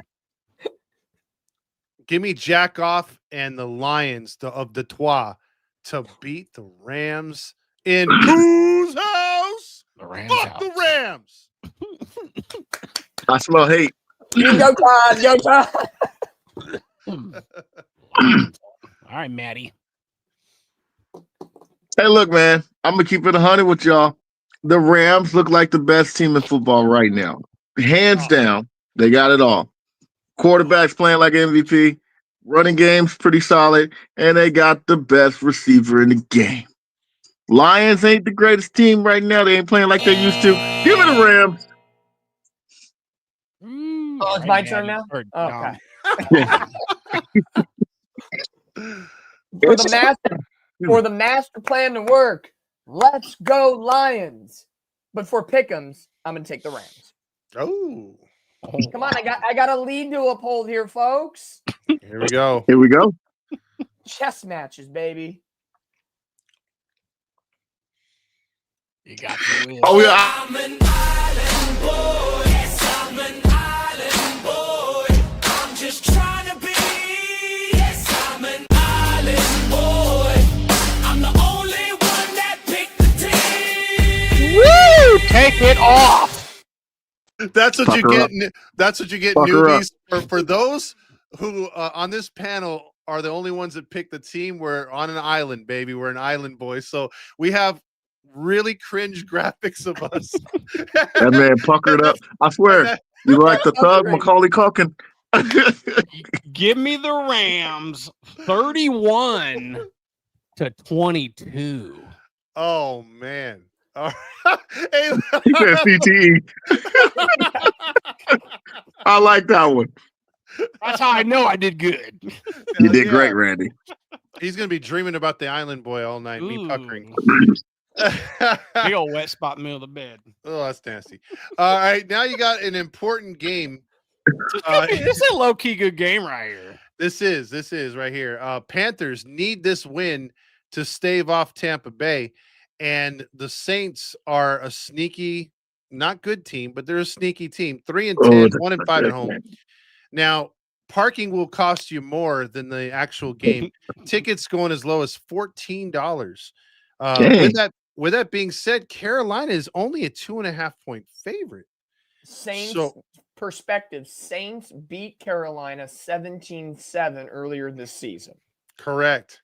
Give me Jack Off and the Lions of the Trois to beat the Rams in whose house? The Rams. Fuck the Rams. I smell hate. Go Todd. Go Todd. All right, Matty. Hey, look, man. I'm gonna keep it 100 with y'all. The Rams look like the best team in football right now, hands down. They got it all. Quarterback's playing like MVP. Running game's pretty solid, and they got the best receiver in the game. Lions ain't the greatest team right now. They ain't playing like they used to. Give me the Rams. Oh, it's my turn now? Okay. For the master plan to work, let's go Lions. But for pick'ems, I'm gonna take the Rams. Oh, come on! I got a lead to uphold here, folks. Here we go. Here we go. Chess matches, baby. You got to win. Oh yeah. I'm an island boy. Yes, I'm an island boy. I'm just trying to be. Yes, I'm an island boy. I'm the only one that picked the team. Woo! Take it off. That's what Fuck you her get. up. That's what you get, Fuck her newbies. For those who on this panel are the only ones that pick the team. We're on an island, baby. We're an island boy. So we have really cringe graphics of us. That man puckered up. I swear. You like the thug Macaulay Culkin. Give me the Rams 31-22. Oh man. All right. Hey, He said CTE. I like that one. That's how I know I did good. You did great, Randy. He's gonna be dreaming about the island boy all night. Me puckering. Big old wet spot in the middle of the bed. Oh, that's nasty. All right, now you got an important game. This is a low-key good game right here. This is right here. Panthers need this win to stave off Tampa Bay, and the Saints are a sneaky, not good team, but they're a sneaky team. 3-10, 1-5 at home. Now, parking will cost you more than the actual game. Tickets going as low as $14. With that being said, Carolina is only a 2.5-point favorite. Saints perspective. Saints beat Carolina 17-7 earlier this season. Correct.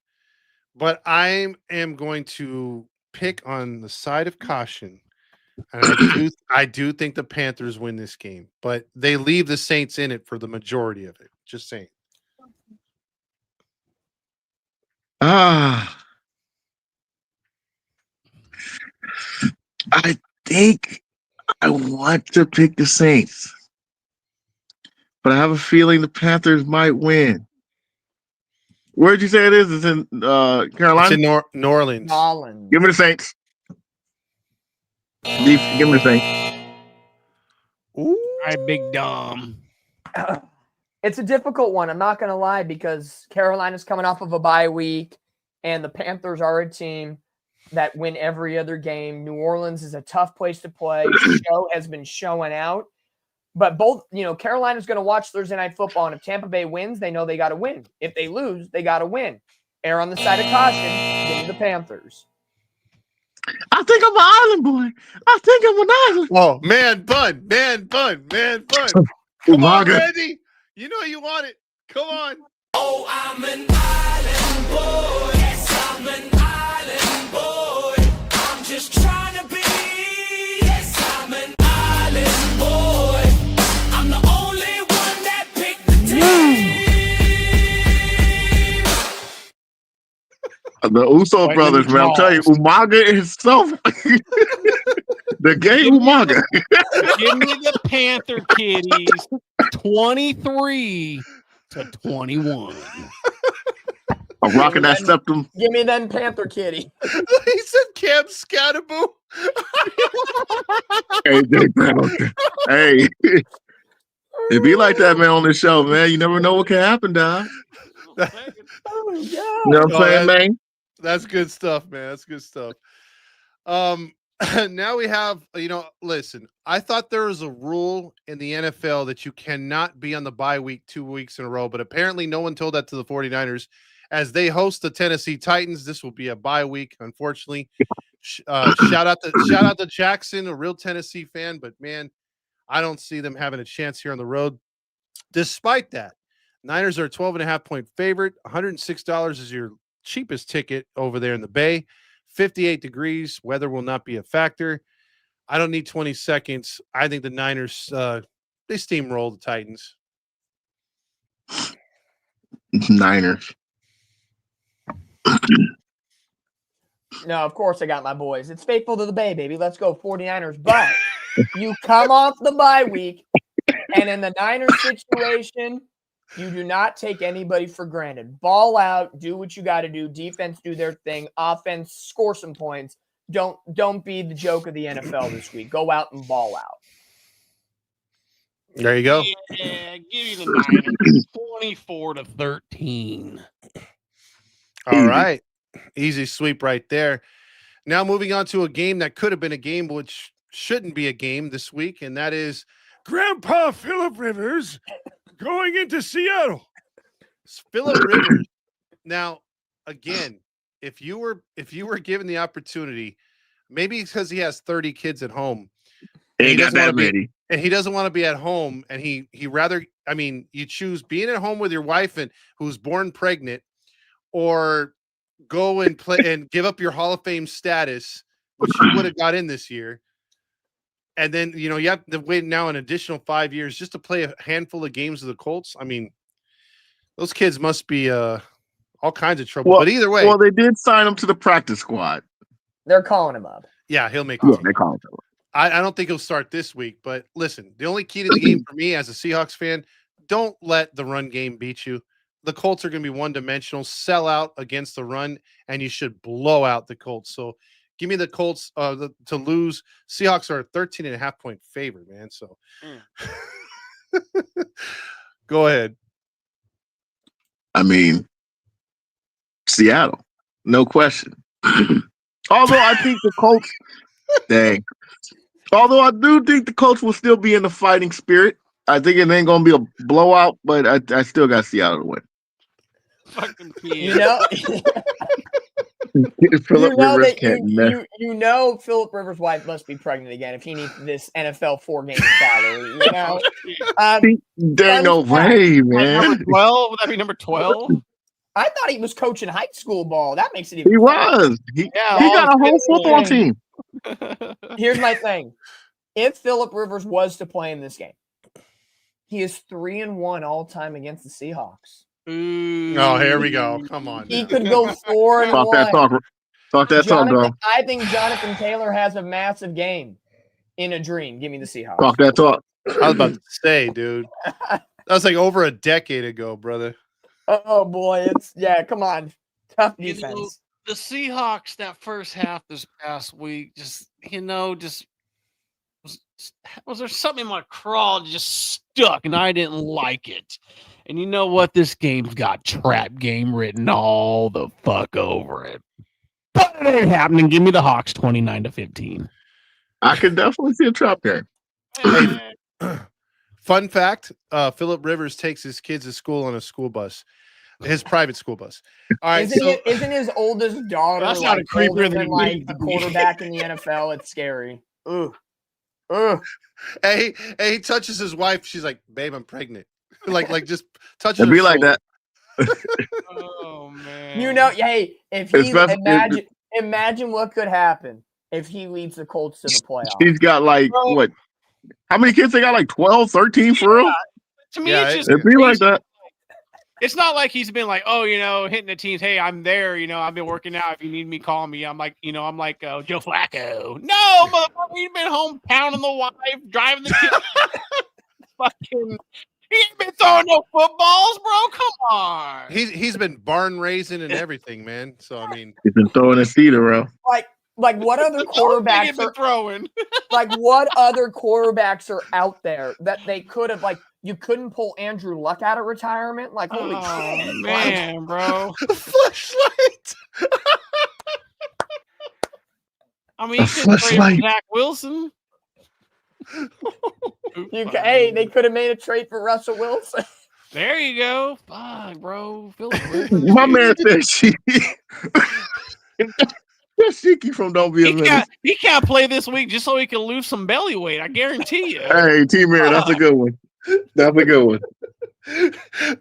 But I am going to pick on the side of caution. And I do think the Panthers win this game, but they leave the Saints in it for the majority of it. Just saying. I think I want to pick the Saints, but I have a feeling the Panthers might win. Where'd you say it is? It's in Carolina? It's in New Orleans. Give me the Saints. Give me the Saints. Ooh. All right, big dumb. It's a difficult one. I'm not going to lie, because Carolina's coming off of a bye week, and the Panthers are a team that win every other game. New Orleans is a tough place to play. Show has been showing out. But both, Carolina's going to watch Thursday Night Football, and if Tampa Bay wins, they know they got to win. If they lose, they got to win. Err on the side of caution. Give me the Panthers. I think I'm an island boy. I think I'm an island. Oh, man bun. Come on, God. Randy. You know you want it. Come on. Oh, I'm an island boy. Yes, I'm an island boy. I'm just trying to be. Yes, I'm an island boy. I'm the only one that picked the team. The Uso brothers, man. I'm telling you, Umaga is so. The gay Umaga. Give me the Panther kitties 23-21. I'm rocking that septum. Give me then Panther Kitty. He said Cam Scatterboo. AJ Brown. Hey, it be like that, man, on this show, man. You never know what can happen, dog. Oh, You know what I'm saying, man? That's good stuff, man. That's good stuff. Now we have, listen, I thought there was a rule in the NFL that you cannot be on the bye week 2 weeks in a row, but apparently no one told that to the 49ers as they host the Tennessee Titans. This will be a bye week, unfortunately. Shout out to Jackson, a real Tennessee fan, but man, I don't see them having a chance here on the road. Despite that, Niners are a 12.5-point favorite. $106 is your cheapest ticket over there in the Bay. 58 degrees. Weather will not be a factor. I don't need 20 seconds. I think the Niners, they steamroll the Titans. Niners. No, of course I got my boys. It's faithful to the Bay, baby. Let's go 49ers. But you come off the bye week, and in the Niners situation, you do not take anybody for granted. Ball out, do what you got to do. Defense, do their thing. Offense, score some points. Don't be the joke of the NFL this week. Go out and ball out. There you go. Yeah, give you the Niners 24-13. All right. Easy sweep right there. Now moving on to a game that could have been a game, which shouldn't be a game this week, and that is Grandpa Phillip Rivers going into Seattle. Phillip Rivers. Now, again, if you were given the opportunity, maybe because he has 30 kids at home, and he doesn't want to be at home, and he rather, you choose being at home with your wife and who's born pregnant, or go and play and give up your Hall of Fame status, which you would have got in this year. And then, you have to wait now an additional 5 years just to play a handful of games with the Colts. Those kids must be all kinds of trouble. But either way. Well, they did sign him to the practice squad. They're calling him up. Yeah, he'll make it. They call him up. I don't think he'll start this week. But listen, the only key to the game for me as a Seahawks fan, don't let the run game beat you. The Colts are going to be one-dimensional, sell out against the run, and you should blow out the Colts. So give me the Colts to lose. Seahawks are a 13.5-point favorite, man. So go ahead. Seattle, no question. Although I think the Colts, although I do think the Colts will still be in the fighting spirit. I think it ain't going to be a blowout, but I still got Seattle to win. Fucking Phillip Rivers' wife must be pregnant again if he needs this NFL 4-game salary. There ain't no way, man. Number 12? Would that be number 12? I thought he was coaching high school ball. That makes it even. He was. He got a whole football team. Here's my thing: if Phillip Rivers was to play in this game, he is 3-1 all time against the Seahawks. Oh, here we go. Come on. He could go 4-1. Talk that talk, bro. I think Jonathan Taylor has a massive game in a dream. Give me the Seahawks. Talk that talk. I was about to say, dude. That was like over a decade ago, brother. Oh boy, come on. Tough defense. The Seahawks that first half this past week, was there something in my craw just stuck and I didn't like it. And you know what? This game's got trap game written all the fuck over it. But it ain't happening. Give me the Hawks 29-15. I could definitely see a trap game. Fun fact, Phillip Rivers takes his kids to school on a school bus. His private school bus. All right. Isn't his oldest daughter that's not a creepier than a quarterback in the NFL? It's scary. Ugh. Hey, he touches his wife. She's like, babe, I'm pregnant. like just touches It'd her be like shoulder. that. Oh man. If he imagine what could happen if he leads the Colts to the playoffs. He's got what? How many kids they got? Like 12, 13 for real? To me, it's just it'd be like that. It's not like he's been like, hitting the teams. Hey, I'm there. I've been working out. If you need me, call me. I'm like, Joe Flacco. No, motherfucker, he's been home pounding the wife, driving the kids. Fucking, he ain't been throwing no footballs, bro. Come on. He's been barn raising and everything, man. So he's been throwing a seed around. Like, what other quarterbacks are throwing? like? What other quarterbacks are out there that they could have like? You couldn't pull Andrew Luck out of retirement. Like, holy shit, man, bro. Flashlight. I mean, you could trade for Zach Wilson. Hey, they could have made a trade for Russell Wilson. There you go. Fuck, bro. My man said she. That's Shiki from Don't Be a Menace. He can't play this week just so he can lose some belly weight. I guarantee you. Hey, T-Mare, that's a good one. That's a good one.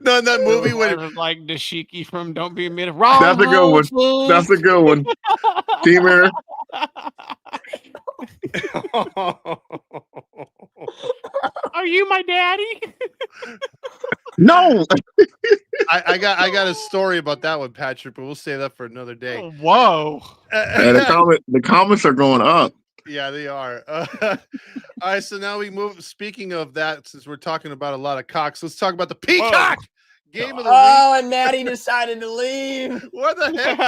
No, in that movie I when was like Dashiki from Don't Be a Menace. Wrong. That's a good one. Fool. That's a good one. T-Mare. Are you my daddy? No. I got a story about that one, Patrick, but we'll save that for another day. Whoa. The comments are going up. Yeah, they are. All right, so now we move. Speaking of that, since we're talking about a lot of cocks, let's talk about the Peacock game of the week. Oh, and Matty decided to leave. What the heck?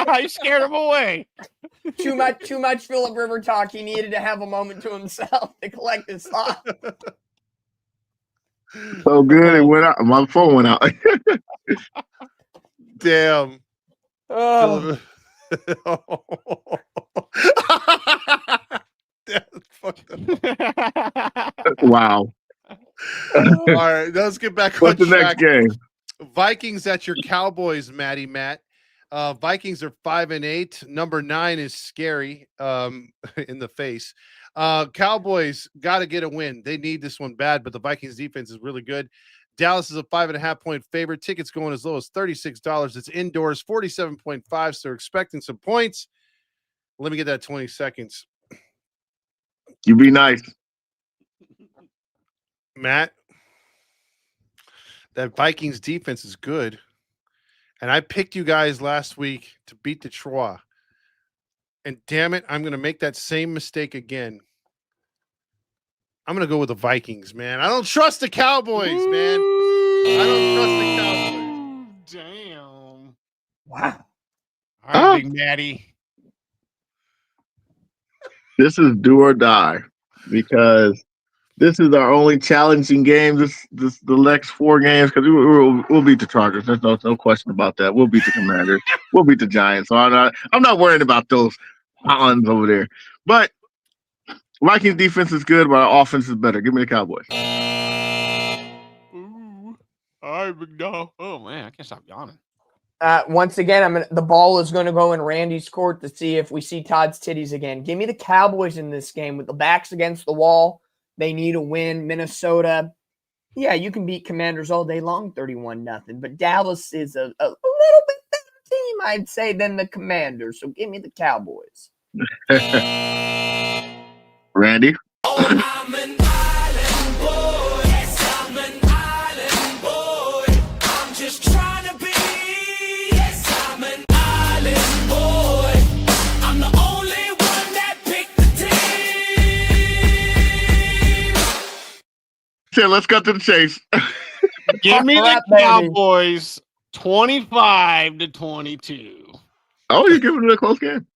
I scared him away. Too much Philip River talk. He needed to have a moment to himself to collect his thoughts. So good, it went out. My phone went out. Damn. Oh. That's fucked up. Wow. All right, let's get back What's on the track. next game? Vikings at your Cowboys, Matty Matt. Vikings are 5-8. Number 9 is scary in the face. Cowboys got to get a win. They need this one bad, but the Vikings defense is really good. Dallas is a 5.5-point favorite. Tickets going as low as $36. It's indoors, 47.5. So they're expecting some points. Let me get that 20 seconds. You be nice. Matt, that Vikings defense is good. And I picked you guys last week to beat Detroit. And damn it, I'm going to make that same mistake again. I'm going to go with the Vikings, man. I don't trust the Cowboys, man. I don't trust the Cowboys. Damn. Wow. All right, Big Matty. This is do or die because this is our only challenging game. The next 4 games because we'll beat the Chargers. There's no question about that. We'll beat the Commanders. We'll beat the Giants. So I'm not worrying about those ons over there. But Vikings defense is good, but our offense is better. Give me the Cowboys. Ooh. All right, Big Dog. Oh man, I can't stop yawning. Once again, the ball is going to go in Randy's court to see if we see Todd's titties again. Give me the Cowboys in this game with the backs against the wall. They need a win. Minnesota, yeah, you can beat Commanders all day long, 31-0. But Dallas is a little bit better team, I'd say, than the Commanders. So give me the Cowboys. Randy? Oh, I'm an island boy. Yes, I'm an island boy. I'm just trying to be. Yes, I'm an island boy. I'm the only one that picked the team. So let's cut to the chase. Give me the Crap, baby. Cowboys 25-22. Oh, you're giving it a close game.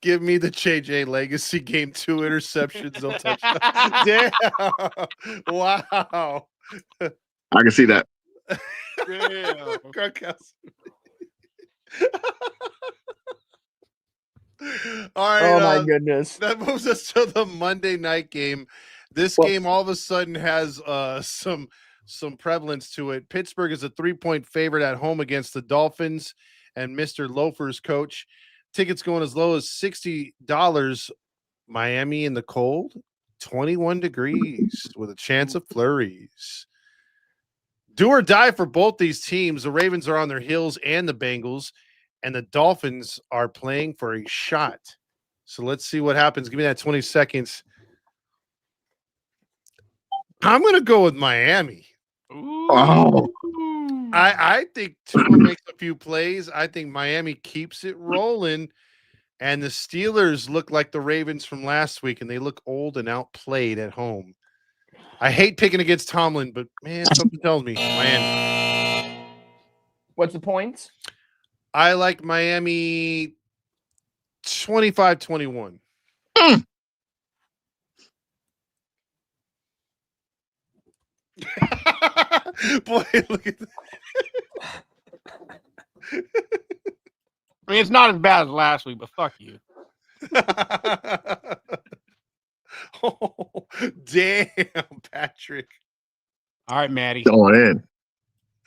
Give me the JJ Legacy game, 2 interceptions, no touchdown. Damn. Wow. I can see that. Damn. Gronkowski. All right. Oh, my goodness. That moves us to the Monday night game. This game all of a sudden has some prevalence to it. Pittsburgh is a 3-point favorite at home against the Dolphins and Mr. Loafer's coach. Tickets going as low as $60. Miami in the cold, 21 degrees with a chance of flurries. Do or die for both these teams. The Ravens are on their heels and the Bengals, and the Dolphins are playing for a shot. So let's see what happens. Give me that 20 seconds. I'm going to go with Miami. Ooh. Oh. I think Tua makes a few plays. I think Miami keeps it rolling. And the Steelers look like the Ravens from last week, and they look old and outplayed at home. I hate picking against Tomlin, but, man, something tells me Miami. What's the points? I like Miami 25-21. Boy, look at that. I mean, it's not as bad as last week, but fuck you. Oh, damn, Patrick. All right, Maddie. Going in.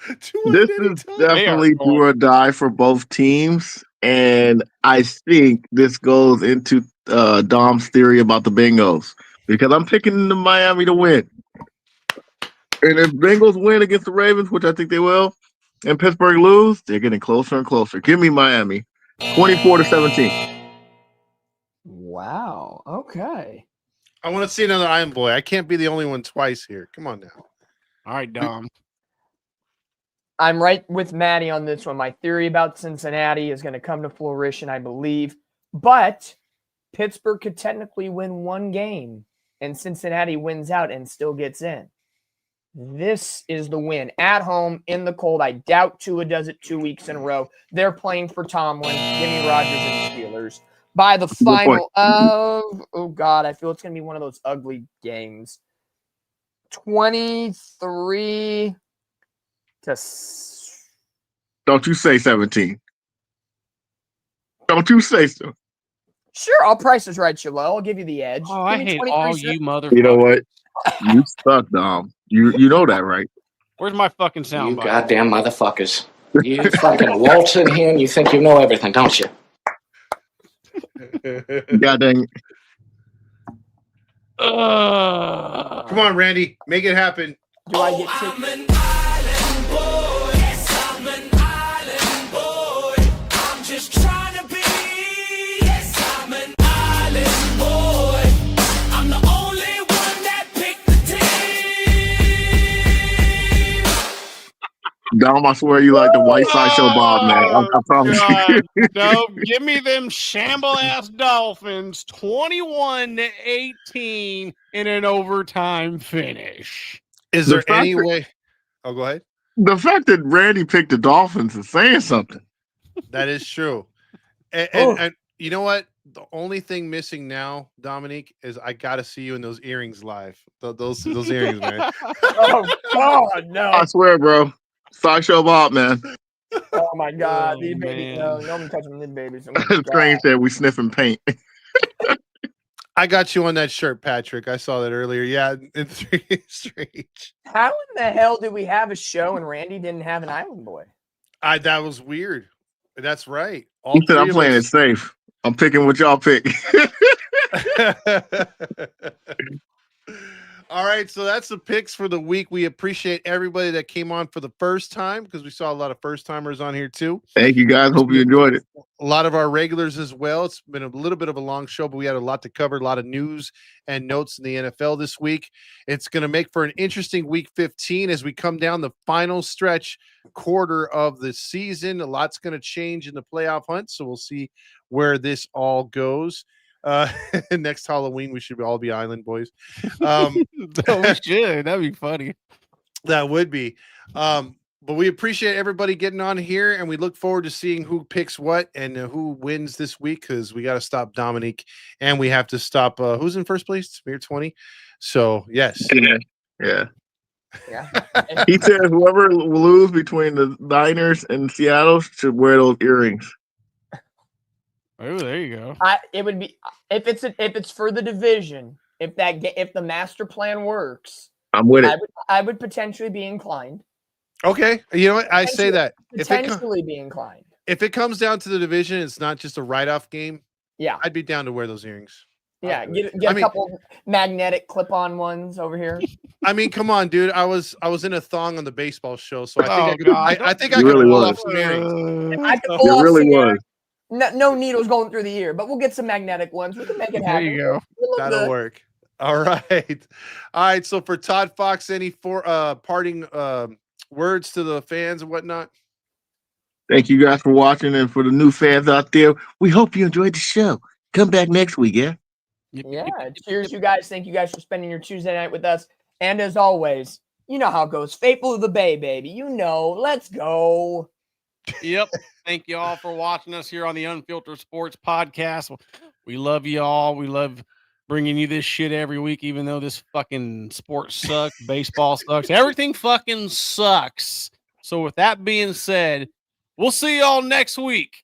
This is Anytime. definitely do or die for both teams. And I think this goes into Dom's theory about the Bengals because I'm picking the Miami to win. And if Bengals win against the Ravens, which I think they will, and Pittsburgh lose, they're getting closer and closer. Give me Miami, 24-17. Wow. Okay. I want to see another Iron Boy. I can't be the only one twice here. Come on now. All right, Dom. I'm right with Matty on this one. My theory about Cincinnati is going to come to fruition, I believe. But Pittsburgh could technically win one game, and Cincinnati wins out and still gets in. This is the win. At home, in the cold. I doubt Tua does it 2 weeks in a row. They're playing for Tomlin, Jimmy Rodgers, and the Steelers. By the final of, oh, God, I feel it's going to be one of those ugly games. 23 to... Don't you say 17. Don't you say so. Sure, I'll price is right, Shalom. I'll give you the edge. Oh, I Give me hate 23 all cents. you motherfuckers. You know what? You suck, Dom. You know that, right? Where's my fucking You sound bite? goddamn motherfuckers. You fucking waltz in here and you think you know everything, don't you? God dang. Come on, Randy. Make it happen. Do I get I'm to... an island boy. Yes, I'm an island boy. I'm just trying to be. Yes, I'm an island boy. I'm the only one that picked the team. Dom, I swear you like the white sideshow Bob, man. I promise you. God, no, give me them shamble-ass Dolphins 21-18 in an overtime finish. Is The there fact any that- way? Oh, go ahead. The fact that Randy picked the Dolphins is saying something. That is true. And, Oh. and you know what? The only thing missing now, Dominique, is I got to see you in those earrings live. Those earrings, man. Oh, God, no. I swear, bro. Sideshow Bob, man. Oh, my God. Oh, These babies, man. no one touching these babies. Oh, my Strange God. that we sniffing paint. I got you on that shirt, Patrick. I saw that earlier. Yeah, it's strange. How in the hell did we have a show and Randy didn't have an Island Boy? That was weird. That's right. All He said, three I'm of playing it us- safe. I'm picking what y'all pick. All right, so that's the picks for the week. We appreciate everybody that came on for the first time because we saw a lot of first timers on here too. Thank you, guys. Hope you enjoyed it. A lot of our regulars as well. It's been a little bit of a long show, but we had a lot to cover, a lot of news and notes in the NFL this week. It's going to make for an interesting week 15 as we come down the final stretch quarter of the season. A lot's going to change in the playoff hunt, so we'll see where this all goes. Next Halloween, we should all be Island Boys. Oh, we should. That'd be funny. That would be. But we appreciate everybody getting on here, and we look forward to seeing who picks what and who wins this week because we got to stop Dominique and we have to stop who's in first place? Smear 20. So, yes. Yeah. Yeah. He said whoever will lose between the Niners and Seattle should wear those earrings. Oh, there you go. It would be if it's for the division. If the master plan works, I'm with it. I would potentially be inclined. Okay. You know what? I say that. Potentially be inclined. If it comes down to the division, it's not just a write-off game. Yeah. I'd be down to wear those earrings. Yeah. I'll do Get it. a couple magnetic clip-on ones over here. I mean, come on, dude. I was in a thong on the baseball show, so I think Oh, I think I You could really pull was. off some earrings. I could It pull off really some was. no needles going through the ear, but we'll get some magnetic ones. We can make it There happen. you go. We'll look That'll good. work. All right. All right. So for Todd Fox, any parting words to the fans and whatnot? Thank you guys for watching, and for the new fans out there, we hope you enjoyed the show. Come back next week, yeah? Yeah. Cheers, you guys. Thank you guys for spending your Tuesday night with us. And as always, you know how it goes. Faithful to the Bay, baby. You know. Let's go. Yep. Thank you all for watching us here on the Unfiltered Sports Podcast. We love you all. We love bringing you this shit every week, even though this fucking sport sucks. Baseball sucks. Everything fucking sucks. So with that being said, we'll see y'all next week.